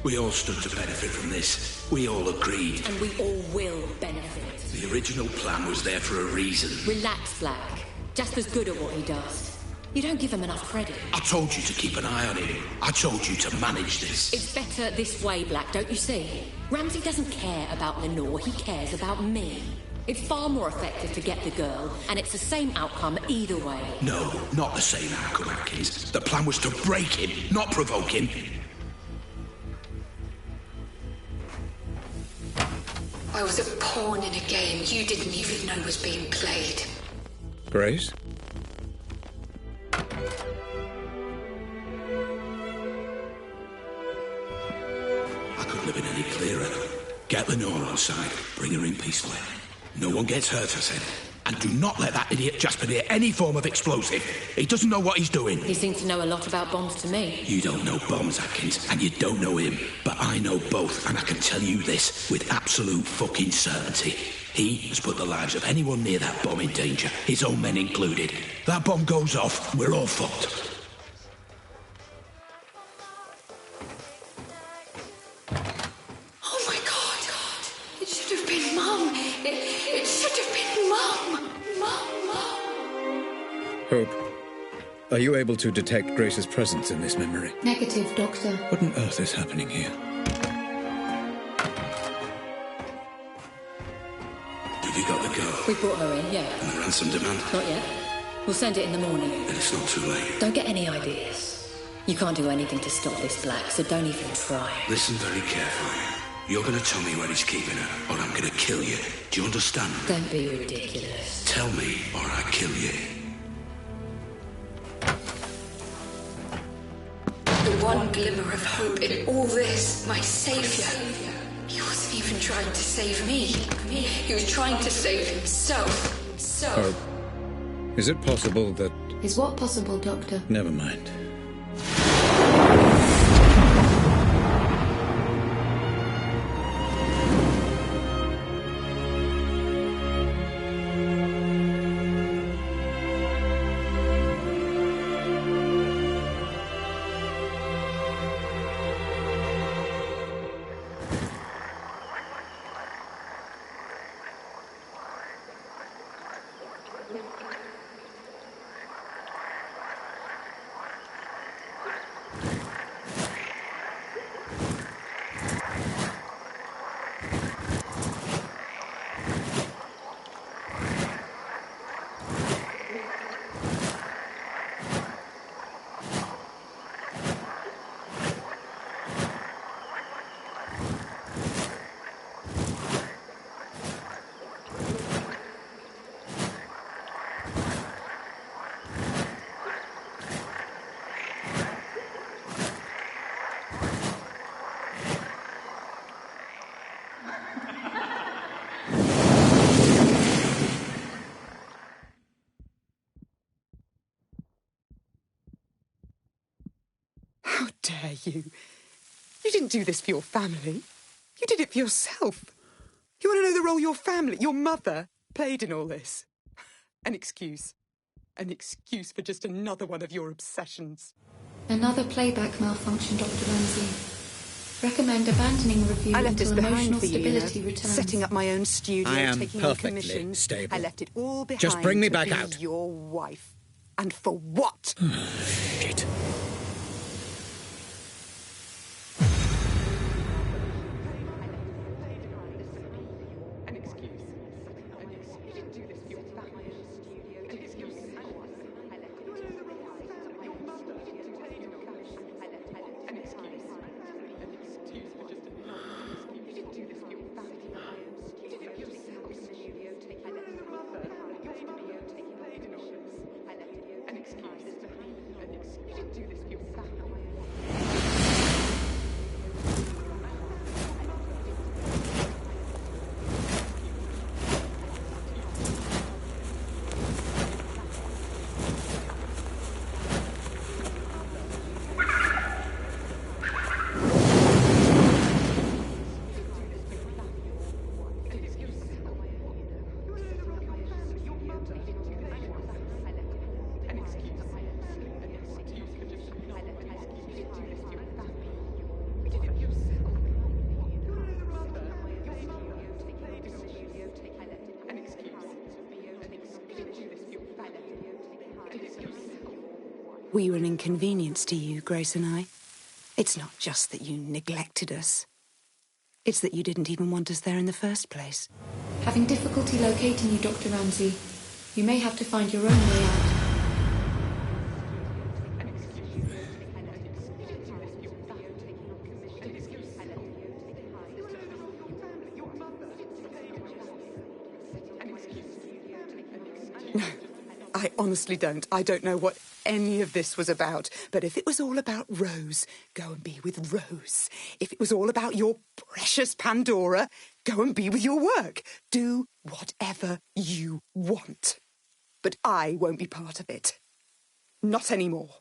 [SPEAKER 6] We all stood to benefit from this. We all agreed.
[SPEAKER 4] And we all will benefit.
[SPEAKER 6] The original plan was there for a reason.
[SPEAKER 4] Relax, Black. Jasper's good at what he does. You don't give him enough credit.
[SPEAKER 6] I told you to keep an eye on him. I told you to manage this.
[SPEAKER 4] It's better this way, Black, don't you see? Ramsey doesn't care about Lenore, he cares about me. It's far more effective to get the girl, and it's the same outcome either way.
[SPEAKER 6] No, not the same outcome, Atkins. The plan was to break him, not provoke him.
[SPEAKER 14] I was a pawn in a game you didn't even know was being played.
[SPEAKER 21] Grace?
[SPEAKER 6] I couldn't have been any clearer. Get Lenore outside. Bring her in peacefully. No one gets hurt, I said. And do not let that idiot Jasper near any form of explosive. He doesn't know what he's doing.
[SPEAKER 4] He seems to know a lot about bombs to me.
[SPEAKER 6] You don't know bombs, Atkins, and you don't know him. But I know both, and I can tell you this with absolute fucking certainty. He has put the lives of anyone near that bomb in danger, his own men included. That bomb goes off, we're all fucked.
[SPEAKER 14] Oh my God. It should have been Mum. It should have been Mum. Mum.
[SPEAKER 21] Hope, are you able to detect Grace's presence in this memory?
[SPEAKER 7] Negative, Doctor.
[SPEAKER 21] What on earth is happening here?
[SPEAKER 6] Have you got the girl?
[SPEAKER 4] We brought her in, yeah.
[SPEAKER 6] And the ransom demand?
[SPEAKER 4] Not yet. We'll send it in the morning.
[SPEAKER 6] Then it's not too late.
[SPEAKER 4] Don't get any ideas. You can't do anything to stop this, Black, so don't even try.
[SPEAKER 6] Listen very carefully. You're going to tell me where he's keeping her, or I'm going to kill you. Do you understand?
[SPEAKER 4] Don't be ridiculous.
[SPEAKER 6] Tell me, or I kill you.
[SPEAKER 14] The one glimmer of hope in all this, my saviour. He wasn't even trying to save me. He was trying to save himself.
[SPEAKER 21] Hope, is it possible that...
[SPEAKER 7] Is what possible, Doctor?
[SPEAKER 21] Never mind.
[SPEAKER 8] you? You didn't do this for your family. You did it for yourself. You want to know the role your family, your mother, played in all this? An excuse. An excuse for just another one of your obsessions.
[SPEAKER 7] Another playback malfunction, Dr. Ramsey. Recommend abandoning review
[SPEAKER 8] I left
[SPEAKER 7] until
[SPEAKER 8] this behind
[SPEAKER 7] emotional
[SPEAKER 8] for you,
[SPEAKER 7] stability
[SPEAKER 8] know?
[SPEAKER 7] returns.
[SPEAKER 8] Setting up my own studio,
[SPEAKER 22] I am
[SPEAKER 8] taking on
[SPEAKER 22] perfectly
[SPEAKER 8] commissions.
[SPEAKER 22] stable.
[SPEAKER 8] I left it all behind.
[SPEAKER 22] Just bring me
[SPEAKER 8] to
[SPEAKER 22] back
[SPEAKER 8] be
[SPEAKER 22] out.
[SPEAKER 8] your wife. And for what?
[SPEAKER 22] Shit.
[SPEAKER 8] We were an inconvenience to you, Grace and I. It's not just that you neglected us. It's that you didn't even want us there in the first place.
[SPEAKER 7] Having difficulty locating you, Dr. Ramsey. You may have to find your own way out.
[SPEAKER 8] I honestly don't. I don't know what any of this was about. But if it was all about Rose, go and be with Rose. If it was all about your precious Pandora, go and be with your work. Do whatever you want. But I won't be part of it. Not anymore.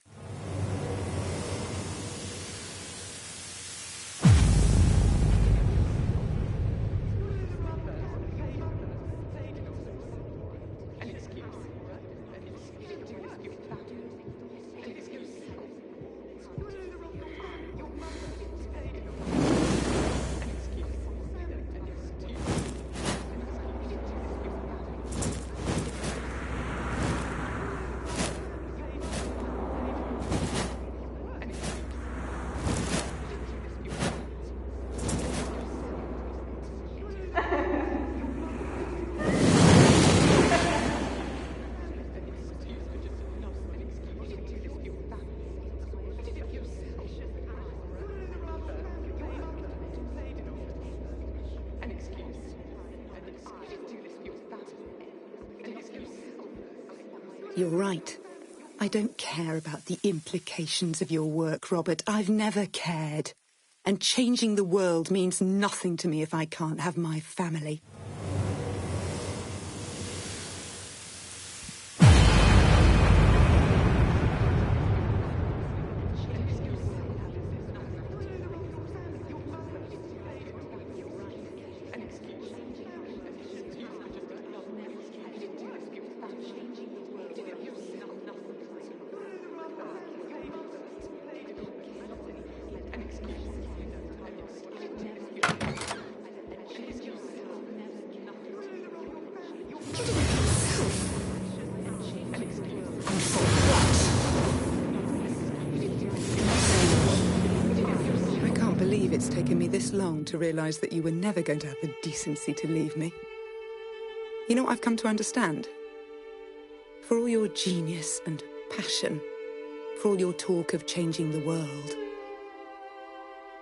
[SPEAKER 8] You're right. I don't care about the implications of your work, Robert. I've never cared. And changing the world means nothing to me if I can't have my family. It's taken me this long to realise that you were never going to have the decency to leave me. You know what I've come to understand? For all your genius and passion, for all your talk of changing the world,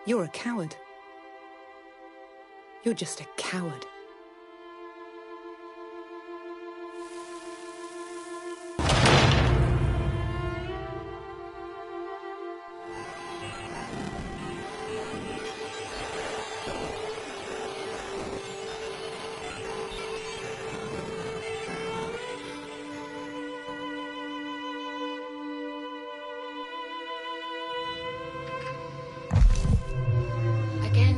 [SPEAKER 8] you're a coward. You're just a coward.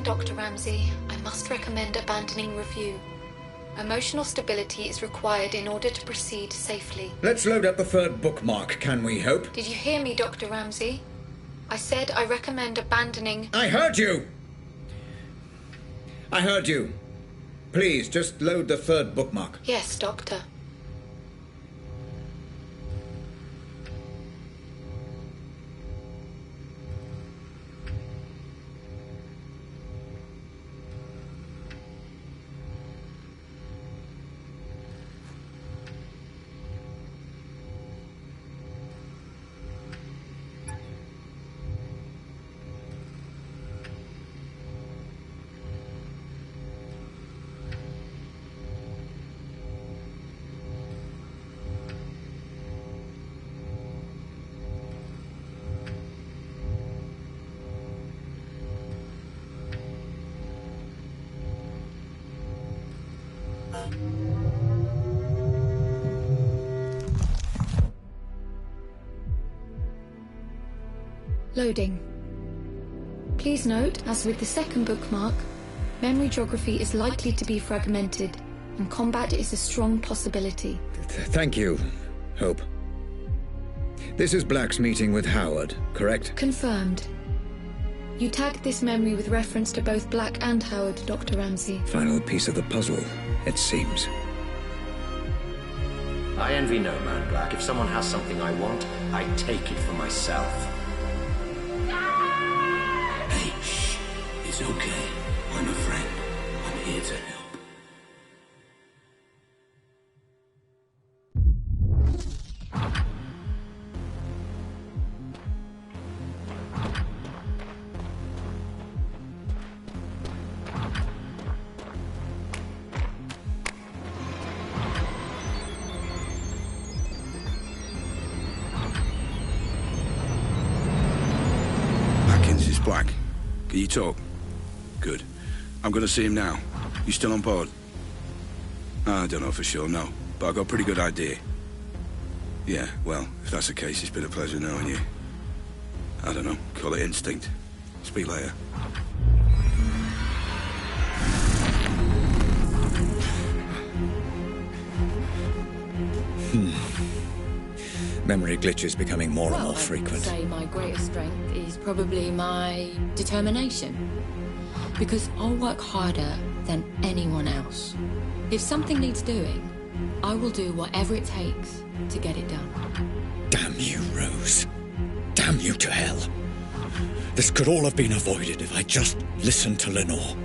[SPEAKER 7] Dr. Ramsey, I must recommend abandoning review. Emotional stability is required in order to proceed safely.
[SPEAKER 21] Let's load up the third bookmark, can we hope?
[SPEAKER 7] Did you hear me, Dr. Ramsey? I said I recommend abandoning...
[SPEAKER 21] I heard you! I heard you. Please, just load the third bookmark.
[SPEAKER 7] Yes, Doctor. Loading. Please note, as with the second bookmark, memory geography is likely to be fragmented, and combat is a strong possibility.
[SPEAKER 21] Thank you, Hope. This is Black's meeting with Howard, correct?
[SPEAKER 7] Confirmed. You tagged this memory with reference to both Black and Howard, Dr. Ramsey.
[SPEAKER 21] Final piece of the puzzle, it seems.
[SPEAKER 19] I envy no man, Black. If someone has something I want, I take it for myself.
[SPEAKER 6] Hey, shh. It's okay. I'm a friend. I'm here to help. Black, can you talk? Good. I'm gonna see him now. You still on board? I don't know for sure, no. But I've got a pretty good idea. Yeah, well, if that's the case, it's been a pleasure knowing you. I don't know, call it instinct. Speak later.
[SPEAKER 21] Memory glitches becoming more and more frequent.
[SPEAKER 4] I would say my greatest strength is probably my determination. Because I'll work harder than anyone else. If something needs doing, I will do whatever it takes to get it done.
[SPEAKER 21] Damn you, Rose. Damn you to hell. This could all have been avoided if I just listened to Lenore.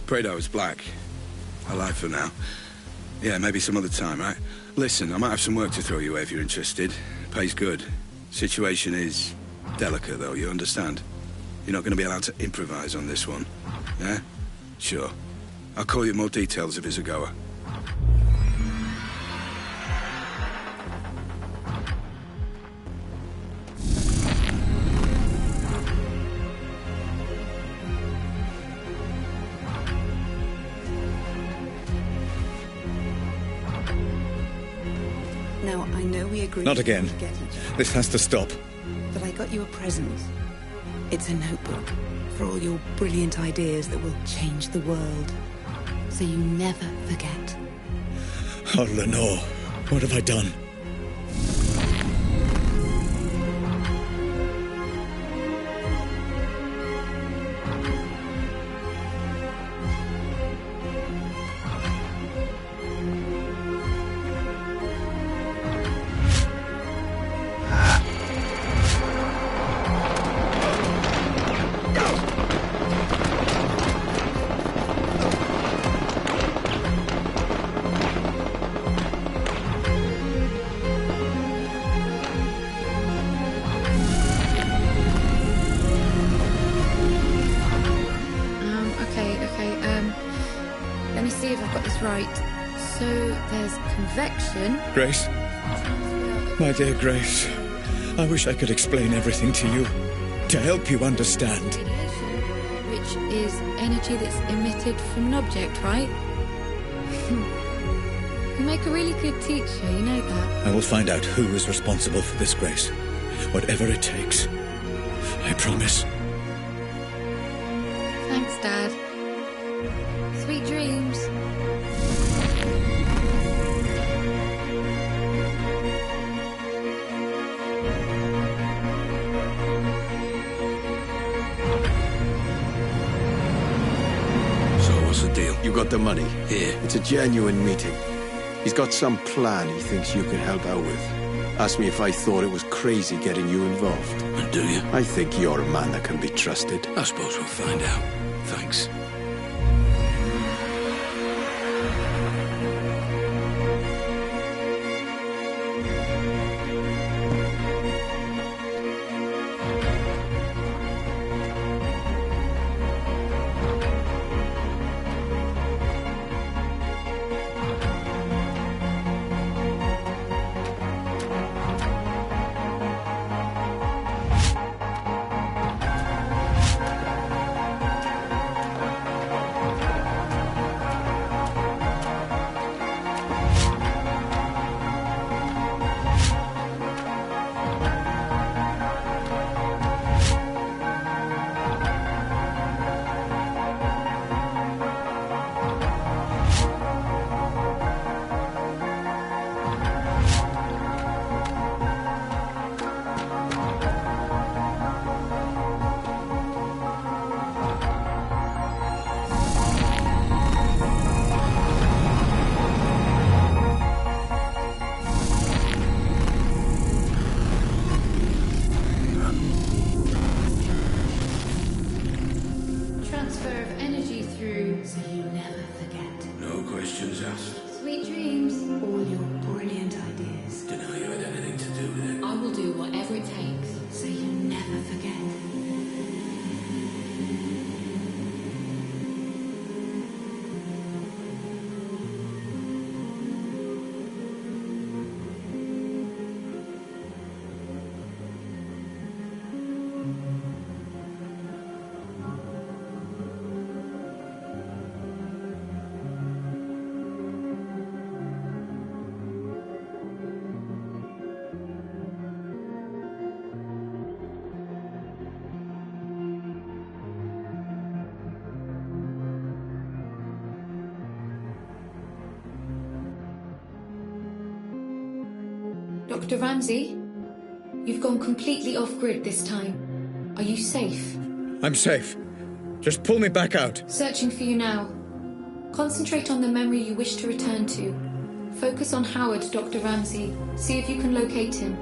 [SPEAKER 6] Prayed I was black. I lied for now. Yeah, maybe some other time, right? Listen, I might have some work to throw your way if you're interested. Pays good. Situation is delicate, though, you understand? You're not going to be allowed to improvise on this one. Yeah? Sure. I'll call you more details if it's a goer.
[SPEAKER 8] Now, I know we agreed
[SPEAKER 21] Not again.
[SPEAKER 8] to get each other,
[SPEAKER 21] This has to stop.
[SPEAKER 8] but I got you a present. It's a notebook for all your brilliant ideas that will change the world. So you never forget.
[SPEAKER 21] Oh, Lenore, what have I done?
[SPEAKER 7] Let me see if I've got this right. So there's convection.
[SPEAKER 21] Grace? My dear Grace, I wish I could explain everything to you, to help you understand.
[SPEAKER 7] Which is energy that's emitted from an object, right? You make a really good teacher, you know that.
[SPEAKER 21] I will find out who is responsible for this, Grace. Whatever it takes. I promise.
[SPEAKER 7] Thanks, Dad. Sweet dreams.
[SPEAKER 6] So what's the deal?
[SPEAKER 9] You got the money.
[SPEAKER 6] Here.
[SPEAKER 9] It's a genuine meeting. He's got some plan he thinks you can help out with. Asked me if I thought it was crazy getting you involved.
[SPEAKER 6] And do you?
[SPEAKER 9] I think you're a man that can be trusted.
[SPEAKER 6] I suppose we'll find out. Thanks.
[SPEAKER 7] Transfer of energy through, so you never forget.
[SPEAKER 6] No questions asked.
[SPEAKER 7] Sweet dreams.
[SPEAKER 8] All your brilliant ideas.
[SPEAKER 6] Deny you had anything to do with it.
[SPEAKER 4] I will do whatever it takes.
[SPEAKER 8] So you never forget.
[SPEAKER 7] Dr. Ramsey, you've gone completely off-grid this time. Are you safe?
[SPEAKER 21] I'm safe. Just pull me back out.
[SPEAKER 7] Searching for you now. Concentrate on the memory you wish to return to. Focus on Howard, Dr. Ramsey. See if you can locate him.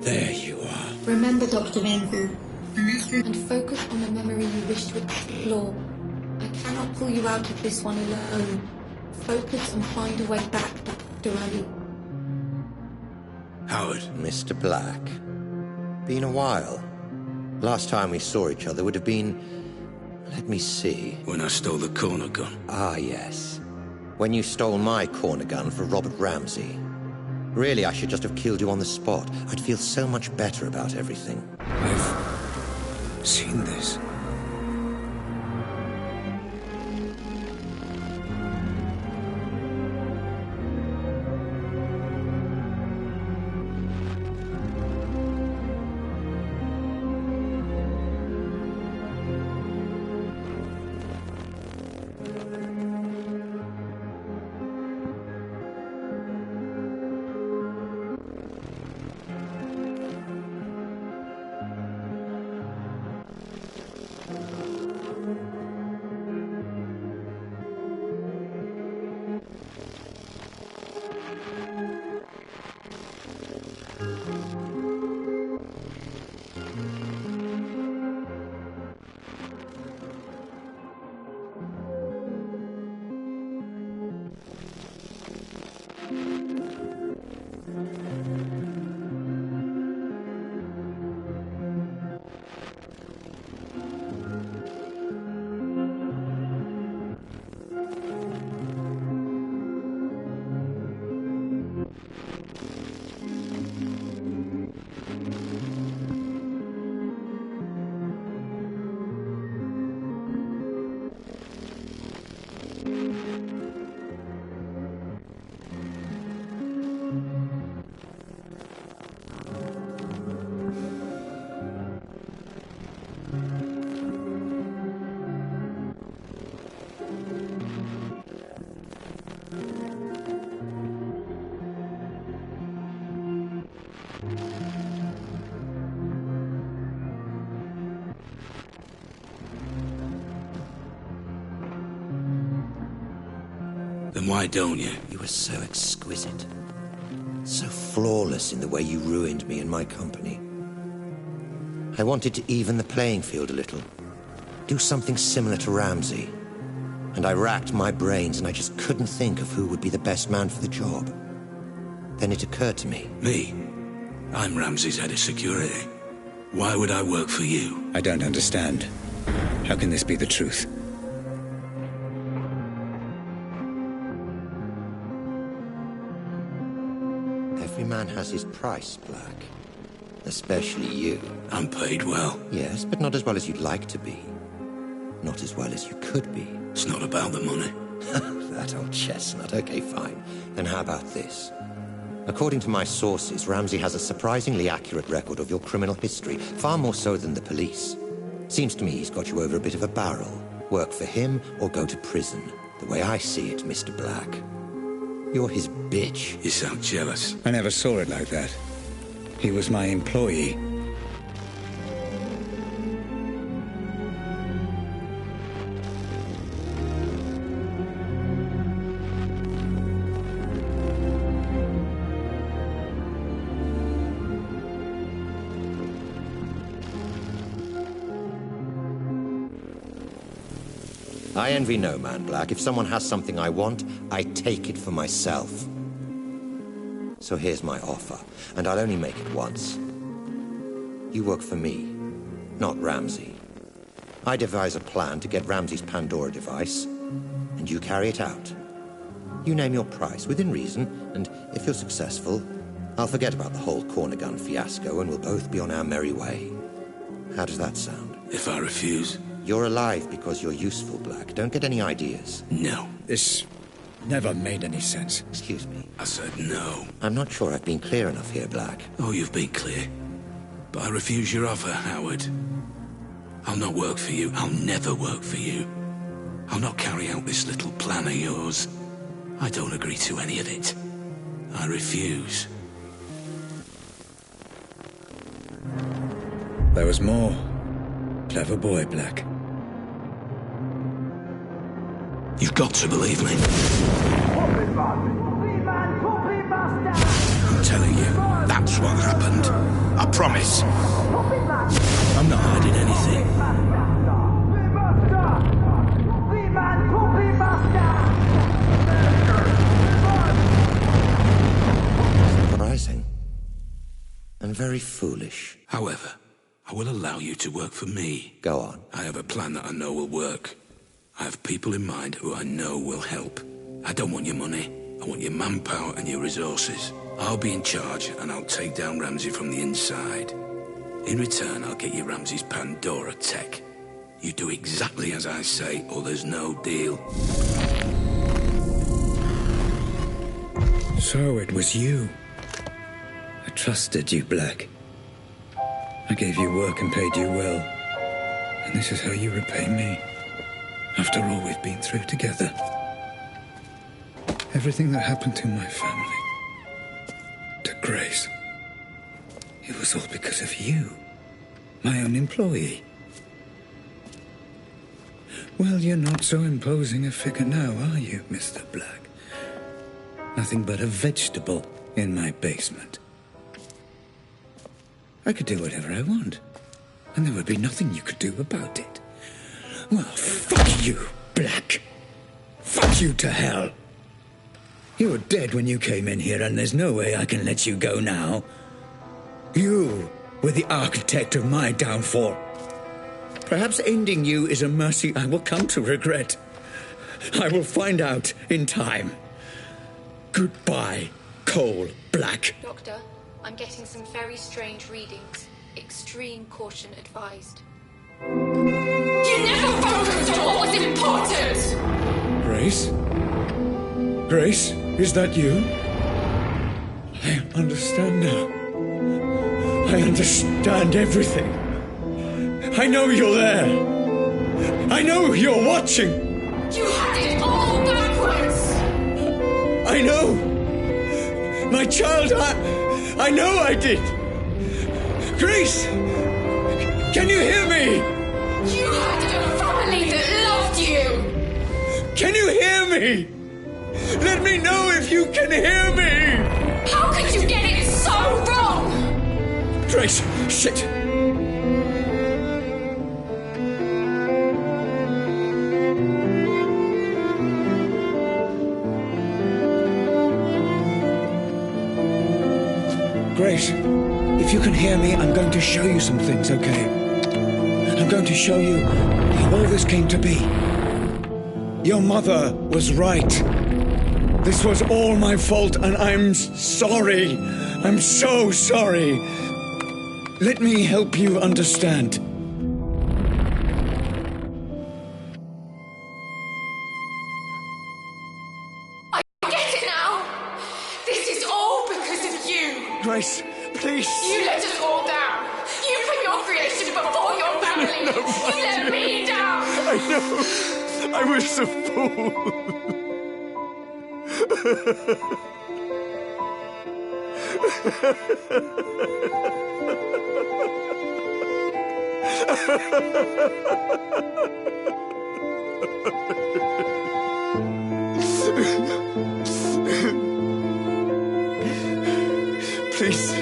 [SPEAKER 21] There you are.
[SPEAKER 7] Remember, Dr. Venville, and focus on the memory you wish to explore. I cannot pull you out of this one alone. Focus and find a way back, Dr. Ali.
[SPEAKER 6] Howard.
[SPEAKER 19] Mr. Black. Been a while. Last time we saw each other would have been... Let me see.
[SPEAKER 6] When I stole the corner gun.
[SPEAKER 19] Ah, yes. When you stole my corner gun for Robert Ramsey. Really, I should just have killed you on the spot. I'd feel so much better about everything.
[SPEAKER 5] I've seen this.
[SPEAKER 6] Then why don't you?
[SPEAKER 19] You were so exquisite. So flawless in the way you ruined me and my company. I wanted to even the playing field a little. Do something similar to Ramsey. And I racked my brains and I just couldn't think of who would be the best man for the job. Then it occurred to me.
[SPEAKER 6] Me? I'm Ramsey's head of security. Why would I work for you?
[SPEAKER 5] I don't understand. How can this be the truth?
[SPEAKER 19] Every man has his price, Black. Especially you.
[SPEAKER 6] I'm paid well.
[SPEAKER 19] Yes, but not as well as you'd like to be. Not as well as you could be.
[SPEAKER 6] It's not about the money.
[SPEAKER 19] That old chestnut. Okay, fine. Then how about this? According to my sources, Ramsey has a surprisingly accurate record of your criminal history, far more so than the police. Seems to me he's got you over a bit of a barrel. Work for him or go to prison. The way I see it, Mr. Black. You're his bitch.
[SPEAKER 6] You sound jealous.
[SPEAKER 5] I never saw it like that. He was my employee.
[SPEAKER 19] I envy no man, Black. If someone has something I want, I take it for myself. So here's my offer, and I'll only make it once. You work for me, not Ramsey. I devise a plan to get Ramsey's Pandora device, and you carry it out. You name your price, within reason, and if you're successful, I'll forget about the whole corner gun fiasco, and we'll both be on our merry way. How does that sound?
[SPEAKER 6] If I refuse?
[SPEAKER 19] You're alive because you're useful, Black. Don't get any ideas.
[SPEAKER 6] No.
[SPEAKER 5] This never made any sense.
[SPEAKER 19] Excuse me.
[SPEAKER 6] I said no.
[SPEAKER 19] I'm not sure I've been clear enough here, Black.
[SPEAKER 6] Oh, you've been clear. But I refuse your offer, Howard. I'll not work for you. I'll never work for you. I'll not carry out this little plan of yours. I don't agree to any of it. I refuse.
[SPEAKER 5] There was more. Clever boy, Black.
[SPEAKER 6] You've got to believe me.
[SPEAKER 18] Puppet master!
[SPEAKER 6] telling you. That's what happened. I promise. I'm not hiding anything.
[SPEAKER 19] Surprising. And very foolish.
[SPEAKER 6] However, I will allow you to work for me.
[SPEAKER 19] Go on.
[SPEAKER 6] I have a plan that I know will work. I have people in mind who I know will help. I don't want your money. I want your manpower and your resources. I'll be in charge and I'll take down Ramsey from the inside. In return, I'll get you Ramsey's Pandora tech. You do exactly as I say or there's no deal.
[SPEAKER 21] So it was you. I trusted you, Black. I gave you work and paid you well. And this is how you repay me. After all we've been through together. Everything that happened to my family. To Grace. It was all because of you. My own employee. Well, you're not so imposing a figure now, are you, Mr. Black? Nothing but a vegetable in my basement. I could do whatever I want. And there would be nothing you could do about it. Well, fuck you, Black. Fuck you to hell. You were dead when you came in here, and there's no way I can let you go now. You were the architect of my downfall. Perhaps ending you is a mercy I will come to regret. I will find out in time. Goodbye, Cole Black.
[SPEAKER 7] Doctor, I'm getting some very strange readings. Extreme caution advised.
[SPEAKER 14] You never focused on what was important!
[SPEAKER 21] Grace? Grace, is that you? I understand now. I understand everything. I know you're there. I know you're watching.
[SPEAKER 14] You had it all backwards!
[SPEAKER 21] I know. My child, I know I did. Grace, can you hear me?
[SPEAKER 14] You had a family that loved you!
[SPEAKER 21] Can you hear me? Let me know if you can hear me!
[SPEAKER 14] How could you get it so wrong?
[SPEAKER 21] Grace, shit! Grace, if you can hear me, I'm going to show you some things, okay? I'm going to show you how all this came to be. Your mother was right. This was all my fault, and I'm sorry. I'm so sorry. Let me help you understand.
[SPEAKER 14] I get it now. This is all because of you.
[SPEAKER 21] Grace, please.
[SPEAKER 14] You let us all down. You put your creation before your family.
[SPEAKER 21] No,
[SPEAKER 14] you let me down.
[SPEAKER 21] I know. I was a fool. Please,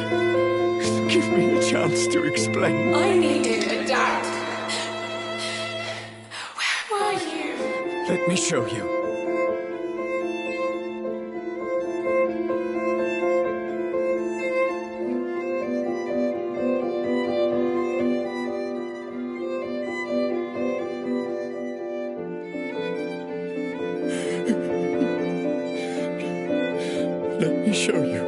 [SPEAKER 21] give me a chance to explain.
[SPEAKER 14] I needed a dad. Where were you?
[SPEAKER 21] Let me show you. Let me show you.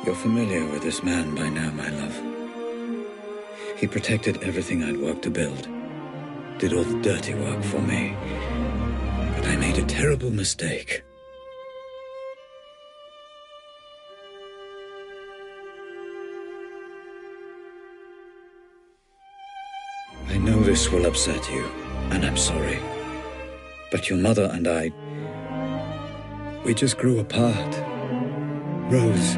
[SPEAKER 21] You're familiar with this man by now, my love. He protected everything I'd worked to build. did all the dirty work for me. But I made a terrible mistake. I know this will upset you, and I'm sorry. But your mother and I, we just grew apart. Rose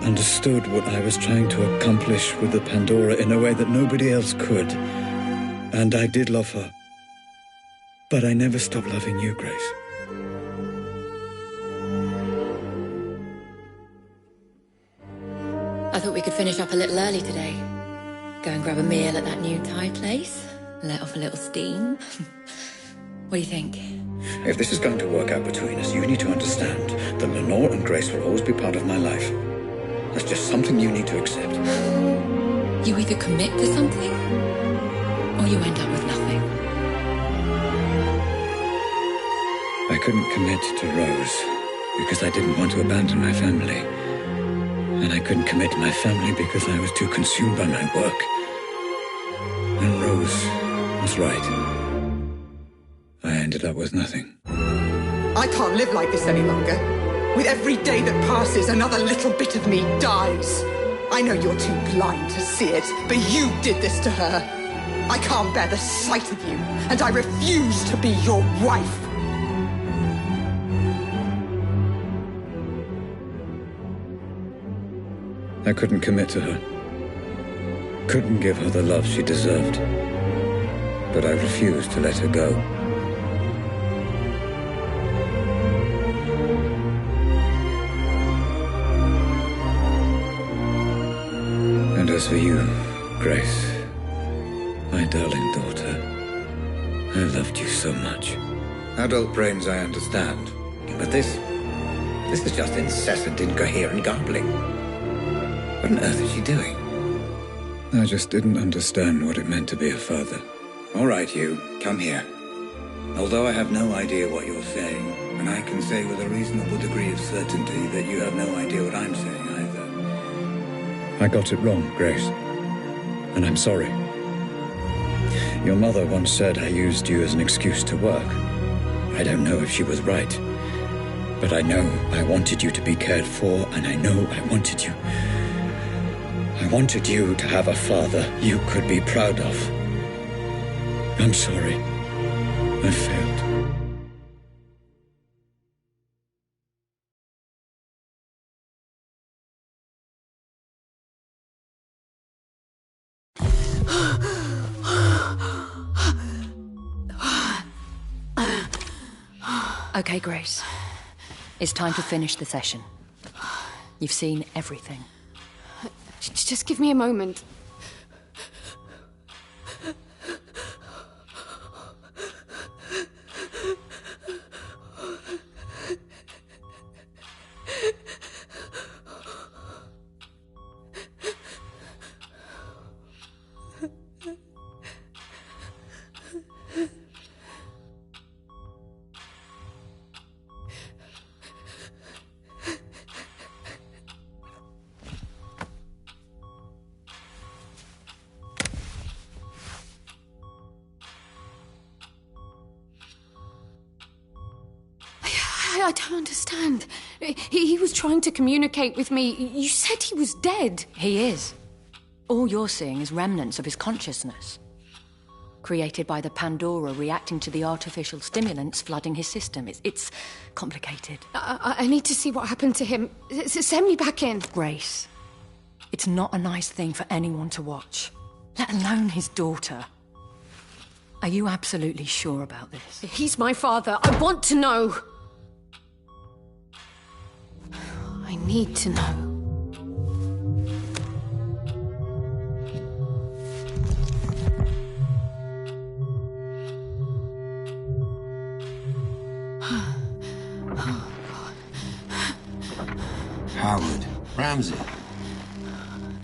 [SPEAKER 21] understood what I was trying to accomplish with the Pandora in a way that nobody else could. And I did love her. But I never stopped loving you, Grace.
[SPEAKER 4] I thought we could finish up a little early today. Go and grab a meal at that new Thai place. Let off a little steam. What do you think?
[SPEAKER 21] If this is going to work out between us, you need to understand that Lenore and Grace will always be part of my life. That's just something you need to accept.
[SPEAKER 4] You either commit to something, or you end up with nothing.
[SPEAKER 21] I couldn't commit to Rose because I didn't want to abandon my family. And I couldn't commit to my family because I was too consumed by my work. And Rose was right. I ended up with nothing.
[SPEAKER 8] I can't live like this any longer. With every day that passes, another little bit of me dies. I know you're too blind to see it, but you did this to her. I can't bear the sight of you, and I refuse to be your wife.
[SPEAKER 21] I couldn't commit to her. Couldn't give her the love she deserved. But I refused to let her go. And as for you, Grace, my darling daughter, I loved you so much. Adult brains I understand, but this is just incessant, incoherent gambling. What on earth is she doing? I just didn't understand what it meant to be a father. All right, you, come here. Although I have no idea what you're saying, and I can say with a reasonable degree of certainty that you have no idea what I'm saying either. I got it wrong, Grace. And I'm sorry. Your mother once said I used you as an excuse to work. I don't know if she was right. But I know I wanted you to be cared for, and I know I wanted you to have a father you could be proud of. I'm sorry. I failed.
[SPEAKER 4] Okay, Grace. It's time to finish the session. You've seen everything.
[SPEAKER 7] Just give me a moment. I don't understand. He was trying to communicate with me. You said he was dead.
[SPEAKER 4] He is. All you're seeing is remnants of his consciousness, created by the Pandora reacting to the artificial stimulants flooding his system. It's complicated.
[SPEAKER 7] I need to see what happened to him. Send me back in.
[SPEAKER 4] Grace, it's not a nice thing for anyone to watch, let alone his daughter. Are you absolutely sure about this?
[SPEAKER 7] He's my father. I want to know. I need to know.
[SPEAKER 11] Howard, Ramsey.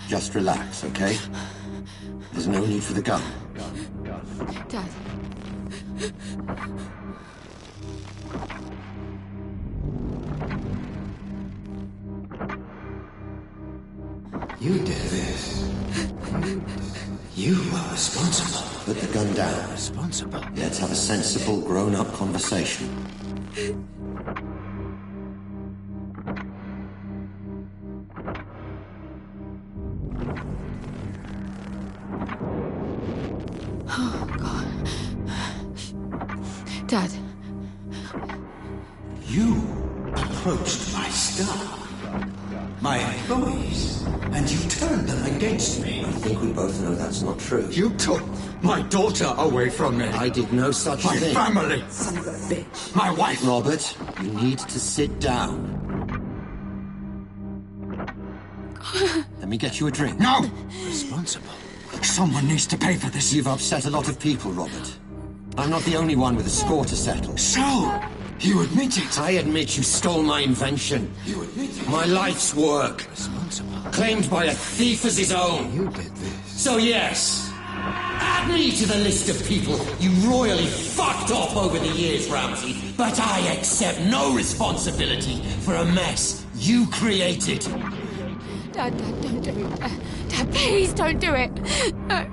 [SPEAKER 11] Just relax, okay? There's no need for the gun.
[SPEAKER 7] Dad.
[SPEAKER 11] You did this. You were
[SPEAKER 6] Responsible?
[SPEAKER 11] Put the gun down.
[SPEAKER 6] Responsible?
[SPEAKER 11] Let's have a sensible, grown-up conversation.
[SPEAKER 7] Oh, God. Dad.
[SPEAKER 6] You approached my staff, my employees, and you turned them against me.
[SPEAKER 11] I think we both know that's not true.
[SPEAKER 6] You took my daughter away from me.
[SPEAKER 11] I did no such thing.
[SPEAKER 6] My family.
[SPEAKER 8] Son of a bitch.
[SPEAKER 6] My wife.
[SPEAKER 11] Robert, you need to sit down. Let me get you a drink.
[SPEAKER 6] No! Responsible. Someone needs to pay for this.
[SPEAKER 11] You've upset a lot of people, Robert. I'm not the only one with a score to settle.
[SPEAKER 6] So, you admit it?
[SPEAKER 11] I admit you stole my invention.
[SPEAKER 6] You admit it?
[SPEAKER 11] My life's work.
[SPEAKER 6] Responsible.
[SPEAKER 11] Claimed by a thief as his own.
[SPEAKER 6] You did this.
[SPEAKER 11] So yes, add me to the list of people you royally fucked off over the years, Ramsey. But I accept no responsibility for a mess you created.
[SPEAKER 7] Dad, don't do it. Dad, please don't do it. No.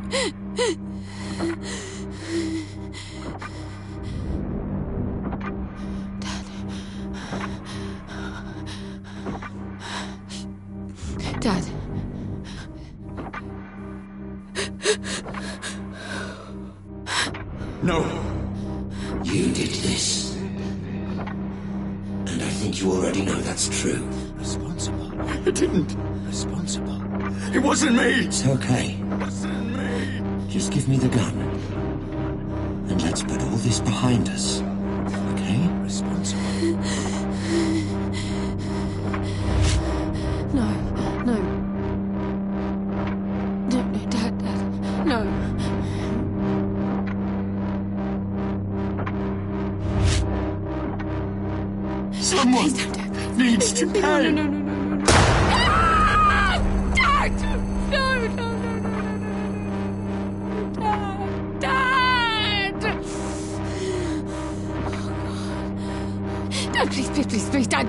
[SPEAKER 7] Dad.
[SPEAKER 6] No.
[SPEAKER 11] You did this. And I think you already know that's true.
[SPEAKER 6] Responsible. I didn't. Responsible. It wasn't me.
[SPEAKER 11] It's okay.
[SPEAKER 6] It wasn't me.
[SPEAKER 11] Just give me the gun. And let's put all this behind us. Okay?
[SPEAKER 6] Responsible.
[SPEAKER 7] No. No, Dad, no.
[SPEAKER 6] Someone needs to pay.
[SPEAKER 7] No. Ah! Dad! No. Dad! Dad, please, Dad,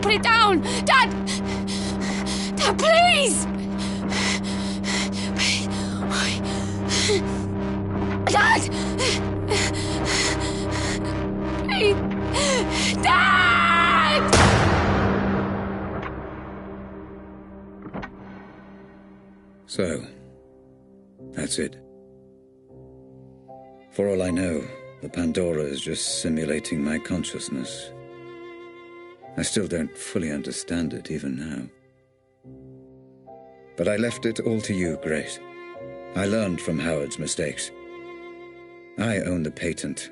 [SPEAKER 7] put it down! Dad, please! Dad! Please! Dad!
[SPEAKER 5] So, that's it. For all I know, the Pandora is just simulating my consciousness. I still don't fully understand it, even now. But I left it all to you, Grace. I learned from Howard's mistakes. I own the patent,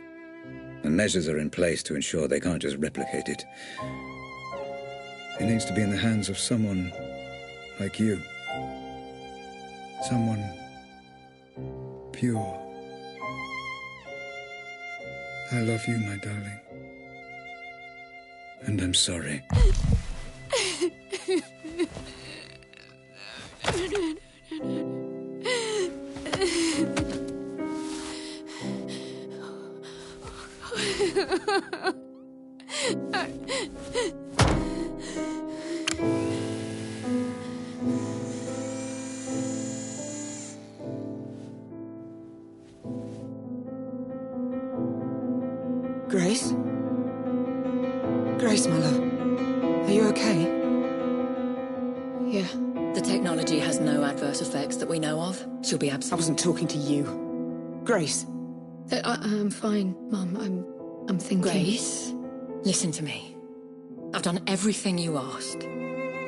[SPEAKER 5] and measures are in place to ensure they can't just replicate it. It needs to be in the hands of someone like you. Someone pure. I love you, my darling. And I'm sorry.
[SPEAKER 8] Grace? Grace, my love. Are you okay?
[SPEAKER 4] Yeah. The technology has no adverse effects that we know of. She'll be absolutely...
[SPEAKER 8] I wasn't talking to you. Grace.
[SPEAKER 7] I'm fine, Mum. I'm thinking...
[SPEAKER 4] Grace, listen to me. I've done everything you asked.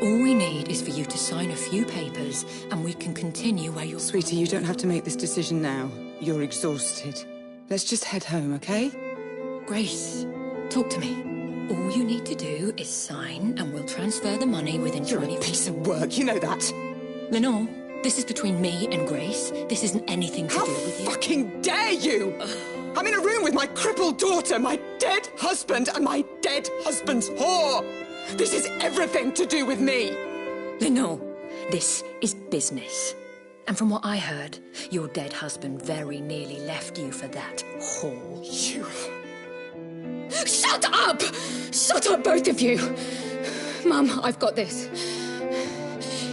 [SPEAKER 4] All we need is for you to sign a few papers and we can continue where you're...
[SPEAKER 8] Sweetie, you don't have to make this decision now. You're exhausted. Let's just head home, okay?
[SPEAKER 4] Grace, talk to me. All you need to do is sign and we'll transfer the money within 20...
[SPEAKER 8] You're a piece of work, you know that.
[SPEAKER 4] Lenore, this is between me and Grace. This isn't anything to do with you.
[SPEAKER 8] How fucking dare you! I'm in a room with my crippled daughter, my dead husband, and my dead husband's whore! This is everything to do with me!
[SPEAKER 4] Lenore, this is business. And from what I heard, your dead husband very nearly left you for that whore.
[SPEAKER 8] You...
[SPEAKER 7] Shut up! Shut up, both of you! Mum, I've got this.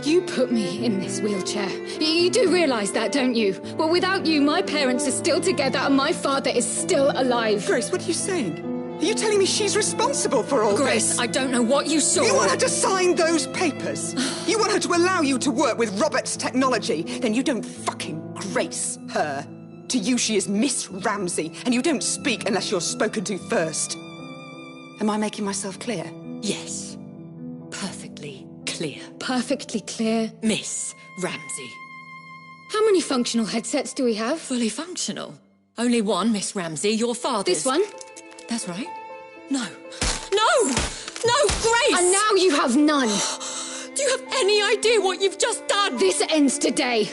[SPEAKER 7] You put me in this wheelchair. You do realise that, don't you? Well, without you, my parents are still together and my father is still alive.
[SPEAKER 8] Grace, what are you saying? Are you telling me she's responsible for all
[SPEAKER 7] Grace,
[SPEAKER 8] this?
[SPEAKER 7] I don't know what you saw.
[SPEAKER 8] You want her to sign those papers? You want her to allow you to work with Robert's technology? Then you don't fucking grace her. To you, she is Miss Ramsey, and you don't speak unless you're spoken to first. Am I making myself clear?
[SPEAKER 4] Yes. Perfectly clear.
[SPEAKER 7] Perfectly clear.
[SPEAKER 4] Miss Ramsey.
[SPEAKER 7] How many functional headsets do we have?
[SPEAKER 4] Fully functional. Only one, Miss Ramsey, your father's.
[SPEAKER 7] This one?
[SPEAKER 4] That's right. No. No! No, Grace!
[SPEAKER 7] And now you have none.
[SPEAKER 4] Do you have any idea what you've just done?
[SPEAKER 7] This ends today.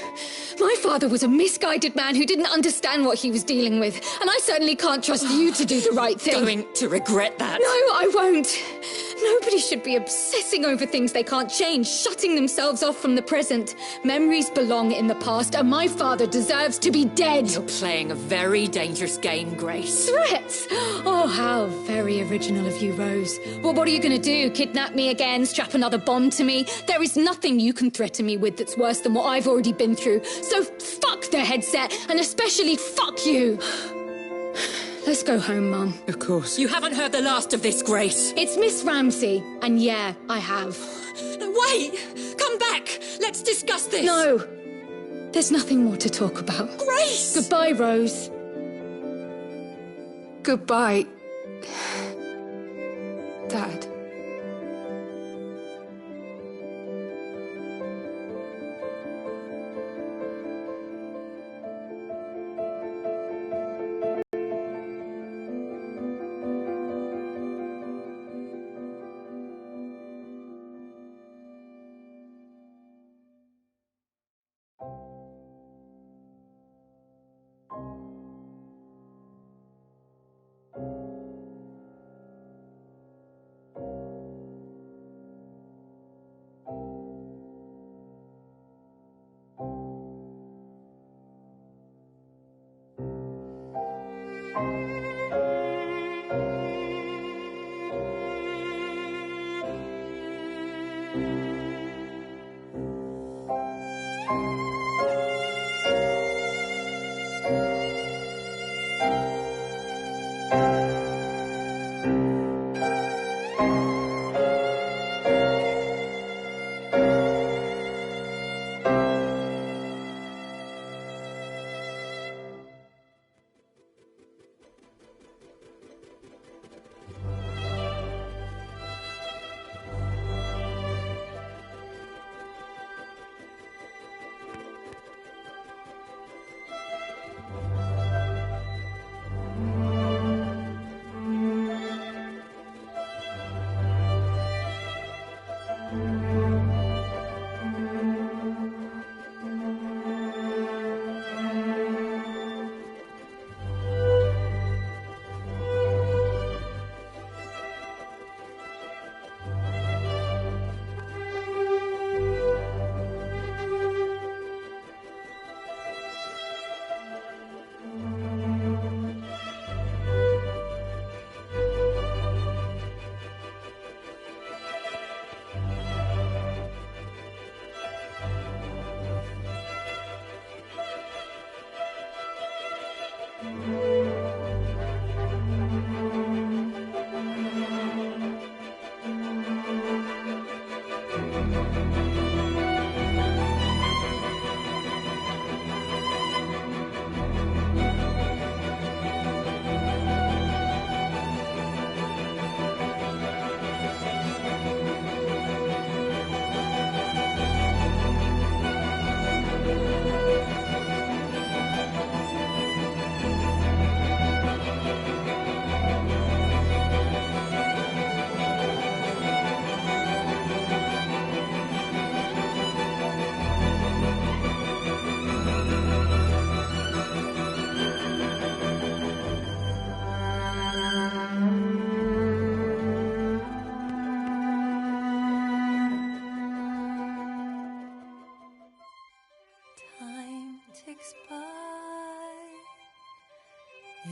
[SPEAKER 7] My father was a misguided man who didn't understand what he was dealing with, and I certainly can't trust you to do the right thing.
[SPEAKER 4] Going to regret that.
[SPEAKER 7] No, I won't. Nobody should be obsessing over things they can't change, shutting themselves off from the present. Memories belong in the past, and my father deserves to be dead.
[SPEAKER 4] You're playing a very dangerous game, Grace.
[SPEAKER 7] Threats? Oh, how very original of you, Rose. Well, what are you going to do? Kidnap me again? Strap another bomb to me? There is nothing you can threaten me with that's worse than what I've already been through. So fuck the headset, and especially fuck you. Let's go home, Mum.
[SPEAKER 8] Of course.
[SPEAKER 4] You haven't heard the last of this, Grace.
[SPEAKER 7] It's Miss Ramsey, and yeah, I have.
[SPEAKER 4] No, wait! Come back! Let's discuss this!
[SPEAKER 7] No! There's nothing more to talk about.
[SPEAKER 4] Grace!
[SPEAKER 7] Goodbye, Rose. Goodbye, Dad.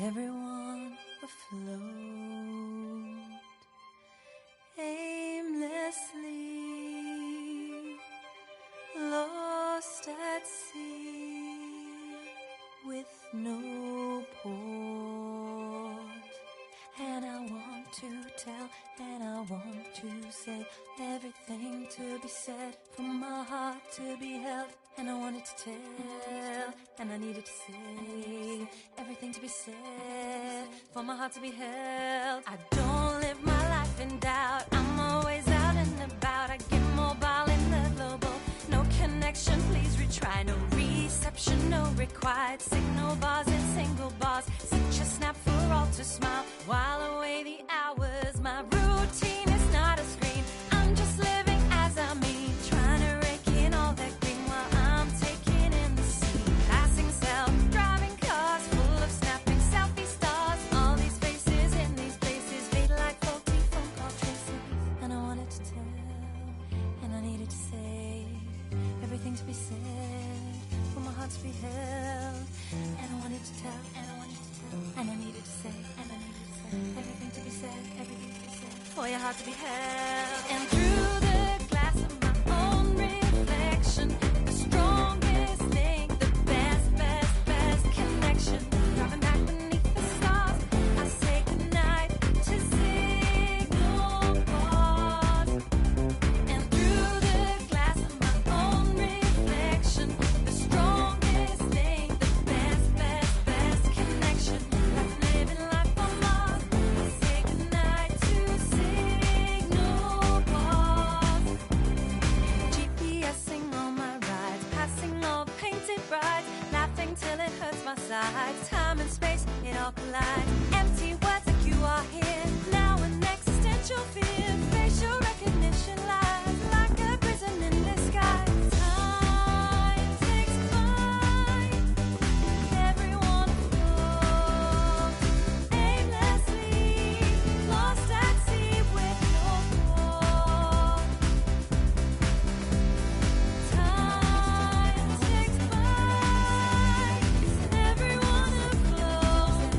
[SPEAKER 10] everyone afloat, aimlessly Newport. And I want to tell, and I want to say everything to be said, for my heart to be held. And I wanted to tell, and I needed to say everything to be said, for my heart to be held. I don't live my life in doubt, I'm always out and about. I get mobile in the global, no connection, please retry. No reception, no required, signal bars and single bars. Such a snap for all to smile, while away the hours. My routine is not a screen, I'm just living as I mean, trying to rake in all that green while I'm taking in the scene. Passing self-driving cars, full of snapping selfie stars. All these faces in these places fade like faulty phone call traces. And I wanted to tell, and I needed to say everything to be said, for my heart to be held. And I wanted to tell, and I wanted to tell, and I needed to say, and I needed to say everything to be said, everything to be said, for your heart to be held. And through the glass of my own reflection, the strongest thing, the best connection. Driving back beneath the stars, I say goodnight to signal bars. And through the glass of my own reflection, the strongest thing, the best connection. Like living life on Mars, I say goodnight to signal bars. GPSing all my rides, passing all painted brides, laughing till it hurts my sides. Time and space, it all collides. Empty words like you are here, now an existential fear. Facial recognition lies like a prison in disguise. Time takes flight, everyone floats aimlessly, lost at sea with no thought. Time takes flight, everyone afloat.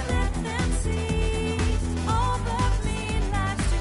[SPEAKER 10] Let them see all but me, life's too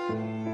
[SPEAKER 15] you.